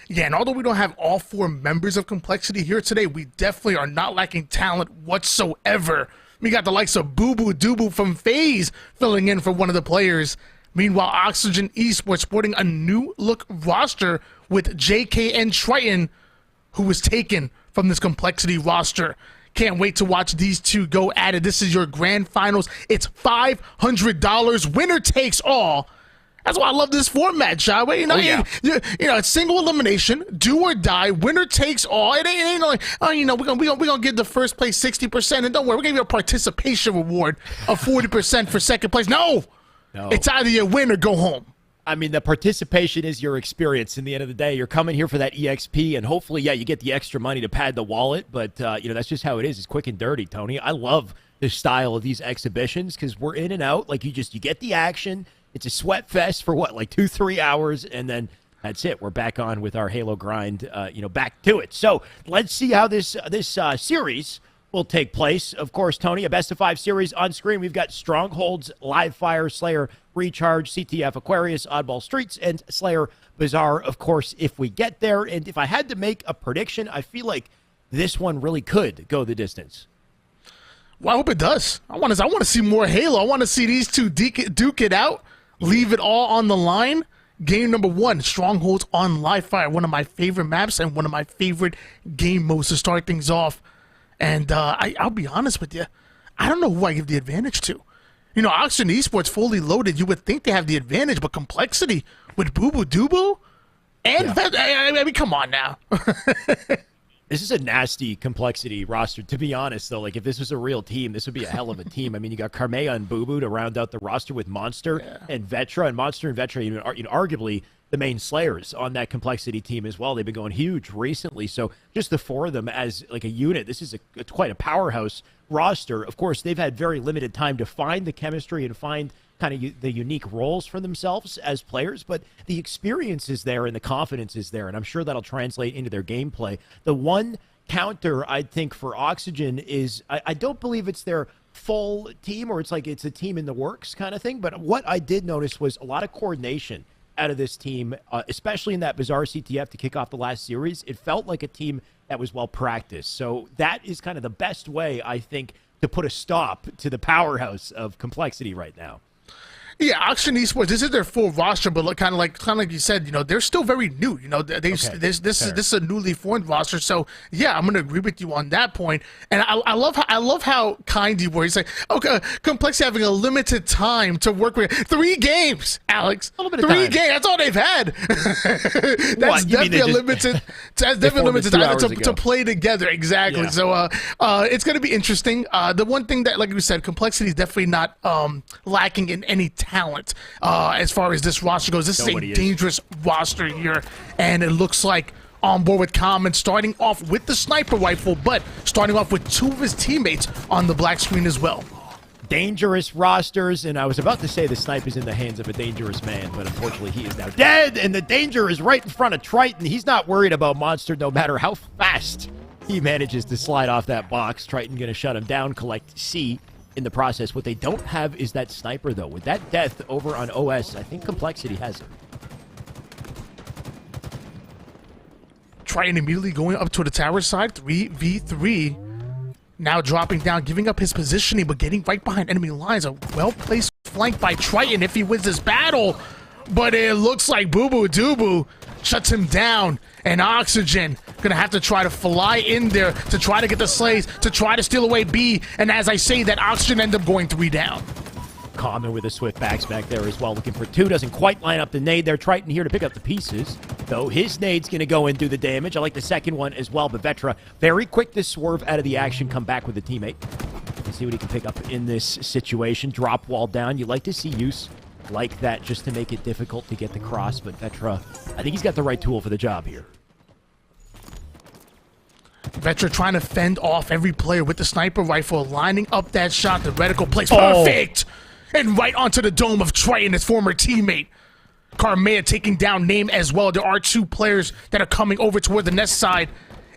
Speaker 3: Yeah, and although we don't have all 4 members of Complexity here today, we definitely are not lacking talent whatsoever. We got the likes of Boo Boo Doo from FaZe filling in for one of the players. Meanwhile, Oxygen Esports sporting a new look roster with JK and Triton, who was taken from this Complexity roster. Can't wait to watch these two go at it. This is your grand finals. It's $500. Winner takes all. That's why I love this format, Shaway. You know, it's single elimination, do or die, winner takes all. It ain't like, oh, you know, we're gonna give the first place 60%, and don't worry, we're gonna give you a participation reward of 40% for second place. No, it's either you win or go home.
Speaker 1: I mean, the participation is your experience. In the end of the day, you're coming here for that EXP, and hopefully, yeah, you get the extra money to pad the wallet. But you know, that's just how it is. It's quick and dirty, Tony. I love the style of these exhibitions because we're in and out. Like you get the action. It's a sweat fest for what, like 2-3 hours, and then that's it. We're back on with our Halo grind, back to it. So let's see how this series will take place. Of course, Tony, a best-of-5 series on screen. We've got Strongholds, Live Fire, Slayer, Recharge, CTF, Aquarius, Oddball Streets, and Slayer Bazaar, of course, if we get there. And if I had to make a prediction, I feel like this one really could go the distance.
Speaker 3: Well, I hope it does. I want to see more Halo. I want to see these two duke it out. Leave it all on the line. Game number 1, Strongholds on Live Fire. One of my favorite maps and one of my favorite game modes to start things off. And I'll be honest with you. I don't know who I give the advantage to. You know, Oxygen Esports fully loaded. You would think they have the advantage, but Complexity with Boo Boo Doo Boo? And I mean, come on now.
Speaker 1: This is a nasty Complexity roster. To be honest, though, like if this was a real team, this would be a hell of a team. I mean, you got Carmea and Boo Boo to round out the roster with Monster and Vetra. And Monster and Vetra, arguably the main Slayers on that Complexity team as well. They've been going huge recently. So just the 4 of them as like a unit, this is it's quite a powerhouse roster. Of course, they've had very limited time to find the chemistry and find kind of the unique roles for themselves as players, but the experience is there and the confidence is there, and I'm sure that'll translate into their gameplay. The one counter I think for Oxygen is I don't believe it's their full team, or it's like it's a team in the works kind of thing, but what I did notice was a lot of coordination out of this team, especially in that Bazaar CTF to kick off the last series. It felt like a team that was well practiced, so that is kind of the best way, I think, to put a stop to the powerhouse of Complexity right now.
Speaker 3: Yeah, Oxygen Esports, this is their full roster, but kind of like you said, you know, they're still very new. You know, this is a newly formed roster. So yeah, I'm gonna agree with you on that point. And I love how kind you were. He's like, okay, Complexity having a limited time to work with. 3 games, Alex. A little bit of 3 games. That's all they've had. That's definitely a limited. That's definitely limited time to play together. Exactly. Yeah. So it's gonna be interesting. The one thing that, like you said, Complexity is definitely not lacking in any talent as far as this roster goes. This is a dangerous roster here, and it looks like on board with Common, starting off with the sniper rifle, but starting off with 2 of his teammates on the black screen as well.
Speaker 1: Dangerous rosters, and I was about to say the snipe is in the hands of a dangerous man, but unfortunately he is now dead, and the danger is right in front of Triton. He's not worried about Monster no matter how fast he manages to slide off that box. Triton gonna shut him down, collect C in the process. What they don't have is that sniper, though. With that death over on OS, I think Complexity has it.
Speaker 3: Triton immediately going up to the tower side, 3v3. Now dropping down, giving up his positioning, but getting right behind enemy lines. A well-placed flank by Triton if he wins this battle. But it looks like Boo Boo Doo Boo shuts him down, and Oxygen gonna have to try to fly in there to try to get the slays, to try to steal away B, and as I say that, Oxygen end up going 3 down.
Speaker 1: Common with a swift backs back there as well, looking for 2, doesn't quite line up the nade there. Triton here to pick up the pieces, though his nade's gonna go and do the damage. I like the second one as well, but Vetra very quick to swerve out of the action, come back with a teammate. Let's see what he can pick up in this situation. Drop wall down. You like to see use like that just to make it difficult to get the cross, but Vetra, I think he's got the right tool for the job here.
Speaker 3: Vetra trying to fend off every player with the sniper rifle, lining up that shot. The reticle plays perfect! And right onto the dome of Triton, his former teammate. Carmea taking down Name as well. There are 2 players that are coming over toward the nest side.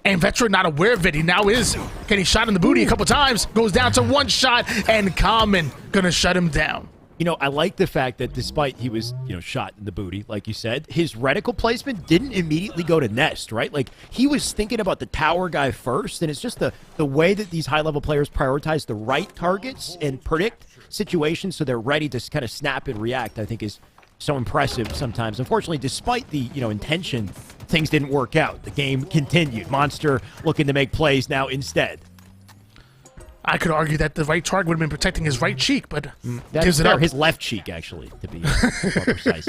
Speaker 3: And Vetra not aware of it. He now is getting shot in the booty a couple times. Goes down to 1 shot, and Common gonna shut him down.
Speaker 1: You know, I like the fact that despite he was, shot in the booty, like you said, his reticle placement didn't immediately go to Nest, right? Like, he was thinking about the tower guy first, and it's just the way that these high-level players prioritize the right targets and predict situations so they're ready to kind of snap and react, I think is so impressive sometimes. Unfortunately, despite the, intention, things didn't work out. The game continued. Monster looking to make plays now instead.
Speaker 3: I could argue that the right target would have been protecting his right cheek, but
Speaker 1: gives it up. His left cheek, actually, to be more precise.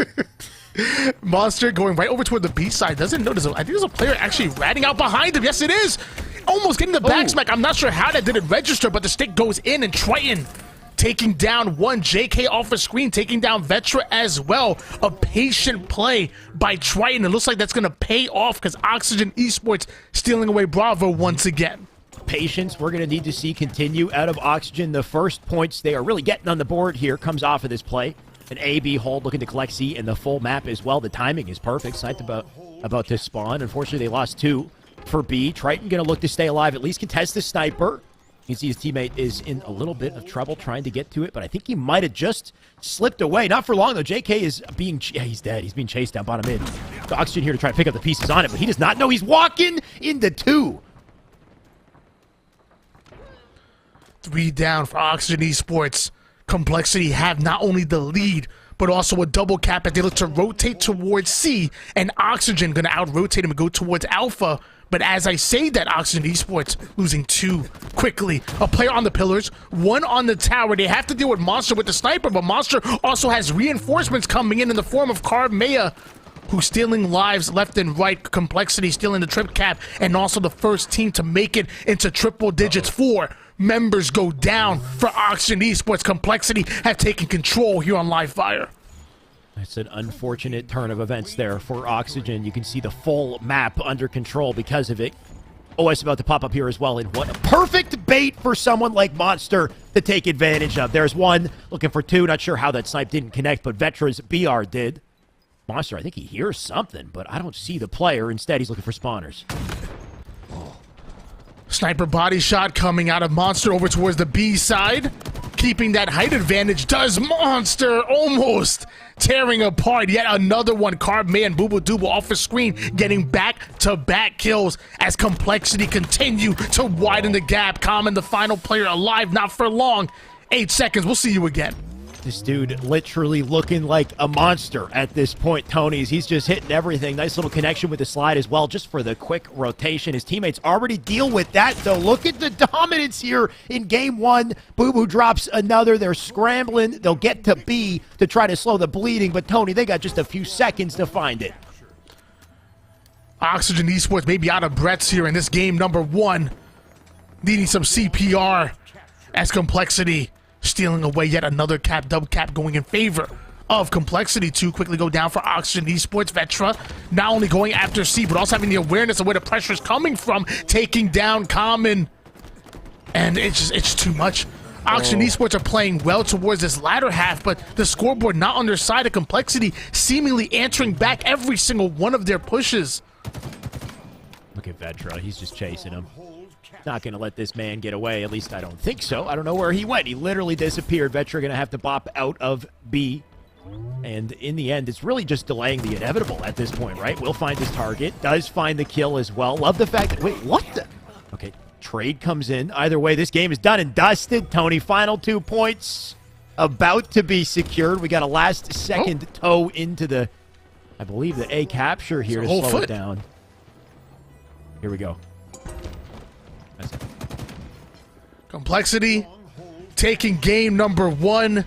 Speaker 3: Monster going right over toward the B side. Doesn't notice him. I think there's a player actually ratting out behind him. Yes, it is. Almost getting the back smack. I'm not sure how that didn't register, but the stick goes in, and Triton taking down 1. JK off the screen, taking down Vetra as well. A patient play by Triton. It looks like that's going to pay off because Oxygen Esports stealing away Bravo once again.
Speaker 1: Patience we're going to need to see continue out of Oxygen. The first points they are really getting on the board here comes off of this play. An A-B hold looking to collect C and the full map as well. The timing is perfect. Snipe about to spawn. Unfortunately, they lost 2 for B. Triton going to look to stay alive, at least contest the sniper. You can see his teammate is in a little bit of trouble trying to get to it, but I think he might have just slipped away. Not for long, though. JK is being... Yeah, he's dead. He's being chased down bottom mid. The Oxygen here to try to pick up the pieces on it, but he does not know he's walking into 2.
Speaker 3: 3 down for Oxygen Esports. Complexity have not only the lead, but also a double cap as they look to rotate towards C, and Oxygen going to out-rotate him and go towards Alpha. But as I say that, Oxygen Esports losing 2 quickly. A player on the pillars, 1 on the tower. They have to deal with Monster with the sniper, but Monster also has reinforcements coming in the form of Carmea, who's stealing lives left and right. Complexity stealing the trip cap, and also the first team to make it into triple digits. 4 members go down for Oxygen Esports. Complexity have taken control here on Live Fire.
Speaker 1: It's an unfortunate turn of events there for Oxygen. You can see the full map under control because of it. OS about to pop up here as well, and what a perfect bait for someone like Monster to take advantage of. There's 1, looking for 2. Not sure how that snipe didn't connect, but Vetra's BR did. Monster, I think he hears something, but I don't see the player. Instead, he's looking for spawners.
Speaker 3: Sniper body shot coming out of Monster over towards the B side. Keeping that height advantage does Monster, almost tearing apart yet another one. Carb and Boo Boo Dooble off the screen, getting back-to-back kills as Complexity continue to widen the gap. Common, the final player alive, not for long. 8 seconds, we'll see you again.
Speaker 1: This dude literally looking like a monster at this point, Tony's. He's just hitting everything. Nice little connection with the slide as well, just for the quick rotation. His teammates already deal with that, though. Look at the dominance here in game 1. Boo Boo drops another. They're scrambling. They'll get to B to try to slow the bleeding, but Tony, they got just a few seconds to find it.
Speaker 3: Oxygen Esports may be out of breaths here in this game number 1. Needing some CPR as Complexity stealing away yet another cap, double cap going in favor of Complexity. 2 quickly go down for Oxygen Esports. Vetra not only going after C, but also having the awareness of where the pressure is coming from, taking down Common. And it's too much. Oxygen Esports are playing well towards this latter half, but the scoreboard not on their side of Complexity, seemingly answering back every single one of their pushes.
Speaker 1: Look at Vetra. He's just chasing him. Not going to let this man get away. At least I don't think so. I don't know where he went. He literally disappeared. Vetra going to have to bop out of B. And in the end, it's really just delaying the inevitable at this point, right? Will find his target. Does find the kill as well. Love the fact that... Wait, what the... Okay, trade comes in. Either way, this game is done and dusted. Tony, final 2 points about to be secured. We got a last-second toe into the... I believe the A capture here to slow it down. Here we go.
Speaker 3: Complexity taking game number 1,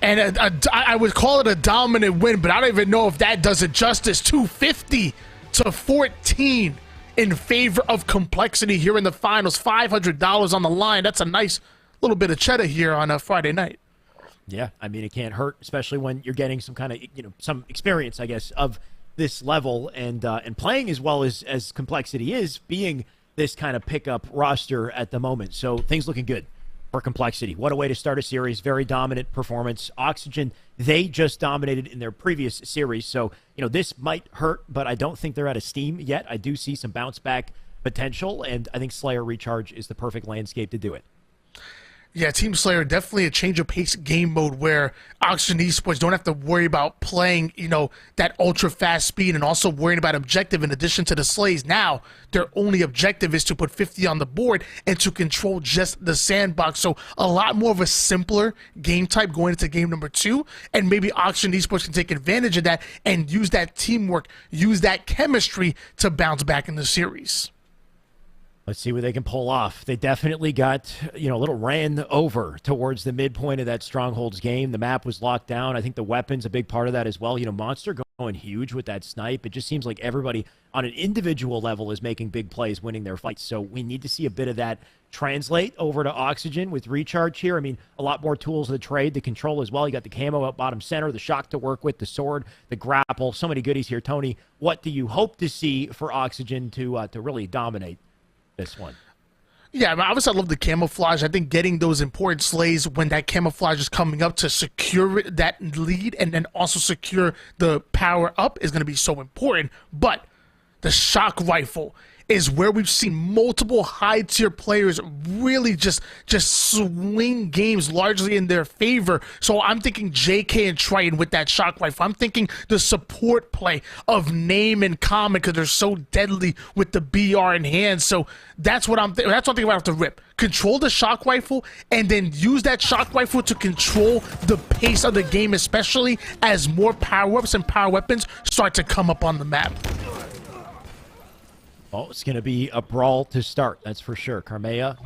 Speaker 3: and I would call it a dominant win, but I don't even know if that does it justice. 250-14 in favor of Complexity here in the finals. $500 on the line. That's a nice little bit of cheddar here on a Friday night.
Speaker 1: Yeah, I mean, it can't hurt, especially when you're getting some kind of, some experience, I guess, of this level, and playing as well as Complexity is, being this kind of pickup roster at the moment. So things looking good for Complexity. What a way to start a series. Very dominant performance. Oxygen, they just dominated in their previous series. So, this might hurt, but I don't think they're out of steam yet. I do see some bounce back potential, and I think Slayer Recharge is the perfect landscape to do it.
Speaker 3: Yeah, Team Slayer, definitely a change of pace game mode where Oxygen Esports don't have to worry about playing, that ultra fast speed and also worrying about objective in addition to the slays. Now, their only objective is to put 50 on the board and to control just the sandbox. So a lot more of a simpler game type going into game number 2. And maybe Oxygen Esports can take advantage of that and use that teamwork, use that chemistry to bounce back in the series.
Speaker 1: Let's see what they can pull off. They definitely got, a little ran over towards the midpoint of that Strongholds game. The map was locked down. I think the weapon's a big part of that as well. Monster going huge with that snipe. It just seems like everybody on an individual level is making big plays, winning their fights. So we need to see a bit of that translate over to Oxygen with Recharge here. I mean, a lot more tools of the trade, the control as well. You got the camo up bottom center, the shock to work with, the sword, the grapple. So many goodies here. Tony, what do you hope to see for Oxygen to really dominate this one?
Speaker 3: Yeah, obviously I love the camouflage. I think getting those important slays when that camouflage is coming up to secure that lead and then also secure the power up is going to be so important. But the shock rifle is where we've seen multiple high-tier players really just swing games largely in their favor. So I'm thinking JK and Triton with that shock rifle. I'm thinking the support play of Name and Common because they're so deadly with the BR in hand. So that's what I'm thinking about the rip. Control the shock rifle and then use that shock rifle to control the pace of the game, especially as more power-ups and power weapons start to come up on the map.
Speaker 1: Oh, it's going to be a brawl to start, that's for sure. Carmea,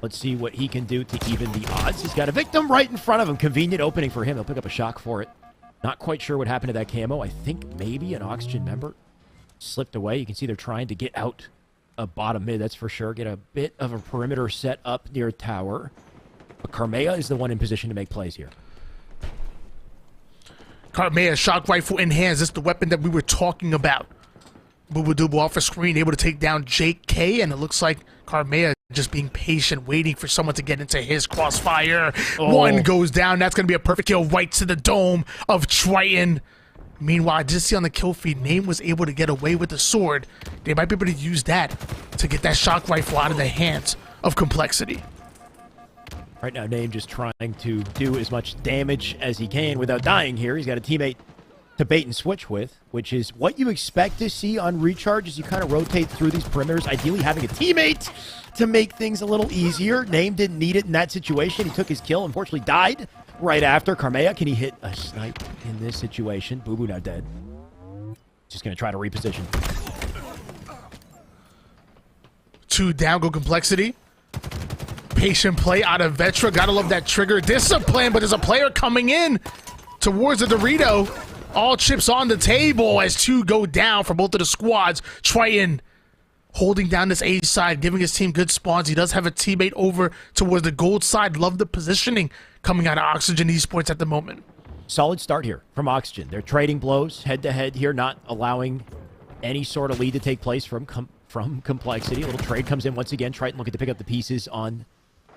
Speaker 1: let's see what he can do to even the odds. He's got a victim right in front of him. Convenient opening for him. He'll pick up a shock for it. Not quite sure what happened to that camo. I think maybe an Oxygen member slipped away. You can see they're trying to get out of bottom mid, that's for sure. Get a bit of a perimeter set up near tower. But Carmea is the one in position to make plays here.
Speaker 3: Carmea, shock rifle in hands. This is the weapon that we were talking about. Boobadooboo off a screen, able to take down JK, and it looks like Carmea just being patient, waiting for someone to get into his crossfire.
Speaker 1: Oh.
Speaker 3: One goes down. That's going to be a perfect kill right to the dome of Triton. Meanwhile, I did see on the kill feed, Name was able to get away with the sword. They might be able to use that to get that shock rifle out of the hands of Complexity.
Speaker 1: Right now, Name just trying to do as much damage as he can without dying here. He's got a teammate to bait and switch with, which is what you expect to see on Recharge as you kind of rotate through these perimeters, ideally having a teammate to make things a little easier. Name didn't need it in that situation. He took his kill, unfortunately died right after. Carmea, can he hit a snipe in this situation? Boo Boo now dead. Just going to try to reposition.
Speaker 3: 2 down, go Complexity. Patient play out of Vetra. Gotta love that trigger discipline, but there's a player coming in towards the Dorito. All chips on the table as 2 go down for both of the squads. Triton holding down this A side, giving his team good spawns. He does have a teammate over towards the gold side. Love the positioning coming out of Oxygen Esports at the moment.
Speaker 1: Solid start here from Oxygen. They're trading blows head-to-head here, not allowing any sort of lead to take place from Complexity. A little trade comes in once again. Triton looking to pick up the pieces on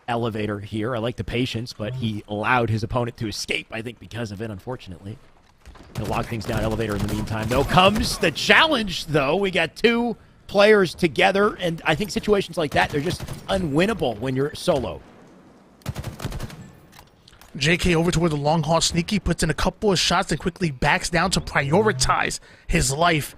Speaker 1: Elevator here. I like the patience, but he allowed his opponent to escape, I think, because of it, unfortunately. He'll lock things down. Elevator in the meantime, though. Comes the challenge, though. We got 2 players together, and I think situations like that, they're just unwinnable when you're solo.
Speaker 3: JK over toward the long haul sneaky, puts in a couple of shots and quickly backs down to prioritize his life.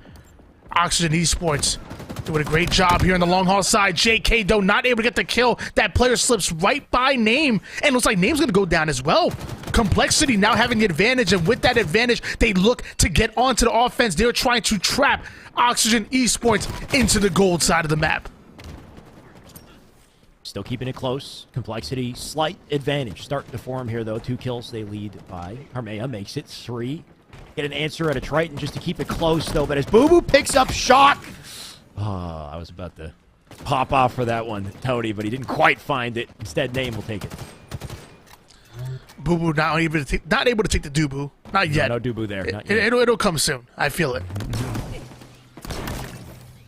Speaker 3: Oxygen Esports doing a great job here on the long haul side. JK, though, not able to get the kill. That player slips right by Name, and looks like Name's going to go down as well. Complexity now having the advantage, and with that advantage, they look to get onto the offense. They're trying to trap Oxygen Esports into the gold side of the map.
Speaker 1: Still keeping it close. Complexity, slight advantage. Starting to form here, though. 2 kills they lead by. Carmea makes it 3. Get an answer out of Triton just to keep it close, though. But as Boo Boo picks up shock. Oh, I was about to pop off for that one, Tony, but he didn't quite find it. Instead, Name will take it.
Speaker 3: Boo Boo not able to take the Doo-Boo. Not yet.
Speaker 1: No Doo-Boo there. Not yet.
Speaker 3: It'll come soon. I feel it.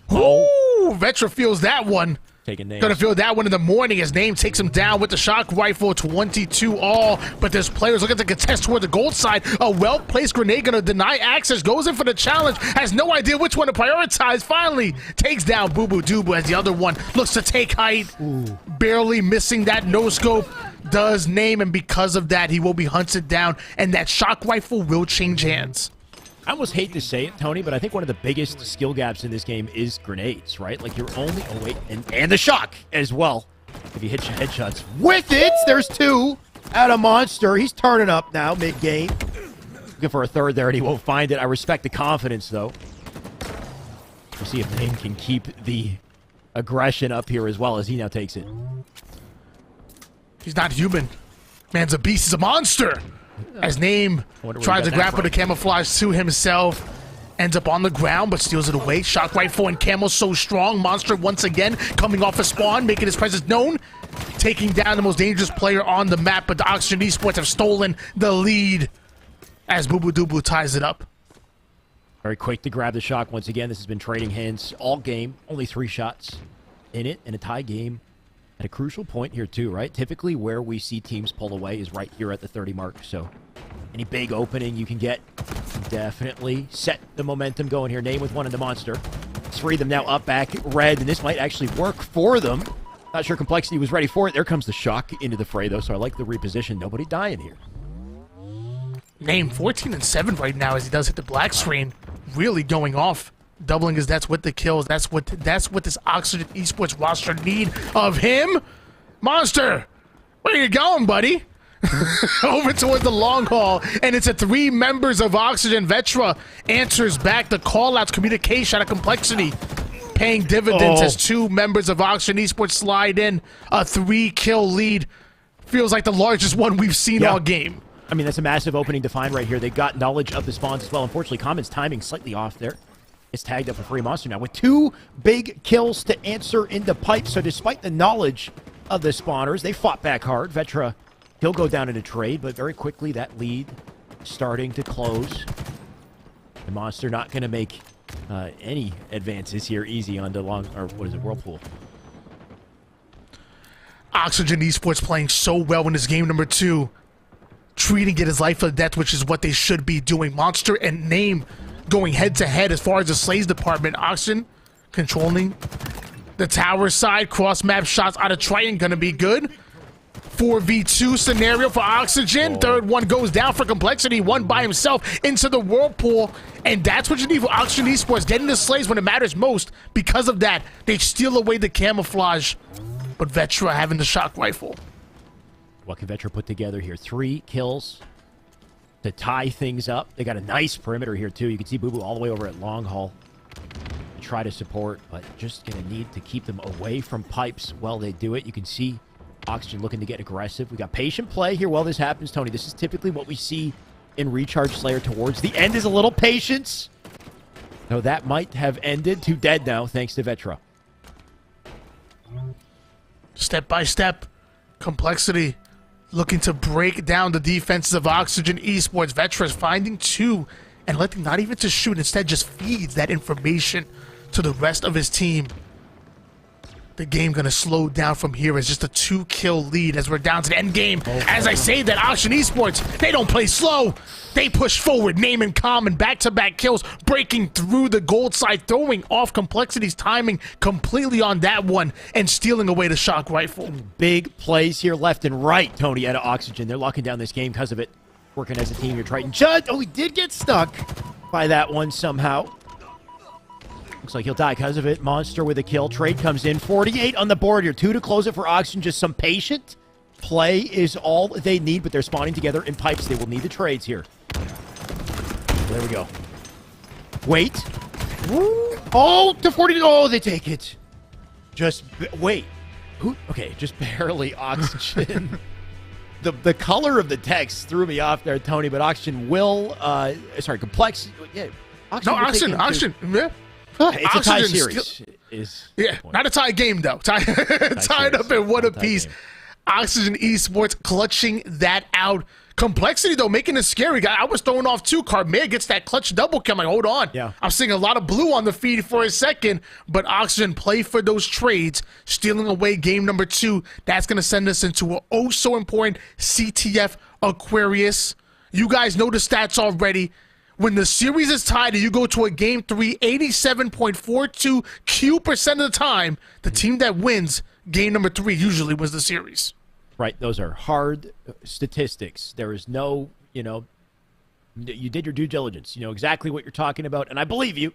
Speaker 1: Oh.
Speaker 3: Ooh, Vetra feels that one.
Speaker 1: Taking names.
Speaker 3: Gonna feel that one in the morning as Name takes him down with the shock rifle, 22 all. But there's players looking to contest toward the gold side. A well-placed grenade gonna deny access, goes in for the challenge, has no idea which one to prioritize. Finally takes down Boo Boo Doo Boo as the other one looks to take height. Ooh. Barely missing that no-scope. Does Name, and because of that, he will be hunted down, and that shock rifle will change hands.
Speaker 1: I almost hate to say it, Tony, but I think one of the biggest skill gaps in this game is grenades, right? Like, you're only... Oh, wait. And the shock as well. If you hit your headshots with it, there's 2 out of Monster. He's turning up now, mid-game. Looking for a third there, and he won't find it. I respect the confidence, though. We'll see if Name can keep the aggression up here as well as he now takes it.
Speaker 3: He's not human. Man's a beast. He's a monster. As Name tries to grapple the camouflage to himself, ends up on the ground but steals it away. Shock rifle and camo so strong. Monster once again coming off a spawn, making his presence known, taking down the most dangerous player on the map. But the Oxygen Esports have stolen the lead as Boo Boo Doo Boo ties it up.
Speaker 1: Very quick to grab the shock once again. This has been trading hands all game. Only 3 shots in it in a tie game. At a crucial point here too, right? Typically where we see teams pull away is right here at the 30 mark. So any big opening you can get, definitely set the momentum going here. Name with one in the Monster. 3 of them now up back red, and this might actually work for them. Not sure Complexity was ready for it. There comes the shock into the fray though, so I like the reposition. Nobody dying here.
Speaker 3: Name 14-7 right now as he does hit the black screen. Really going off. Doubling his deaths with the kills. That's what this Oxygen Esports roster need of him. Monster, where you going, buddy? Over towards the long haul, and it's a 3 members of Oxygen. Vetra answers back the call-outs, communication out of Complexity, paying dividends as 2 members of Oxygen Esports slide in. A 3-kill lead. Feels like the largest one we've seen all game.
Speaker 1: I mean, that's a massive opening to find right here. They got knowledge of the spawns as well. Unfortunately, Common's timing slightly off there. It's tagged up for free Monster now with 2 big kills to answer into pipe. So despite the knowledge of the spawners, they fought back hard. Vetra, he'll go down in a trade, but very quickly that lead starting to close. The Monster not going to make any advances here easy on the Whirlpool.
Speaker 3: Oxygen Esports playing so well in this game number 2. Treating it as life or death, which is what they should be doing. Monster and Name going head-to-head as far as the Slays department. Oxygen controlling the tower side. Cross-map shots out of Triton gonna be good. 4v2 scenario for Oxygen. Third one goes down for Complexity. One by himself into the Whirlpool. And that's what you need for Oxygen Esports. Getting the Slays when it matters most. Because of that, they steal away the camouflage. But Vetra having the shock rifle.
Speaker 1: What can Vetra put together here? 3 kills to tie things up. They got a nice perimeter here, too. You can see Boo Boo all the way over at Long Haul. Try to support, but just going to need to keep them away from pipes while they do it. You can see Oxygen looking to get aggressive. We got patient play here while this happens, Tony. This is typically what we see in Recharge Slayer towards the end is a little patience. No, that might have ended. 2 dead now, thanks to Vetra.
Speaker 3: Step by step, Complexity looking to break down the defenses of Oxygen Esports. Vetra is finding 2 and letting not even to shoot, instead just feeds that information to the rest of his team. The game gonna slow down from here as just a 2-kill lead as we're down to the end game. As I say that, Oxygen Esports, they don't play slow. They push forward, Name and Common, back-to-back kills, breaking through the gold side, throwing off Complexity's timing completely on that one, and stealing away the shock rifle.
Speaker 1: Big plays here left and right, Tony, out of Oxygen. They're locking down this game because of it. Working as a team here, Triton. Oh, he did get stuck by that one somehow. Looks like he'll die because of it. Monster with a kill. Trade comes in. 48 on the board here. 2 to close it for Oxygen. Just some patient play is all they need, but they're spawning together in pipes. They will need the trades here. There we go. Wait. Oh, to 40. Oh, they take it. Just wait. Who? Okay, just barely Oxygen. The color of the text threw me off there, Tony, but Oxygen will, Complex. Yeah.
Speaker 3: Oxygen. Yeah.
Speaker 1: It's a tie series.
Speaker 3: Not a tie game, though. Tied up in one apiece. Oxygen Esports clutching that out. Complexity, though, making it scary. I was thrown off, too. Carmea gets that clutch double kill. I'm like, hold on.
Speaker 1: Yeah.
Speaker 3: I'm seeing a lot of blue on the feed for a second, but Oxygen play for those trades, stealing away game number 2. That's going to send us into an oh-so-important CTF Aquarius. You guys know the stats already. When the series is tied and you go to a game 3, 87.42 Q% of the time, the team that wins game number 3 usually wins the series.
Speaker 1: Right, those are hard statistics. There is no, you did your due diligence. You know exactly what you're talking about, and I believe you.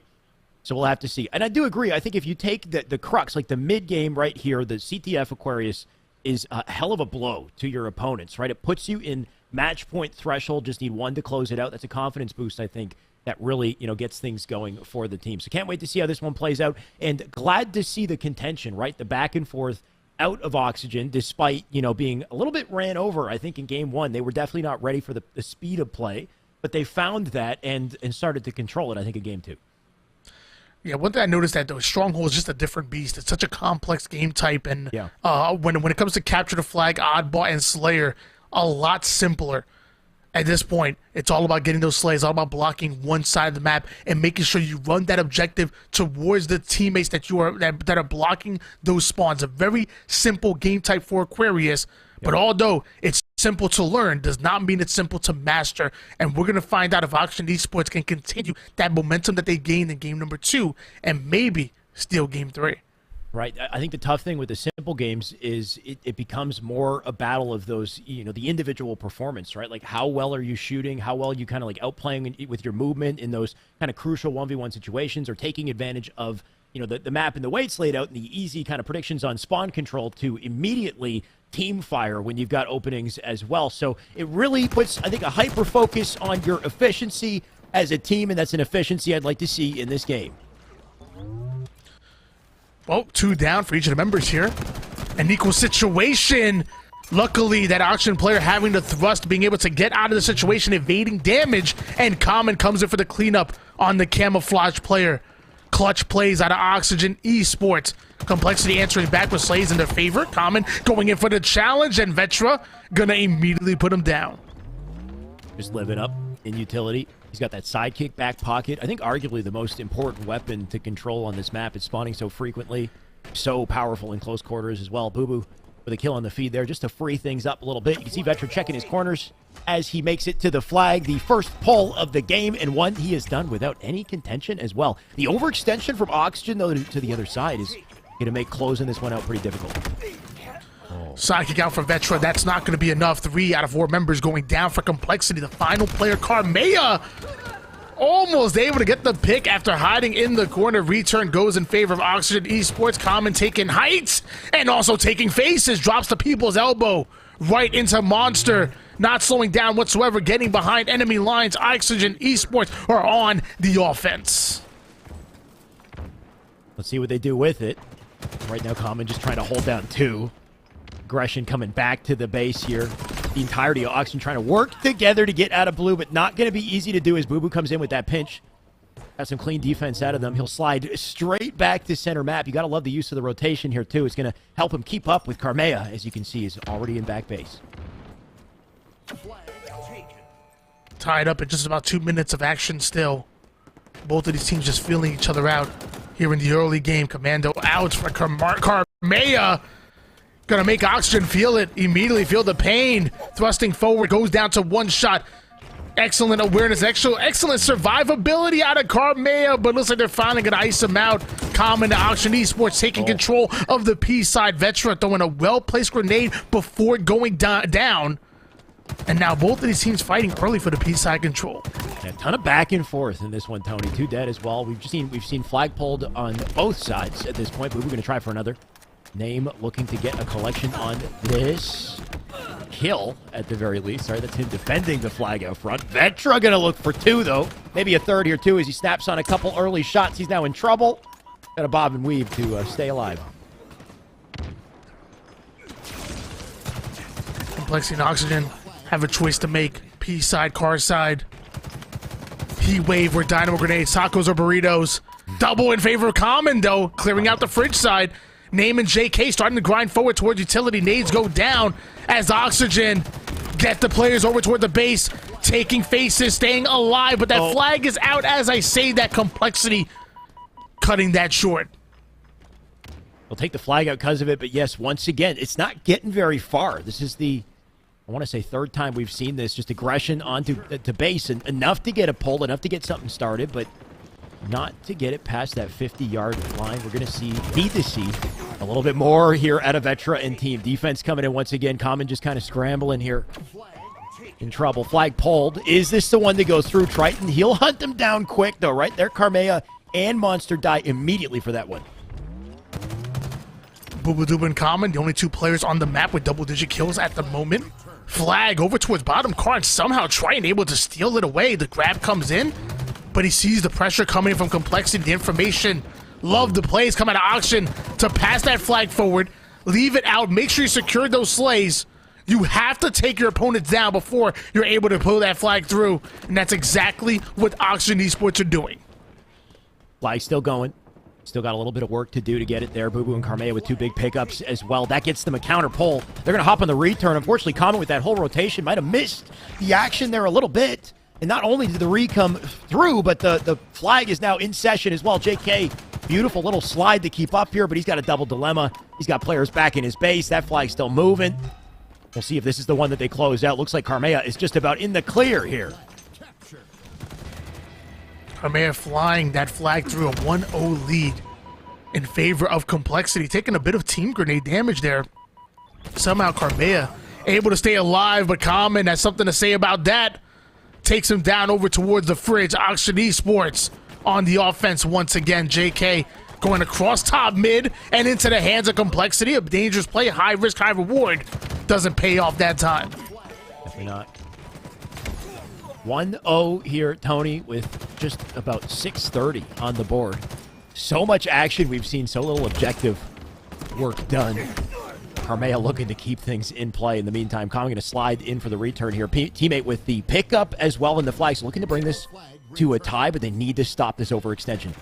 Speaker 1: So we'll have to see. And I do agree. I think if you take the crux, like the mid-game right here, the CTF Aquarius is a hell of a blow to your opponents, right? It puts you in match point threshold, just need one to close it out. That's a confidence boost, I think, that really, gets things going for the team. So can't wait to see how this one plays out, and glad to see the contention, right? The back and forth out of Oxygen, despite, being a little bit ran over, I think, in game 1. They were definitely not ready for the speed of play, but they found that and started to control it, I think, in game 2.
Speaker 3: Yeah, one thing I noticed that, though, Stronghold is just a different beast. It's such a complex game type, and when it comes to Capture the Flag, Oddball, and Slayer, a lot simpler. At this point, it's all about getting those slays, all about blocking one side of the map and making sure you run that objective towards the teammates that that are blocking those spawns. A very simple game type for Aquarius, but although it's simple to learn, does not mean it's simple to master. And we're going to find out if Oxygen Esports can continue that momentum that they gained in game number 2 and maybe steal game 3.
Speaker 1: Right. I think the tough thing with the simple games is it becomes more a battle of those, the individual performance, right? Like, how well are you shooting? How well are you kind of like outplaying with your movement in those kind of crucial 1v1 situations, or taking advantage of, the map and the way it's laid out and the easy kind of predictions on spawn control to immediately team fire when you've got openings as well. So it really puts, I think, a hyper focus on your efficiency as a team, and that's an efficiency I'd like to see in this game.
Speaker 3: Well, 2 down for each of the members here. An equal situation. Luckily, that Oxygen player having the thrust, being able to get out of the situation, evading damage, and Common comes in for the cleanup on the camouflage player. Clutch plays out of Oxygen Esports. Complexity answering back with slays in their favor. Common going in for the challenge, and Vetra gonna immediately put him down.
Speaker 1: Just living up in utility. He's got that sidekick back pocket. I think arguably the most important weapon to control on this map. It's spawning so frequently, so powerful in close quarters as well. Boo Boo with a kill on the feed there just to free things up a little bit. You can see Vetra checking his corners as he makes it to the flag. The first pull of the game, and one he has done without any contention as well. The overextension from Oxygen, though, to the other side is going to make closing this one out pretty difficult.
Speaker 3: Sidekick out for Vetra. That's not going to be enough. 3 out of 4 members going down for Complexity. The final player, Carmea, almost able to get the pick after hiding in the corner. Return goes in favor of Oxygen Esports. Common taking heights and also taking faces. Drops the people's elbow right into Monster. Not slowing down whatsoever. Getting behind enemy lines. Oxygen Esports are on the offense.
Speaker 1: Let's see what they do with it. Right now, Common just trying to hold down 2. Aggression coming back to the base here. The entirety of Oxygen trying to work together to get out of blue, but not going to be easy to do as Boo Boo comes in with that pinch. Got some clean defense out of them. He'll slide straight back to center map. You got to love the use of the rotation here, too. It's going to help him keep up with Carmea, as you can see, is already in back base.
Speaker 3: Tied up at just about 2 minutes of action still. Both of these teams just feeling each other out here in the early game. Commando out for Carmea. Gonna make Oxygen feel it, immediately feel the pain. Thrusting forward, goes down to 1 shot. Excellent awareness, excellent survivability out of Carmea, but looks like they're finally gonna ice him out. Common to Oxygen Esports taking control of the P side. Vetra throwing a well-placed grenade before going down. And now both of these teams fighting early for the P side control.
Speaker 1: Yeah, a ton of back and forth in this one, Tony. 2 dead as well. We've seen flag pulled on both sides at this point, but we're gonna try for another. Name looking to get a collection on this kill, at the very least. Sorry, that's him defending the flag out front. Vetra gonna look for 2, though. Maybe a third here, too, as he snaps on a couple early shots. He's now in trouble. Got a bob and weave to stay alive.
Speaker 3: Complexity and Oxygen have a choice to make. P side, car side. Heat wave or dynamo grenades, tacos or burritos. Double in favor of Common, though, clearing out the fridge side. Name and JK starting to grind forward towards utility. Nades go down as Oxygen get the players over toward the base, taking faces, staying alive, but that flag is out as I say that. Complexity cutting that short.
Speaker 1: They'll take the flag out because of it, but yes, once again, it's not getting very far. This is the, I want to say, third time we've seen this, just aggression onto to base, and enough to get a pull, enough to get something started, but not to get it past that 50-yard line. We're going to need to see a little bit more here out of Vetra and team. Defense coming in once again. Common just kind of scrambling here. In trouble. Flag pulled. Is this the one that goes through Triton? He'll hunt them down quick, though, right there. Karmea and Monster die immediately for that one.
Speaker 3: Booba and Common, the only two players on the map with double-digit kills at the moment. Flag over towards bottom car, and somehow Triton able to steal it away. The grab comes in, but he sees the pressure coming from Complexity, the information. Love the plays coming out of Auction to pass that flag forward, leave it out, make sure you secure those slays. You have to take your opponents down before you're able to pull that flag through, and that's exactly what Oxygen Esports are doing.
Speaker 1: Flag still going. Still got a little bit of work to do to get it there. Boo Boo and Karmea with two big pickups as well. That gets them a counter pull. They're going to hop on the return. Unfortunately, Common with that whole rotation might have missed the action there a little bit. And not only did the re come through, but the flag is now in session as well. JK, beautiful little slide to keep up here, but he's got a double dilemma. He's got players back in his base. That flag's still moving. We'll see if this is the one that they close out. Looks like Karmea is just about in the clear here.
Speaker 3: Karmea flying that flag through a 1-0 lead in favor of Complexity, taking a bit of team grenade damage there. Somehow Karmea able to stay alive, but Common has something to say about that. Takes him down over towards the fridge. Oxygen Esports on the offense once again. JK going across top mid and into the hands of Complexity. A dangerous play, high risk, high reward. Doesn't pay off that time.
Speaker 1: Definitely not. 1-0 here, Tony, with just about 6:30 on the board. So much action. We've seen so little objective work done. Karmea looking to keep things in play. In the meantime, Common going to slide in for the return here. Teammate with the pickup as well in the flags. Looking to bring this to a tie, but they need to stop this overextension.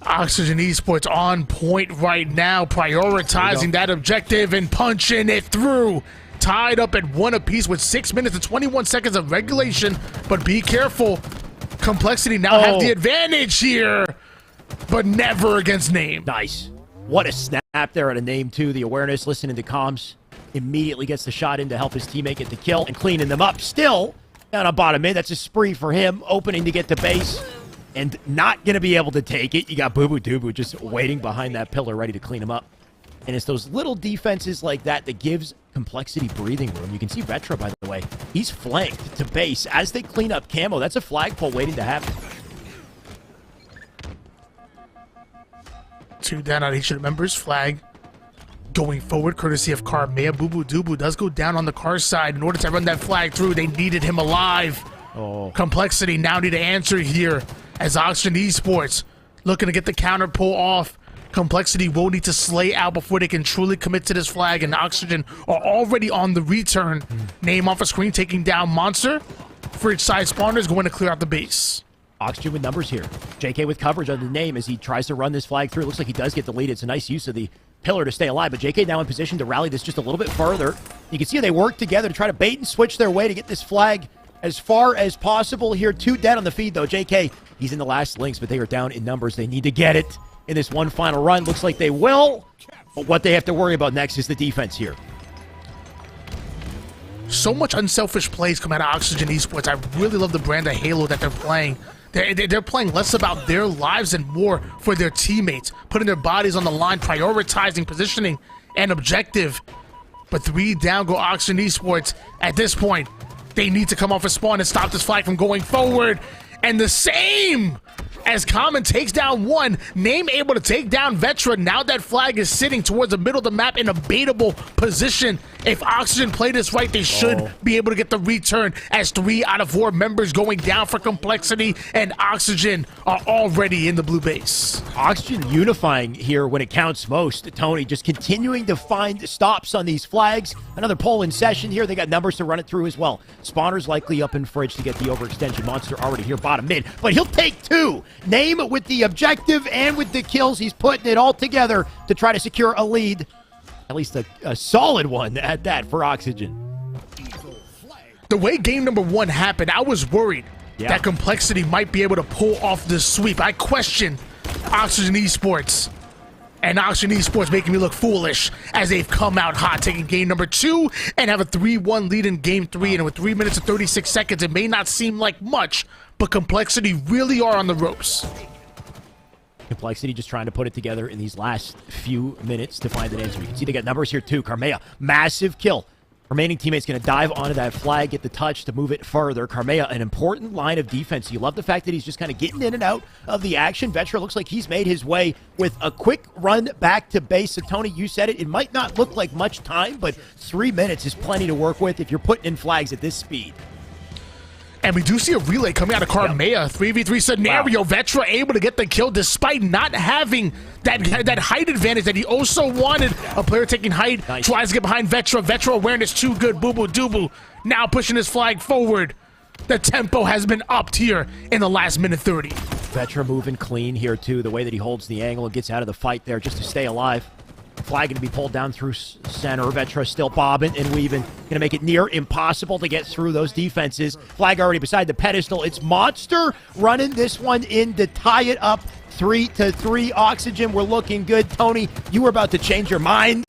Speaker 3: Oxygen Esports on point right now, prioritizing that objective and punching it through. Tied up at 1 apiece with 6 minutes and 21 seconds of regulation, but be careful. Complexity now have the advantage here, but never against Name.
Speaker 1: Nice. What a snap there at a Name, too. The awareness, listening to comms, immediately gets the shot in to help his teammate get the kill and cleaning them up. Still down on bottom mid. That's a spree for him, opening to get to base and not going to be able to take it. You got Boo Boo Doo Boo just waiting behind that pillar, ready to clean him up. And it's those little defenses like that that gives Complexity breathing room. You can see Vetra, by the way. He's flanked to base as they clean up Camo. That's a flagpole waiting to happen.
Speaker 3: 2 down on each of the members. Flag going forward, courtesy of Karmea. Boo Boo Doo Boo does go down on the car side. In order to run that flag through, they needed him alive. Complexity now need to answer here as Oxygen Esports looking to get the counter pull off. Complexity will need to slay out before they can truly commit to this flag, and Oxygen are already on the return. Name off a screen, taking down Monster. Fridge side spawners going to clear out the base.
Speaker 1: Oxygen with numbers here. JK with coverage on the Name as he tries to run this flag through. Looks like he does get the lead. It's a nice use of the pillar to stay alive, but JK now in position to rally this just a little bit further. You can see they work together to try to bait and switch their way to get this flag as far as possible here. 2 dead on the feed, though. JK, he's in the last links, but they are down in numbers. They need to get it in this one final run. Looks like they will, but what they have to worry about next is the defense here.
Speaker 3: So much unselfish plays come out of Oxygen Esports. I really love the brand of Halo that they're playing. They're playing less about their lives and more for their teammates, putting their bodies on the line, prioritizing positioning and objective. But 3 down go Oxygen Esports. At this point, they need to come off a spawn and stop this flag from going forward. And the same as Common takes down 1, Name able to take down Vetra. Now that flag is sitting towards the middle of the map in a baitable position. If Oxygen play this right, they should be able to get the return, as 3 out of 4 members going down for Complexity, and Oxygen are already in the blue base.
Speaker 1: Oxygen unifying here when it counts most. Tony just continuing to find stops on these flags. Another poll in session here. They got numbers to run it through as well. Spawners likely up in fridge to get the overextension. Monster already here bottom mid, but he'll take 2 Name with the objective and with the kills. He's putting it all together to try to secure a lead. At least a solid one at that for Oxygen.
Speaker 3: The way game number 1 happened, I was worried that Complexity might be able to pull off this sweep. I question Oxygen Esports. And Oxygen Esports making me look foolish as they've come out hot, taking game number 2 and have a 3-1 lead in game 3. And with 3 minutes and 36 seconds, it may not seem like much, but Complexity really are on the ropes.
Speaker 1: Complexity just trying to put it together in these last few minutes to find an answer. You can see they got numbers here too. Carmea, massive kill. Remaining teammates going to dive onto that flag, get the touch to move it further. Carmea, an important line of defense. You love the fact that he's just kind of getting in and out of the action. Vetra looks like he's made his way with a quick run back to base. So, Tony, you said it. It might not look like much time, but 3 minutes is plenty to work with if you're putting in flags at this speed.
Speaker 3: And we do see a relay coming out of Carmea. 3v3 scenario. Wow. Vetra able to get the kill despite not having that height advantage that he also wanted. A player taking height, tries to get behind Vetra. Vetra awareness too good. Boo Boo Doobu now pushing his flag forward. The tempo has been upped here in the last minute 30.
Speaker 1: Vetra moving clean here too. The way that he holds the angle and gets out of the fight there just to stay alive. Flag going to be pulled down through center. Vetra still bobbing and weaving. Going to make it near impossible to get through those defenses. Flag already beside the pedestal. It's Monster running this one in to tie it up 3-3. Oxygen, we're looking good. Tony, you were about to change your mind.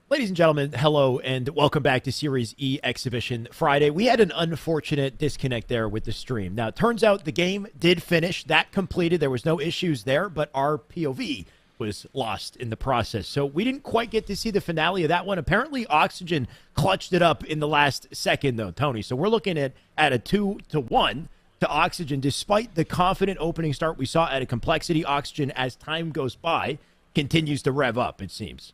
Speaker 1: Ladies and gentlemen, hello and welcome back to Series E Exhibition Friday. We had an unfortunate disconnect there with the stream. Now, it turns out the game did finish. That completed. There was no issues there, but our POV was lost in the process. So we didn't quite get to see the finale of that one. Apparently, Oxygen clutched it up in the last second, though, Tony. So we're looking at a 2-1 to Oxygen, despite the confident opening start we saw at a Complexity. Oxygen, as time goes by, continues to rev up, it seems.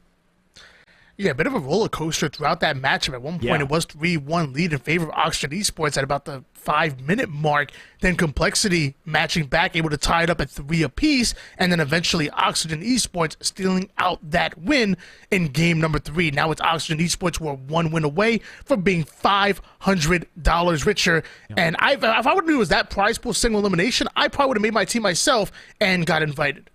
Speaker 3: Yeah, a bit of a roller coaster throughout that matchup. At one point, it was 3-1 lead in favor of Oxygen Esports at about the 5-minute mark. Then Complexity matching back, able to tie it up at 3 apiece. And then eventually Oxygen Esports stealing out that win in game number 3. Now it's Oxygen Esports who are 1 win away from being $500 richer. And if I would have knew it was that prize pool single elimination, I probably would have made my team myself and got invited.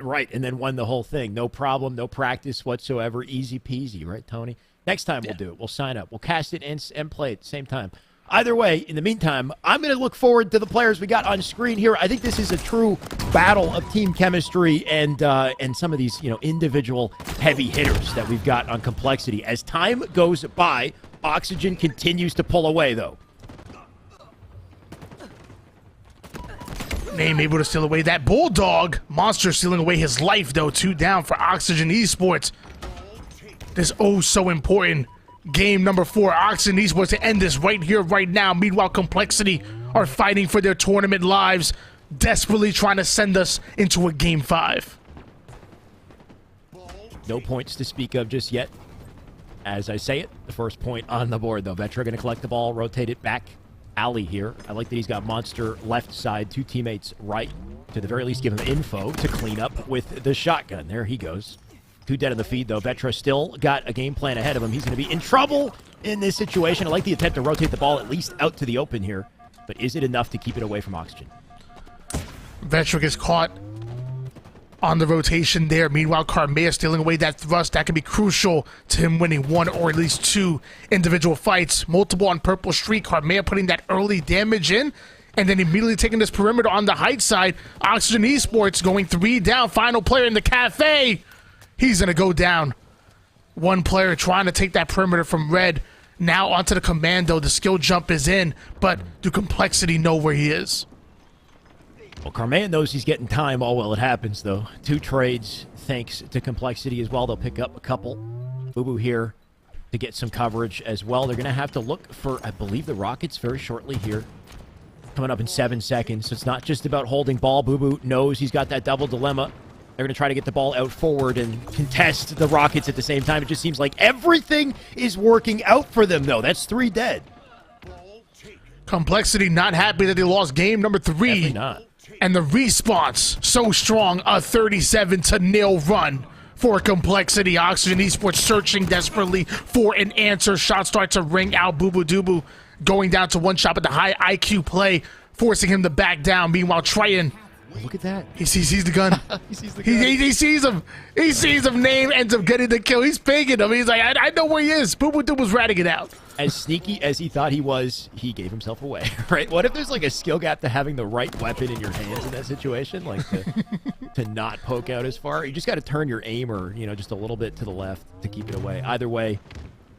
Speaker 1: Right, and then won the whole thing. No problem, no practice whatsoever. Easy peasy, right, Tony? Next time we'll do it. We'll sign up. We'll cast it and play at the same time. Either way, in the meantime, I'm going to look forward to the players we got on screen here. I think this is a true battle of team chemistry and some of these, individual heavy hitters that we've got on Complexity. As time goes by, Oxygen continues to pull away, though.
Speaker 3: Name able to steal away that Bulldog. Monster stealing away his life, though. 2 down for Oxygen Esports. This so important game number 4. Oxygen Esports to end this right here, right now. Meanwhile, Complexity are fighting for their tournament lives, desperately trying to send us into a Game 5.
Speaker 1: No points to speak of just yet. As I say it, the first point on the board, though. Vetra going to collect the ball, rotate it back. alley here. I like that he's got Monster left side, two teammates right. To the very least, give him info to clean up with the shotgun. There he goes. Two dead on the feed, though. Vetra still got a game plan ahead of him. He's going to be in trouble in this situation. I like the attempt to rotate the ball at least out to the open here. But is it enough to keep it away from Oxygen?
Speaker 3: Vetra gets caught on the rotation there. Meanwhile, Carmea stealing away that thrust. That could be crucial to him winning one or at least two individual fights. Multiple on purple streak. Carmea putting that early damage in. And then immediately taking this perimeter on the height side. Oxygen Esports going 3 down. Final player in the cafe. He's going to go down. One player trying to take that perimeter from Red. Now onto the Commando. The skill jump is in. But do Complexity know where he is?
Speaker 1: Well, Carmea knows he's getting time all while it happens, though. 2 trades thanks to Complexity as well. They'll pick up a couple. Boo-Boo here to get some coverage as well. They're going to have to look for, I believe, the Rockets very shortly here. Coming up in 7 seconds. So it's not just about holding ball. Boo-Boo knows he's got that double dilemma. They're going to try to get the ball out forward and contest the Rockets at the same time. It just seems like everything is working out for them, though. That's 3 dead.
Speaker 3: Complexity not happy that they lost game number 3.
Speaker 1: Definitely not.
Speaker 3: And the response so strong, a 37-0 run for Complexity. Oxygen Esports searching desperately for an answer. Shot starts to ring out. Boo-Boo Doo-Boo going down to one shot, but the high IQ play forcing him to back down. Meanwhile, Triton,
Speaker 1: look at that.
Speaker 3: He sees the gun.
Speaker 1: He sees the gun.
Speaker 3: He sees him. He sees him. Name ends up getting the kill. He's pinging him. He's like, I know where he is. Boo-Boo Doo-Boo's ratting it out.
Speaker 1: As sneaky as he thought he was, he gave himself away, right? What if there's like a skill gap to having the right weapon in your hands in that situation? Like to not poke out as far? You just got to turn your aimer, just a little bit to the left to keep it away. Either way,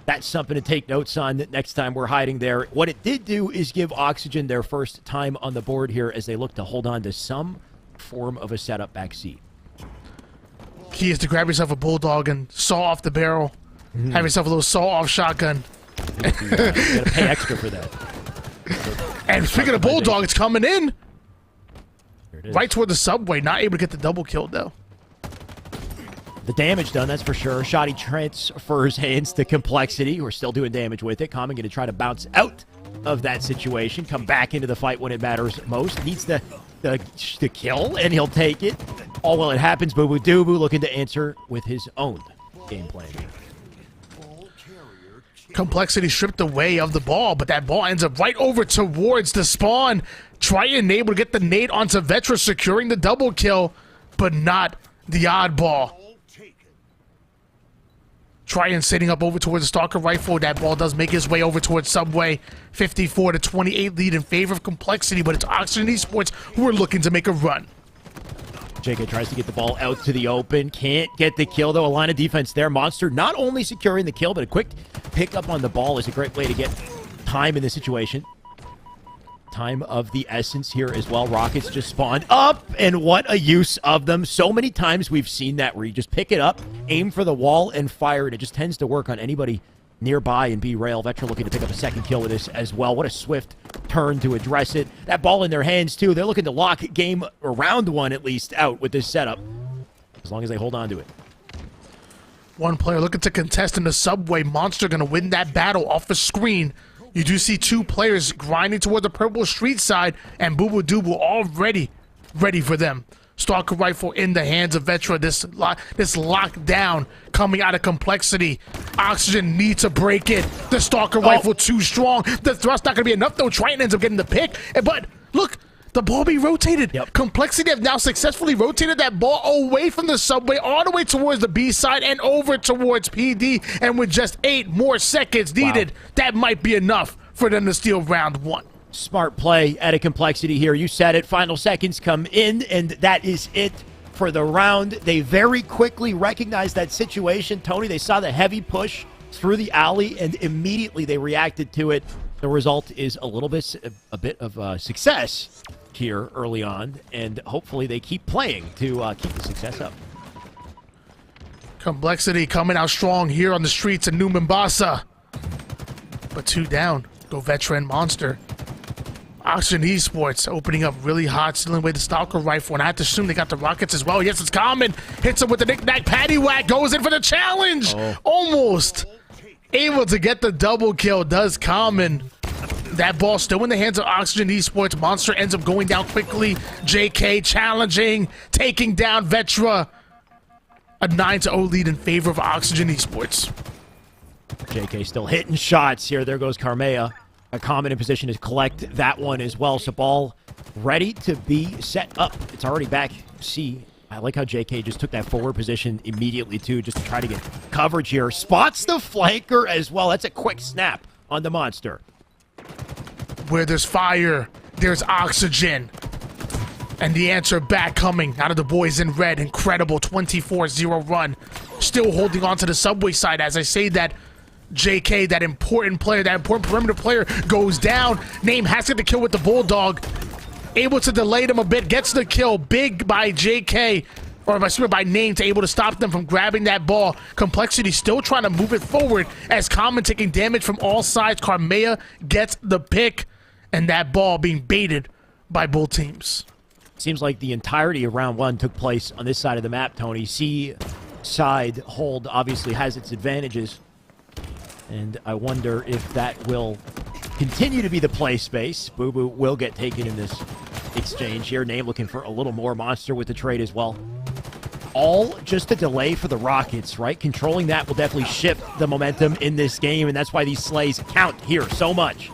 Speaker 1: that's something to take notes on that next time we're hiding there. What it did do is give Oxygen their first time on the board here as they look to hold on to some form of a setup backseat.
Speaker 3: Key is to grab yourself a bulldog and saw off the barrel. Have yourself a little saw-off shotgun.
Speaker 1: You gotta pay extra for that.
Speaker 3: And speaking of bulldog, it's coming in.
Speaker 1: There it is.
Speaker 3: Right toward the subway. Not able to get the double kill, though.
Speaker 1: The damage done, that's for sure. Shoddy transfers hands to Complexity. We're still doing damage with it. Common going to try to bounce out of that situation. Come back into the fight when it matters most. Needs the kill, and he'll take it. All while it happens, Boo-Boo Doo-Boo looking to answer with his own game plan.
Speaker 3: Complexity stripped away of the ball, but that ball ends up right over towards the spawn. Triton able to get the nade onto Vetra, securing the double kill, but not the oddball. Triton sitting up over towards the Stalker Rifle. That ball does make his way over towards Subway. 54-28 lead in favor of Complexity, but it's Oxygen Esports who are looking to make a run.
Speaker 1: JK tries to get the ball out to the open. Can't get the kill, though. A line of defense there. Monster not only securing the kill, but a quick pick up on the ball is a great way to get time in this situation. Time of the essence here as well. Rockets just spawned up, and what a use of them. So many times we've seen that where you just pick it up, aim for the wall, and fire it. It just tends to work on anybody nearby and B-Rail. Vetra looking to pick up a second kill with this as well. What a swift turn to address it. That ball in their hands, too. They're looking to lock game around one at least out with this setup, as long as they hold on to it.
Speaker 3: One player looking to contest in the subway. Monster going to win that battle off the screen. You do see 2 players grinding toward the purple street side, and Boo-Boo Doo-Boo already ready for them. Stalker Rifle in the hands of Vetra. This lockdown coming out of Complexity. Oxygen needs to break it. The Stalker Rifle too strong. The thrust not going to be enough, though. Triton ends up getting the pick. But look, the ball being rotated.
Speaker 1: Yep.
Speaker 3: Complexity have now successfully rotated that ball away from the subway, all the way towards the B side and over towards PD. And with just 8 more seconds needed, that might be enough for them to steal round 1.
Speaker 1: Smart play at a Complexity here. You said it. Final seconds come in, and that is it for the round. They very quickly recognized that situation. Tony, they saw the heavy push through the alley, and immediately they reacted to it. The result is a bit of success here early on, and hopefully they keep playing to keep the success up.
Speaker 3: Complexity coming out strong here on the streets of New Mombasa. But 2 down. Go Vetra and Monster. Oxygen Esports opening up really hot, stealing away the Stalker rifle, and I have to assume they got the rockets as well. Yes, it's Common. Hits him with the knick-knack paddywhack, goes in for the challenge. Almost able to get the double kill, does Common. That ball still in the hands of Oxygen Esports. Monster ends up going down quickly. JK challenging, taking down Vetra. A 9-0 lead in favor of Oxygen Esports.
Speaker 1: JK still hitting shots here. There goes Carmea. A Common in position to collect that one as well. So ball ready to be set up. It's already back C. I like how JK just took that forward position immediately too, just to try to get coverage here. Spots the flanker as well. That's a quick snap on the Monster.
Speaker 3: Where there's fire, there's oxygen. And the answer back coming out of the boys in red. Incredible 24-0 run. Still holding on to the subway side. As I say that, JK, that important player, that important perimeter player, goes down. Name has to get the kill with the Bulldog. Able to delay them a bit, gets the kill. Big by JK, or by Name, to able to stop them from grabbing that ball. Complexity still trying to move it forward as Common taking damage from all sides. Carmea gets the pick, and that ball being baited by both teams.
Speaker 1: Seems like the entirety of round one took place on this side of the map, Tony. C side hold obviously has its advantages. And I wonder if that will continue to be the play space. Boo Boo will get taken in this exchange here. Name looking for a little more. Monster with the trade as well. All just a delay for the Rockets, right? Controlling that will definitely shift the momentum in this game, and that's why these slays count here so much.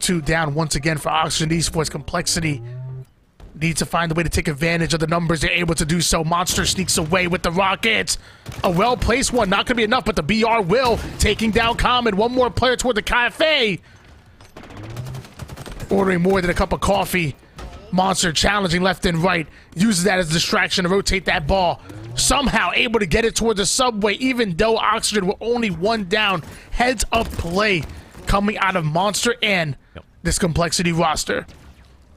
Speaker 3: 2 down once again for Oxygen Esports. Complexity needs to find a way to take advantage of the numbers. They're able to do so. Monster sneaks away with the Rockets. A well-placed one. Not going to be enough, but the BR will. Taking down Common. One more player toward the cafe. Ordering more than a cup of coffee. Monster challenging left and right. Uses that as a distraction to rotate that ball. Somehow able to get it toward the subway, even though Oxygen were only 1 down. Heads up play coming out of Monster and this Complexity roster.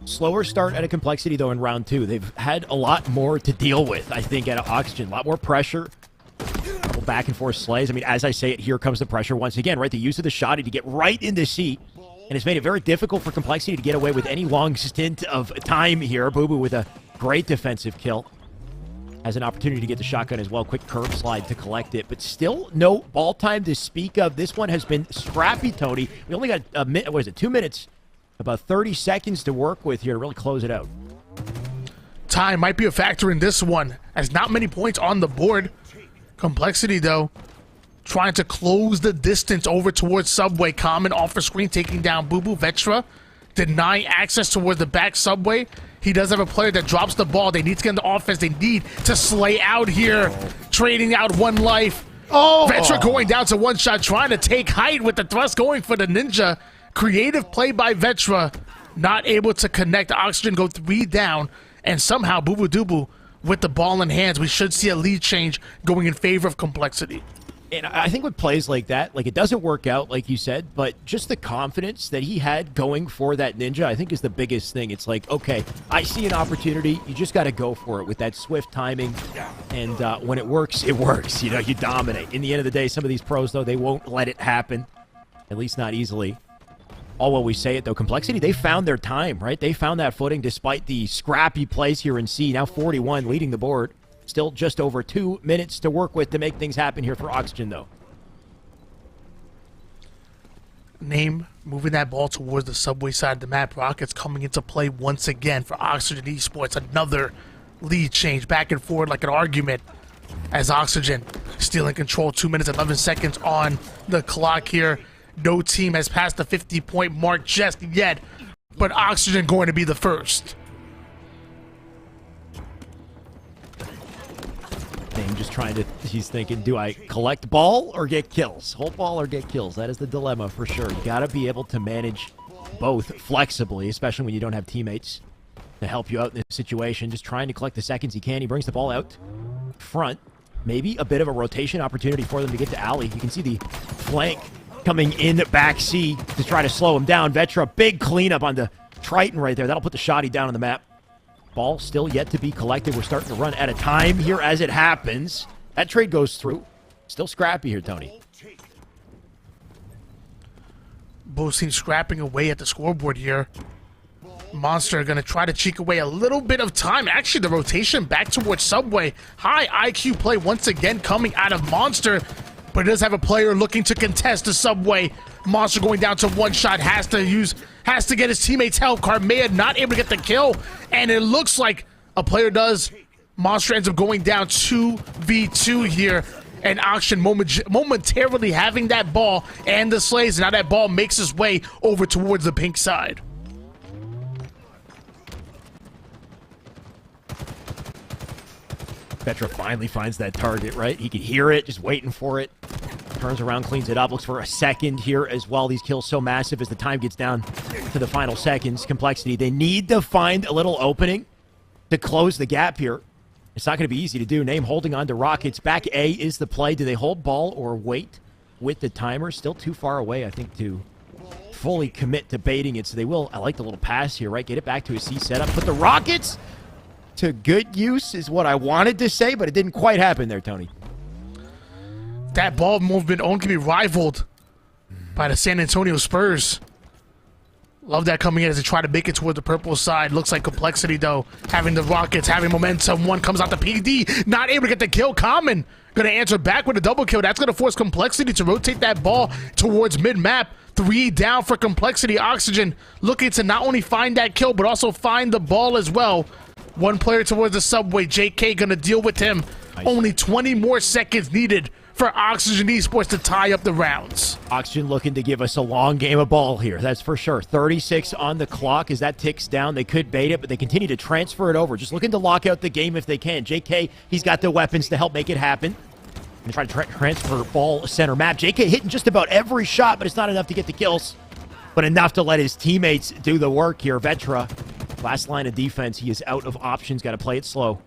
Speaker 1: Slower start at a Complexity, though, in round 2. They've had a lot more to deal with, I think, at Oxygen. A lot more pressure. Couple back and forth slays. I mean, as I say it, here comes the pressure once again, right? The use of the shotty to get right in the seat. And it's made it very difficult for Complexity to get away with any long stint of time here. Boo Boo with a great defensive kill. Has an opportunity to get the shotgun as well. Quick curve slide to collect it. But still no ball time to speak of. This one has been scrappy, Tony. We only got a minute, what is it, 2 minutes? About 30 seconds to work with here to really close it out.
Speaker 3: Time might be a factor in this one, as not many points on the board. Complexity, though, trying to close the distance over towards Subway. Common off the screen, taking down Boo Boo. Vetra denying access towards the back Subway. He does have a player that drops the ball. They need to get in the offense. They need to slay out here, trading out 1 life. Vetra going down to 1 shot, trying to take height with the thrust going for the Ninja. Creative play by Vetra, not able to connect. Oxygen go 3 down, and somehow Boo Boo Doo with the ball in hands. We should see a lead change going in favor of Complexity.
Speaker 1: And I think with plays like that, like, it doesn't work out, like you said, but just the confidence that he had going for that Ninja, I think, is the biggest thing. It's like, okay, I see an opportunity. You just got to go for it with that swift timing. And when it works, it works. You know, you dominate. In the end of the day, some of these pros, though, they won't let it happen, at least not easily. All while we say it, though, Complexity, they found their time, right? They found that footing despite the scrappy plays here in C. Now 41 leading the board. Still just over 2 minutes to work with to make things happen here for Oxygen, though.
Speaker 3: Name moving that ball towards the subway side of the map. Rockets coming into play once again for Oxygen Esports. Another lead change back and forward like an argument as Oxygen still in control. 2 minutes, 11 seconds on the clock here. No team has passed the 50-point mark just yet, but Oxygen going to be the first.
Speaker 1: Name just trying to, he's thinking, do I collect ball or get kills? Hold ball or get kills? That is the dilemma for sure. You got to be able to manage both flexibly, especially when you don't have teammates to help you out in this situation. Just trying to collect the seconds he can. He brings the ball out front. Maybe a bit of a rotation opportunity for them to get to Alley. You can see the flank coming in back C to try to slow him down. Vetra, big cleanup on the Triton right there. That'll put the shotty down on the map. Ball still yet to be collected. We're starting to run out of time here as it happens. That trade goes through. Still scrappy here, Tony.
Speaker 3: Both teams scrapping away at the scoreboard here. Monster going to try to cheek away a little bit of time. Actually, the rotation back towards Subway. High IQ play once again coming out of Monster, but it does have a player looking to contest the Subway. Monster going down to one shot, has to get his teammates help. Carmea not able to get the kill, and it looks like a player does. Monster ends up going down 2v2 here, and Auction momentarily having that ball and the slays. Now that ball makes its way over towards the pink side.
Speaker 1: Vetra finally finds that target, right? He could hear it, just waiting for it. Turns around, cleans it up, looks for a second here as well. These kills so massive as the time gets down to the final seconds. Complexity, they need to find a little opening to close the gap here. It's not going to be easy to do. Name holding on to Rockets. Back A is the play. Do they hold ball or wait with the timer? Still too far away, I think, to fully commit to baiting it. So they will. I like the little pass here, right? Get it back to a C setup. Put the Rockets to good use is what I wanted to say, but it didn't quite happen there, Tony.
Speaker 3: That ball movement only can be rivaled by the San Antonio Spurs. Love that coming in as they try to make it toward the purple side. Looks like Complexity, though, having the Rockets, having momentum. One comes out the PD, not able to get the kill. Common going to answer back with a double kill. That's going to force Complexity to rotate that ball towards mid-map. 3 down for Complexity. Oxygen looking to not only find that kill, but also find the ball as well. One player towards the Subway. JK going to deal with him. Nice. Only 20 more seconds needed for Oxygen Esports to tie up the rounds.
Speaker 1: Oxygen looking to give us a long game of ball here, that's for sure. 36 on the clock as that ticks down. They could bait it, but they continue to transfer it over. Just looking to lock out the game if they can. JK, he's got the weapons to help make it happen. And try to transfer ball center map. JK hitting just about every shot, but it's not enough to get the kills. But enough to let his teammates do the work here. Vetra, last line of defense. He is out of options. Got to play it slow.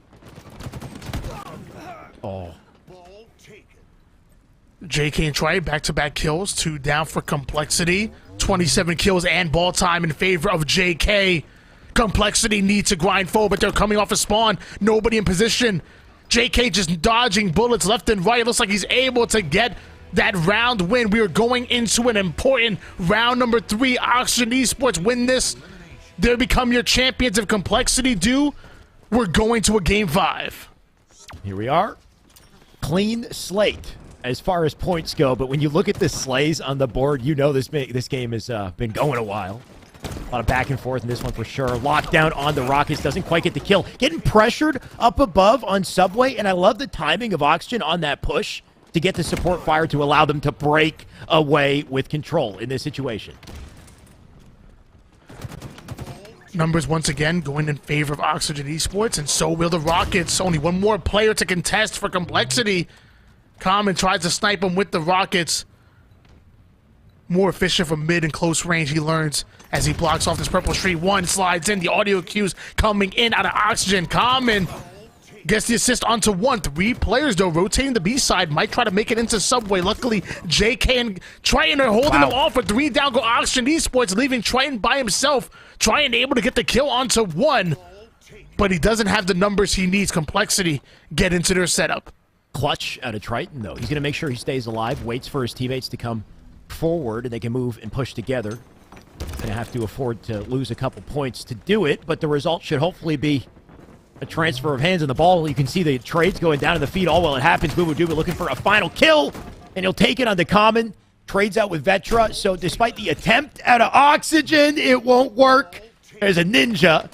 Speaker 1: Oh.
Speaker 3: JK and Trey back-to-back kills. 2 down for Complexity. 27 kills and ball time in favor of JK. Complexity needs to grind forward, but they're coming off a spawn. Nobody in position. JK just dodging bullets left and right. It looks like he's able to get that round win. We are going into an important round number 3. Oxygen Esports win this. They'll become your champions. If Complexity do, we're going to a game 5.
Speaker 1: Here we are. Clean slate as far as points go, but when you look at the slays on the board, you know this game has been going a while. A lot of back and forth in this one for sure. Lockdown on the Rockets, doesn't quite get the kill. Getting pressured up above on Subway, and I love the timing of Oxygen on that push to get the support fire to allow them to break away with control in this situation.
Speaker 3: Numbers once again going in favor of Oxygen Esports, and so will the Rockets. Only one more player to contest for Complexity. Common tries to snipe him with the Rockets. More efficient from mid and close range, he learns as he blocks off this purple street. One slides in, the audio cues coming in out of Oxygen. Common gets the assist onto one. 3 players, though, rotating the B side. Might try to make it into Subway. Luckily, JK and Triton are holding them off. For 3 down go Oxygen Esports, leaving Triton by himself. Triton able to get the kill onto one, but he doesn't have the numbers he needs. Complexity get into their setup.
Speaker 1: Clutch out of Triton, though. He's going to make sure he stays alive, waits for his teammates to come forward, and they can move and push together. Going to have to afford to lose a couple points to do it, but the result should hopefully be a transfer of hands on the ball. You can see the trades going down to the feet all while it happens. Boo Boo Doo looking for a final kill, and he'll take it on the Common. Trades out with Vetra, so despite the attempt out of Oxygen, it won't work. There's a ninja.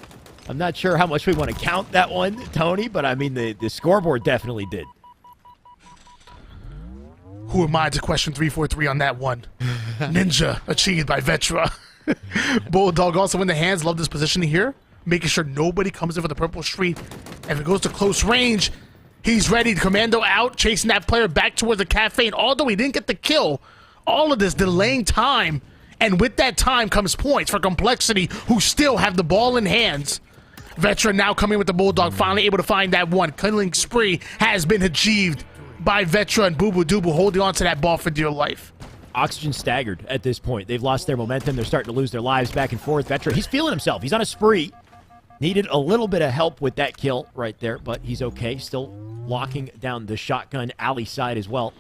Speaker 1: I'm not sure how much we want to count that one, Tony, but I mean, the scoreboard definitely did.
Speaker 3: Who am I to question 343 on that one? Ninja achieved by Vetra. Bulldog also in the hands. Love this positioning here. Making sure nobody comes in for the purple street. If it goes to close range, he's ready. Commando out, chasing that player back towards the cafe. And although he didn't get the kill, all of this delaying time. And with that time comes points for Complexity, who still have the ball in hands. Vetra now coming with the Bulldog, finally able to find that one. Killing spree has been achieved by Vetra, and Boo Boo Doo holding on to that ball for dear life.
Speaker 1: Oxygen staggered at this point. They've lost their momentum. They're starting to lose their lives back and forth. Vetra, he's feeling himself. He's on a spree. Needed a little bit of help with that kill right there, but he's okay. Still locking down the shotgun alley side as well.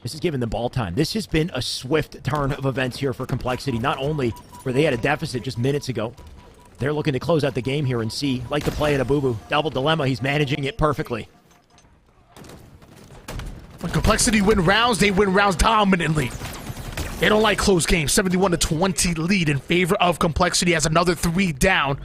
Speaker 1: This is giving them ball time. This has been a swift turn of events here for Complexity. Not only where they had a deficit just minutes ago, they're looking to close out the game here and see, like the play at Abubu. Double dilemma, he's managing it perfectly.
Speaker 3: When Complexity win rounds, they win rounds dominantly. They don't like close games. 71-20 lead in favor of Complexity as another 3 down.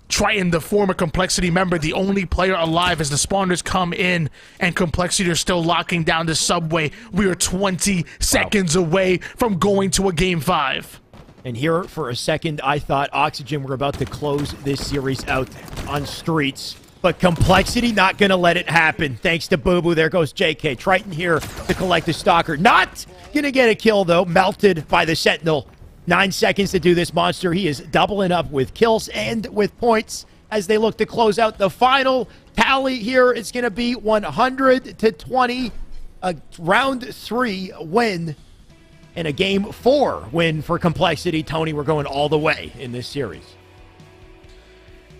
Speaker 3: Triton, the former Complexity member, the only player alive as the spawners come in, and Complexity are still locking down the subway. We are 20 seconds away from going to a Game 5.
Speaker 1: And here, for a second, I thought Oxygen were about to close this series out on Streets. But Complexity not going to let it happen. Thanks to Boo Boo. There goes JK. Triton here to collect the Stalker. Not going to get a kill, though. Melted by the Sentinel. 9 seconds to do this monster. He is doubling up with kills and with points as they look to close out the final tally here. It's going to be 100-20. A round 3 win and a game 4 win for Complexity. Tony, we're going all the way in this series.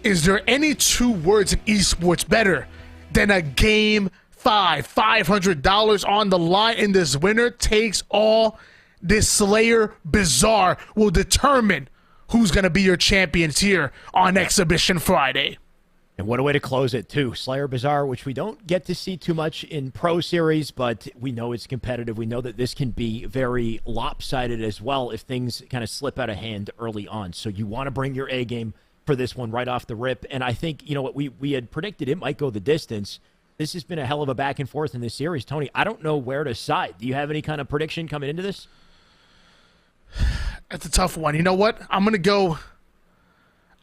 Speaker 3: Is there any 2 words in esports better than a Game 5? $500 on the line, and this winner takes all. This Slayer Bizarre will determine who's going to be your champions here on Exhibition Friday.
Speaker 1: And what a way to close it, too. Slayer Bizarre, which we don't get to see too much in Pro Series, but we know it's competitive. We know that this can be very lopsided as well if things kind of slip out of hand early on. So you want to bring your A game for this one right off the rip. And I think, you know what, we had predicted it might go the distance. This has been a hell of a back and forth in this series. Tony, I don't know where to side. Do you have any kind of prediction coming into this?
Speaker 3: That's a tough one. You know what? I'm gonna go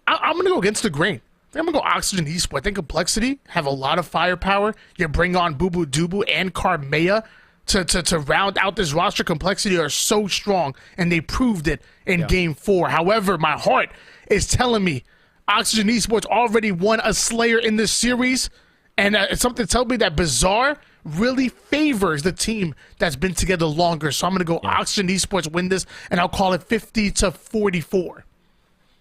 Speaker 3: against the grain. I'm gonna go Oxygen Esports. I think Complexity have a lot of firepower. You bring on Boo Boo Dubu and Carmea to round out this roster. Complexity are so strong, and they proved it in Game 4. However, my heart is telling me Oxygen Esports already won a Slayer in this series, and something tells me that Bizarre really favors the team that's been together longer. So I'm going to go Oxygen Esports win this, and I'll call it 50-44.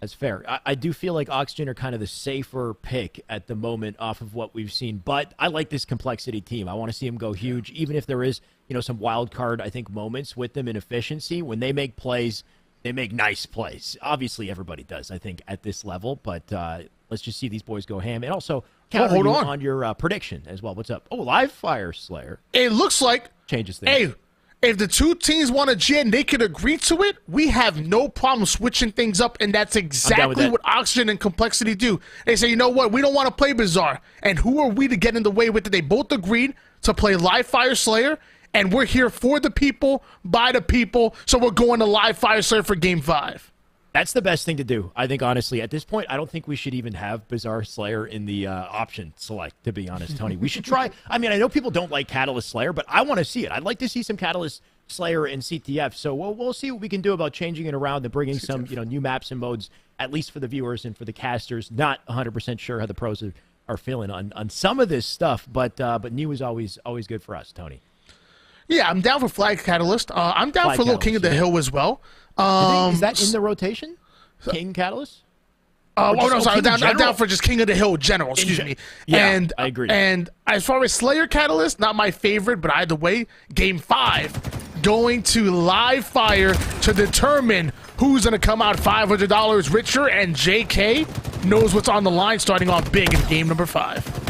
Speaker 1: That's fair. I do feel like Oxygen are kind of the safer pick at the moment off of what we've seen, but I like this Complexity team. I want to see them go huge, even if there is, you know, some wild card, I think, moments with them in efficiency. When they make plays, they make nice plays. Obviously, everybody does, I think, at this level, but let's just see these boys go ham. And also, counter you on your prediction as well. What's up? Oh, live fire Slayer.
Speaker 3: It looks like
Speaker 1: changes things.
Speaker 3: Hey, if the 2 teams want to jam, they could agree to it. We have no problem switching things up, and that's exactly what Oxygen and Complexity do. They say, you know what, we don't want to play Bizarre, and who are we to get in the way with it? They both agreed to play live fire Slayer, and we're here for the people, by the people, so we're going to live fire Slayer for Game 5.
Speaker 1: That's the best thing to do, I think, honestly. At this point, I don't think we should even have Bizarre Slayer in the option select, to be honest, Tony. We should try. I mean, I know people don't like Catalyst Slayer, but I want to see it. I'd like to see some Catalyst Slayer in CTF, so we'll see what we can do about changing it around and bringing some, you know, new maps and modes, at least for the viewers and for the casters. Not 100% sure how the pros are feeling on some of this stuff, but new is always good for us, Tony.
Speaker 3: Yeah, I'm down for Flag Catalyst. I'm down for Little King of the Hill as well.
Speaker 1: Is that in the rotation? King Catalyst?
Speaker 3: Oh, no, sorry. I'm down for just King of the Hill General, excuse me.
Speaker 1: Yeah,
Speaker 3: and
Speaker 1: I agree.
Speaker 3: And as far as Slayer Catalyst, not my favorite, but either way, Game 5, going to live fire to determine who's going to come out $500 richer, and JK knows what's on the line, starting off big in game number 5.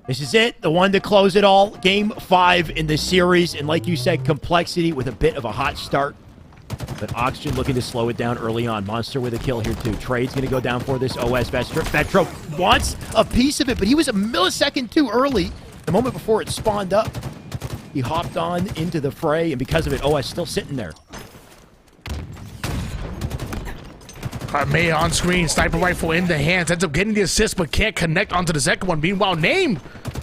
Speaker 1: This is it, the one to close it all. Game 5 in the series. And like you said, Complexity with a bit of a hot start. But Oxygen looking to slow it down early on. Monster with a kill here, too. Trade's going to go down for this OS. Vetro wants a piece of it, but he was a millisecond too early. The moment before it spawned up, he hopped on into the fray, and because of it, OS still sitting there.
Speaker 3: Carmea on screen, sniper rifle in the hands, ends up getting the assist, but can't connect onto the second one. Meanwhile, Name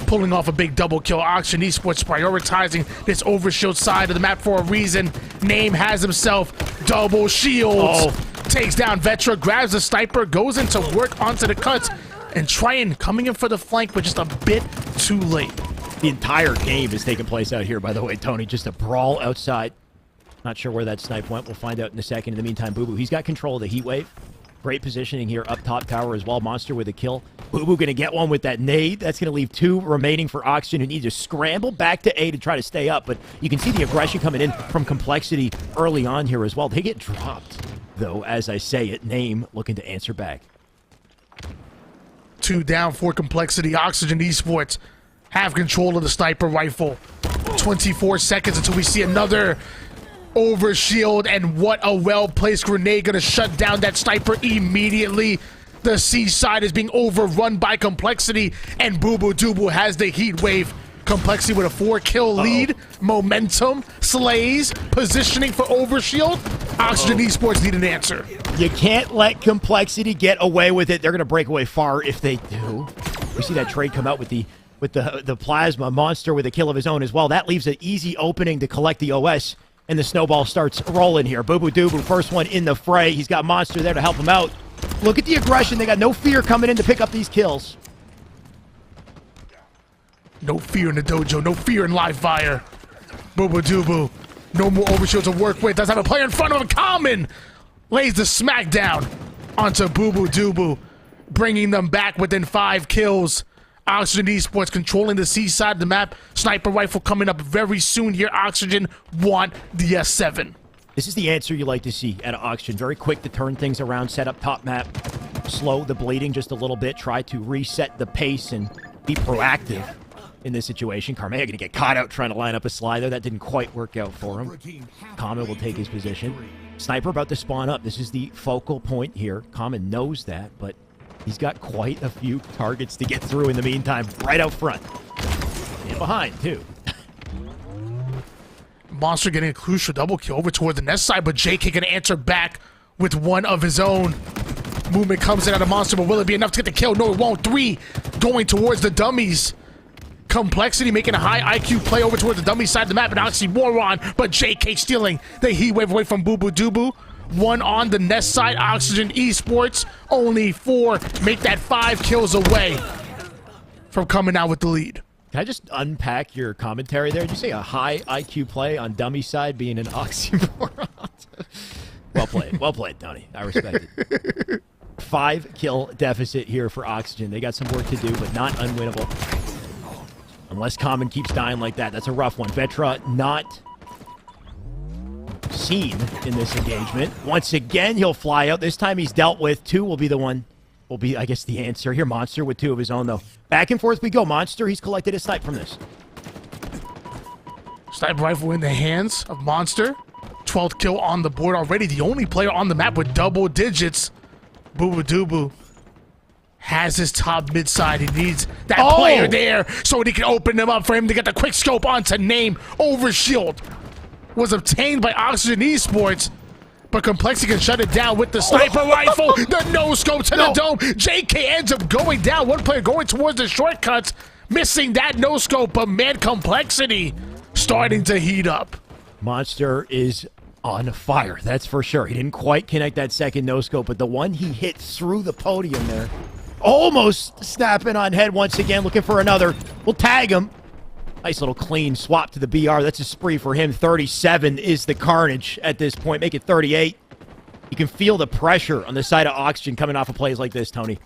Speaker 3: pulling off a big double kill. Oxygen Esports prioritizing this overshield side of the map for a reason. Name has himself double shields. Takes down Vetra, grabs the sniper, goes into work onto the cuts, and Triton coming in for the flank, but just a bit too late.
Speaker 1: The entire game is taking place out here, by the way, Tony. Just a brawl outside. Not sure where that snipe went. We'll find out in a second. In the meantime, Boo Boo, he's got control of the heat wave. Great positioning here up top tower as well. Monster with a kill. Boo Boo going to get one with that nade. That's going to leave 2 remaining for Oxygen, who need to scramble back to A to try to stay up. But you can see the aggression coming in from Complexity early on here as well. They get dropped, though, as I say it. Name looking to answer back.
Speaker 3: 2 down for Complexity. Oxygen Esports have control of the sniper rifle. 24 seconds until we see another overshield, and what a well-placed grenade going to shut down that sniper immediately. The C side is being overrun by Complexity, and Boo Boo Doo has the heat wave. Complexity with a 4-kill lead. Momentum, slays, positioning for overshield. Oxygen Esports need an answer.
Speaker 1: You can't let Complexity get away with it. They're going to break away far if they do. We see that trade come out with the plasma monster with a kill of his own as well. That leaves an easy opening to collect the OS, and the snowball starts rolling here. Boo Boo Doo, first one in the fray. He's got Monster there to help him out. Look at the aggression. They got no fear coming in to pick up these kills.
Speaker 3: No fear in the dojo. No fear in live fire. Boo Boo Doo. No more overshield to work with. Does have a player in front of him. Common lays the smackdown onto Boo Boo Doo, bringing them back within 5 kills. Oxygen Esports controlling the C side of the map. Sniper rifle coming up very soon here. Oxygen want the S7.
Speaker 1: This is the answer you like to see at Oxygen. Very quick to turn things around, set up top map, slow the bleeding just a little bit, try to reset the pace and be proactive in this situation. Carmea going to get caught out trying to line up a slide there. That didn't quite work out for him. Common will take his position. Sniper about to spawn up. This is the focal point here. Common knows that, but he's got quite a few targets to get through in the meantime, right out front. And behind, too.
Speaker 3: Monster getting a crucial double kill over toward the nest side, but JK can answer back with one of his own. Movement comes in out of Monster, but will it be enough to get the kill? No, it won't. 3 going towards the dummies. Complexity making a high IQ play over towards the dummy side of the map, and Oxymoron, but JK stealing the heat wave away from Boo Boo Doo. 1 on the nest side. Oxygen Esports only 4 make that 5 kills away from coming out with the lead.
Speaker 1: Can I just unpack your commentary there? Did you say a high IQ play on dummy side being an oxymoron? Well played, Tony. I respect it. 5-kill deficit here for Oxygen. They got some work to do, but not unwinnable. Unless Common keeps dying like that. That's a rough one. Vetra not seen in this engagement. Once again, he'll fly out. This time he's dealt with. 2 will be the one. Will be, I guess, the answer here. Monster with 2 of his own, though. Back and forth we go. Monster, he's collected a snipe from this.
Speaker 3: Sniper rifle in the hands of Monster. 12th kill on the board already. The only player on the map with double digits. Boo Boo Doo has his top mid side. He needs that player there so he can open them up for him to get the quick scope onto Name. Overshield was obtained by Oxygen Esports, but Complexity can shut it down with the sniper rifle. The no scope to the dome. JK ends up going down. One player going towards the shortcuts, missing that no scope, but man, Complexity starting to heat up.
Speaker 1: Monster is on fire, that's for sure. He didn't quite connect that second no scope, but the one he hit through the podium there, almost snapping on head once again, looking for another. We'll tag him. Nice little clean swap to the BR. That's a spree for him. 37 is the carnage at this point. Make it 38. You can feel the pressure on the side of Oxygen coming off of plays like this, Tony.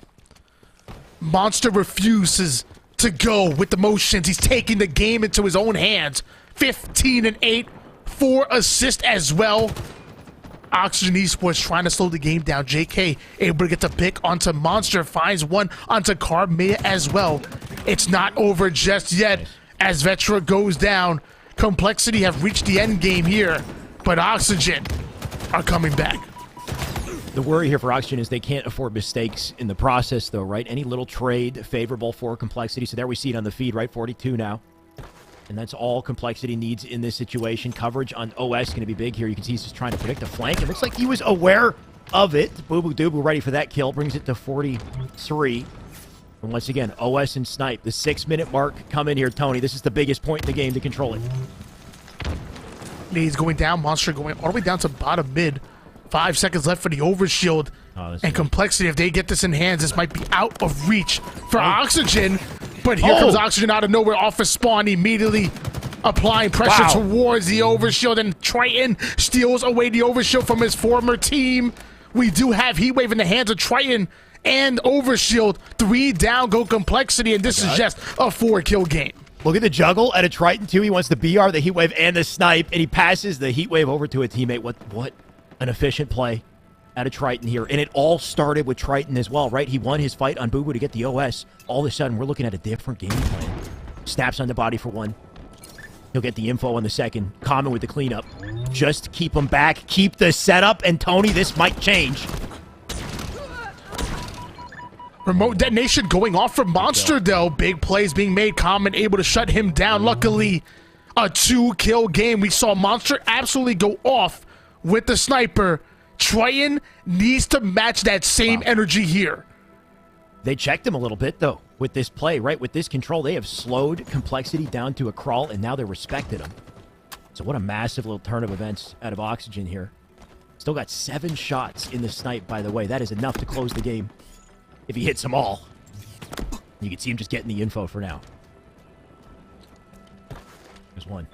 Speaker 3: Monster refuses to go with the motions. He's taking the game into his own hands. 15 and 8. 4 assists as well. Oxygen Esports trying to slow the game down. JK able to get the pick onto Monster. Finds one onto Carmea as well. It's not over just yet as Vetra goes down. Complexity have reached the end game here, but Oxygen are coming back.
Speaker 1: The worry here for Oxygen is they can't afford mistakes in the process, though, right? Any little trade favorable for Complexity. So there we see it on the feed, right? 42 now. And that's all Complexity needs in this situation. Coverage on OS going to be big here. You can see he's just trying to predict a flank. It looks like he was aware of it. Boo Boo Doo ready for that kill. Brings it to 43. And once again, OS and Snipe. The 6-minute mark come in here, Tony. This is the biggest point in the game to control it.
Speaker 3: He's going down. Monster going all the way down to bottom mid. 5 seconds left for the overshield. And Complexity, if they get this in hands, this might be out of reach for Oxygen. But here comes Oxygen out of nowhere off his spawn, immediately applying pressure towards the overshield, and Triton steals away the overshield from his former team. We do have Heat Wave in the hands of Triton and Overshield. 3 down, go Complexity, and this is just a 4-kill game.
Speaker 1: Look at the juggle out of Triton, too. He wants the BR, the Heat Wave, and the snipe, and he passes the Heat Wave over to a teammate. What an efficient play out of Triton here. And it all started with Triton as well, right? He won his fight on Boo Boo to get the OS. All of a sudden, we're looking at a different game plan. Snaps on the body for 1. He'll get the info on the 2nd. Common with the cleanup. Just keep him back. Keep the setup. And Tony, this might change.
Speaker 3: Remote detonation going off from Monster, though. Big plays being made. Common able to shut him down. Luckily, a 2-kill game. We saw Monster absolutely go off with the sniper. Triton needs to match that same energy here.
Speaker 1: They checked him a little bit, though, with this play, right? With this control, they have slowed Complexity down to a crawl, and now they respected him. So what a massive little turn of events out of Oxygen here. Still got 7 shots in the snipe, by the way. That is enough to close the game if he hits them all. You can see him just getting the info for now. There's 1.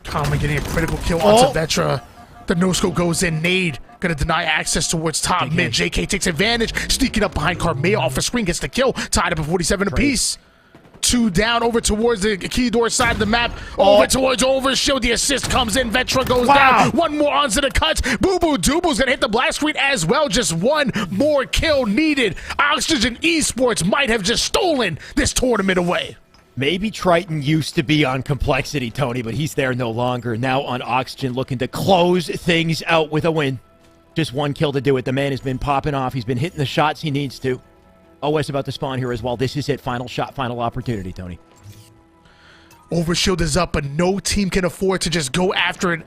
Speaker 3: Common getting a critical kill onto Vetra. The no-scope goes in. Nade gonna deny access towards top mid. JK takes advantage, sneaking up behind Carmea off a screen, gets the kill. Tied up at 47 apiece. 2 down over towards the key door side of the map. Over towards Overshield. The assist comes in. Vetra goes down. 1 more onto the cuts. Boo Boo Dooble's gonna hit the black screen as well. Just 1 more kill needed. Oxygen Esports might have just stolen this tournament away.
Speaker 1: Maybe Triton used to be on Complexity, Tony, but he's there no longer. Now on Oxygen, looking to close things out with a win. Just 1 kill to do it. The man has been popping off. He's been hitting the shots he needs to. OS about to spawn here as well. This is it. Final shot, final opportunity, Tony.
Speaker 3: Overshield is up, but no team can afford to just go after it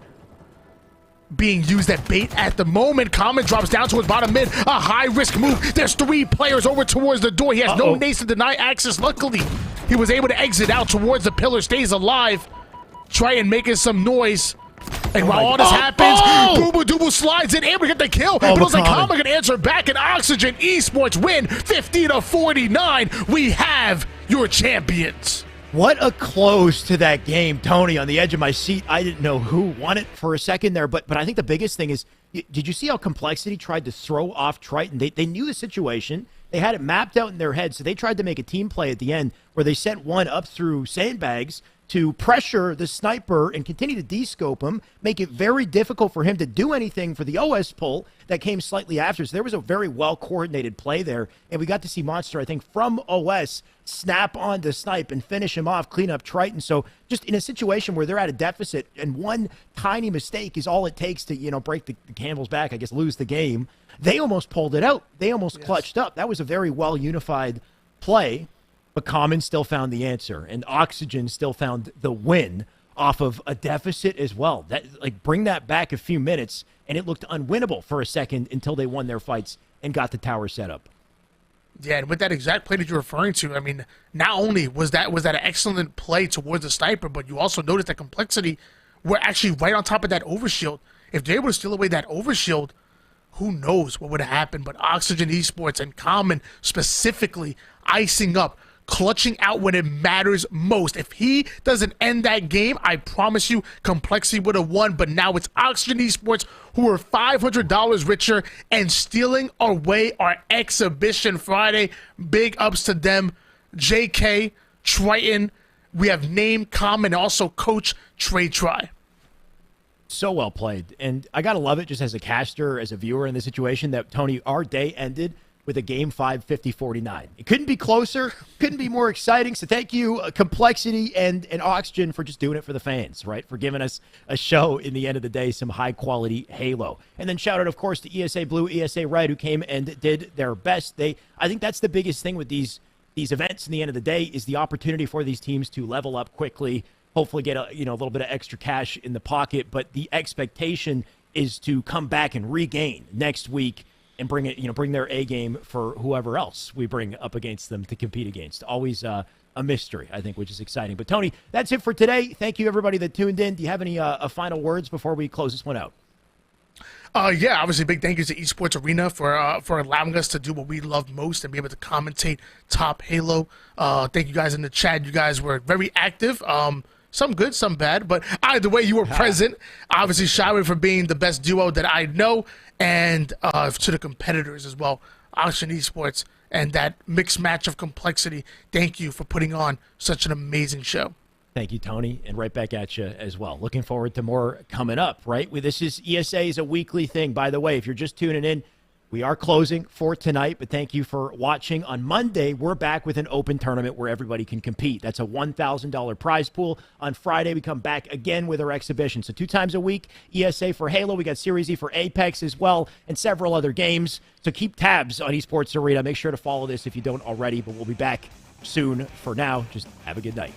Speaker 3: being used at bait at the moment. Common drops down towards bottom mid. A high-risk move. There's 3 players over towards the door. He has no nades to deny access. Luckily, he was able to exit out towards the pillar. Stays alive. Triton making some noise. And while all this happens, Boo Boo Dooble slides in, able to get the kill. But it looks like Common can answer back, and Oxygen Esports win 50-49. We have your champions.
Speaker 1: What a close to that game, Tony. On the edge of my seat, I didn't know who won it for a second there, but I think the biggest thing is, did you see how Complexity tried to throw off Triton? They knew the situation. They had it mapped out in their head, so they tried to make a team play at the end where they sent 1 up through sandbags to pressure the sniper and continue to descope him, make it very difficult for him to do anything for the OS pull that came slightly after. So there was a very well-coordinated play there, and we got to see Monster, I think, from OS snap on the snipe and finish him off, clean up Triton. So just in a situation where they're at a deficit and 1 tiny mistake is all it takes to, break the camel's back, I guess, lose the game, they almost pulled it out. They almost clutched up. That was a very well-unified play. But Common still found the answer, and Oxygen still found the win off of a deficit as well. That, bring that back a few minutes, and it looked unwinnable for a second until they won their fights and got the tower set up.
Speaker 3: Yeah, and with that exact play that you're referring to, I mean, not only was that an excellent play towards the sniper, but you also noticed that Complexity were actually right on top of that overshield. If they're able to steal away that overshield, who knows what would have happened. But Oxygen Esports and Common specifically icing up, clutching out when it matters most. If he doesn't end that game, I promise you, Complexity would have won. But now it's Oxygen Esports who are $500 richer and stealing away our Exhibition Friday. Big ups to them. JK, Triton, we have name, Common, and also Coach Trey Try.
Speaker 1: So well played. And I got to love it just as a caster, as a viewer in the situation that, Tony, our day ended with a Game 5 50-49. It couldn't be closer, couldn't be more exciting. So thank you, Complexity and Oxygen, for just doing it for the fans, right? For giving us a show in the end of the day, some high-quality Halo. And then shout out, of course, to ESA Blue, ESA Red, who came and did their best. I think that's the biggest thing with these events in the end of the day is the opportunity for these teams to level up quickly, hopefully get a little bit of extra cash in the pocket. But the expectation is to come back and regain next week and bring their A game for whoever else we bring up against them to compete against. Always a mystery, I think, which is exciting. But Tony, that's it for today. Thank you, everybody that tuned in. Do you have any final words before we close this one out?
Speaker 3: Yeah, obviously, big thank you to Esports Arena for allowing us to do what we love most and be able to commentate top Halo. Thank you guys in the chat. You guys were very active. Some good, some bad, but either way, you were present. Obviously, Shyway for being the best duo that I know, and to the competitors as well, Ocean Esports, and that mixed match of complexity. Thank you for putting on such an amazing show.
Speaker 1: Thank you, Tony, and right back at you as well. Looking forward to more coming up, right? This is ESA is a weekly thing. By the way, if you're just tuning in, we are closing for tonight, but thank you for watching. On Monday, we're back with an open tournament where everybody can compete. That's a $1,000 prize pool. On Friday, we come back again with our exhibition. So 2 times a week, ESA for Halo. We got Series E for Apex as well, and several other games. So keep tabs on Esports Arena. Make sure to follow this if you don't already, but we'll be back soon. For now, just have a good night.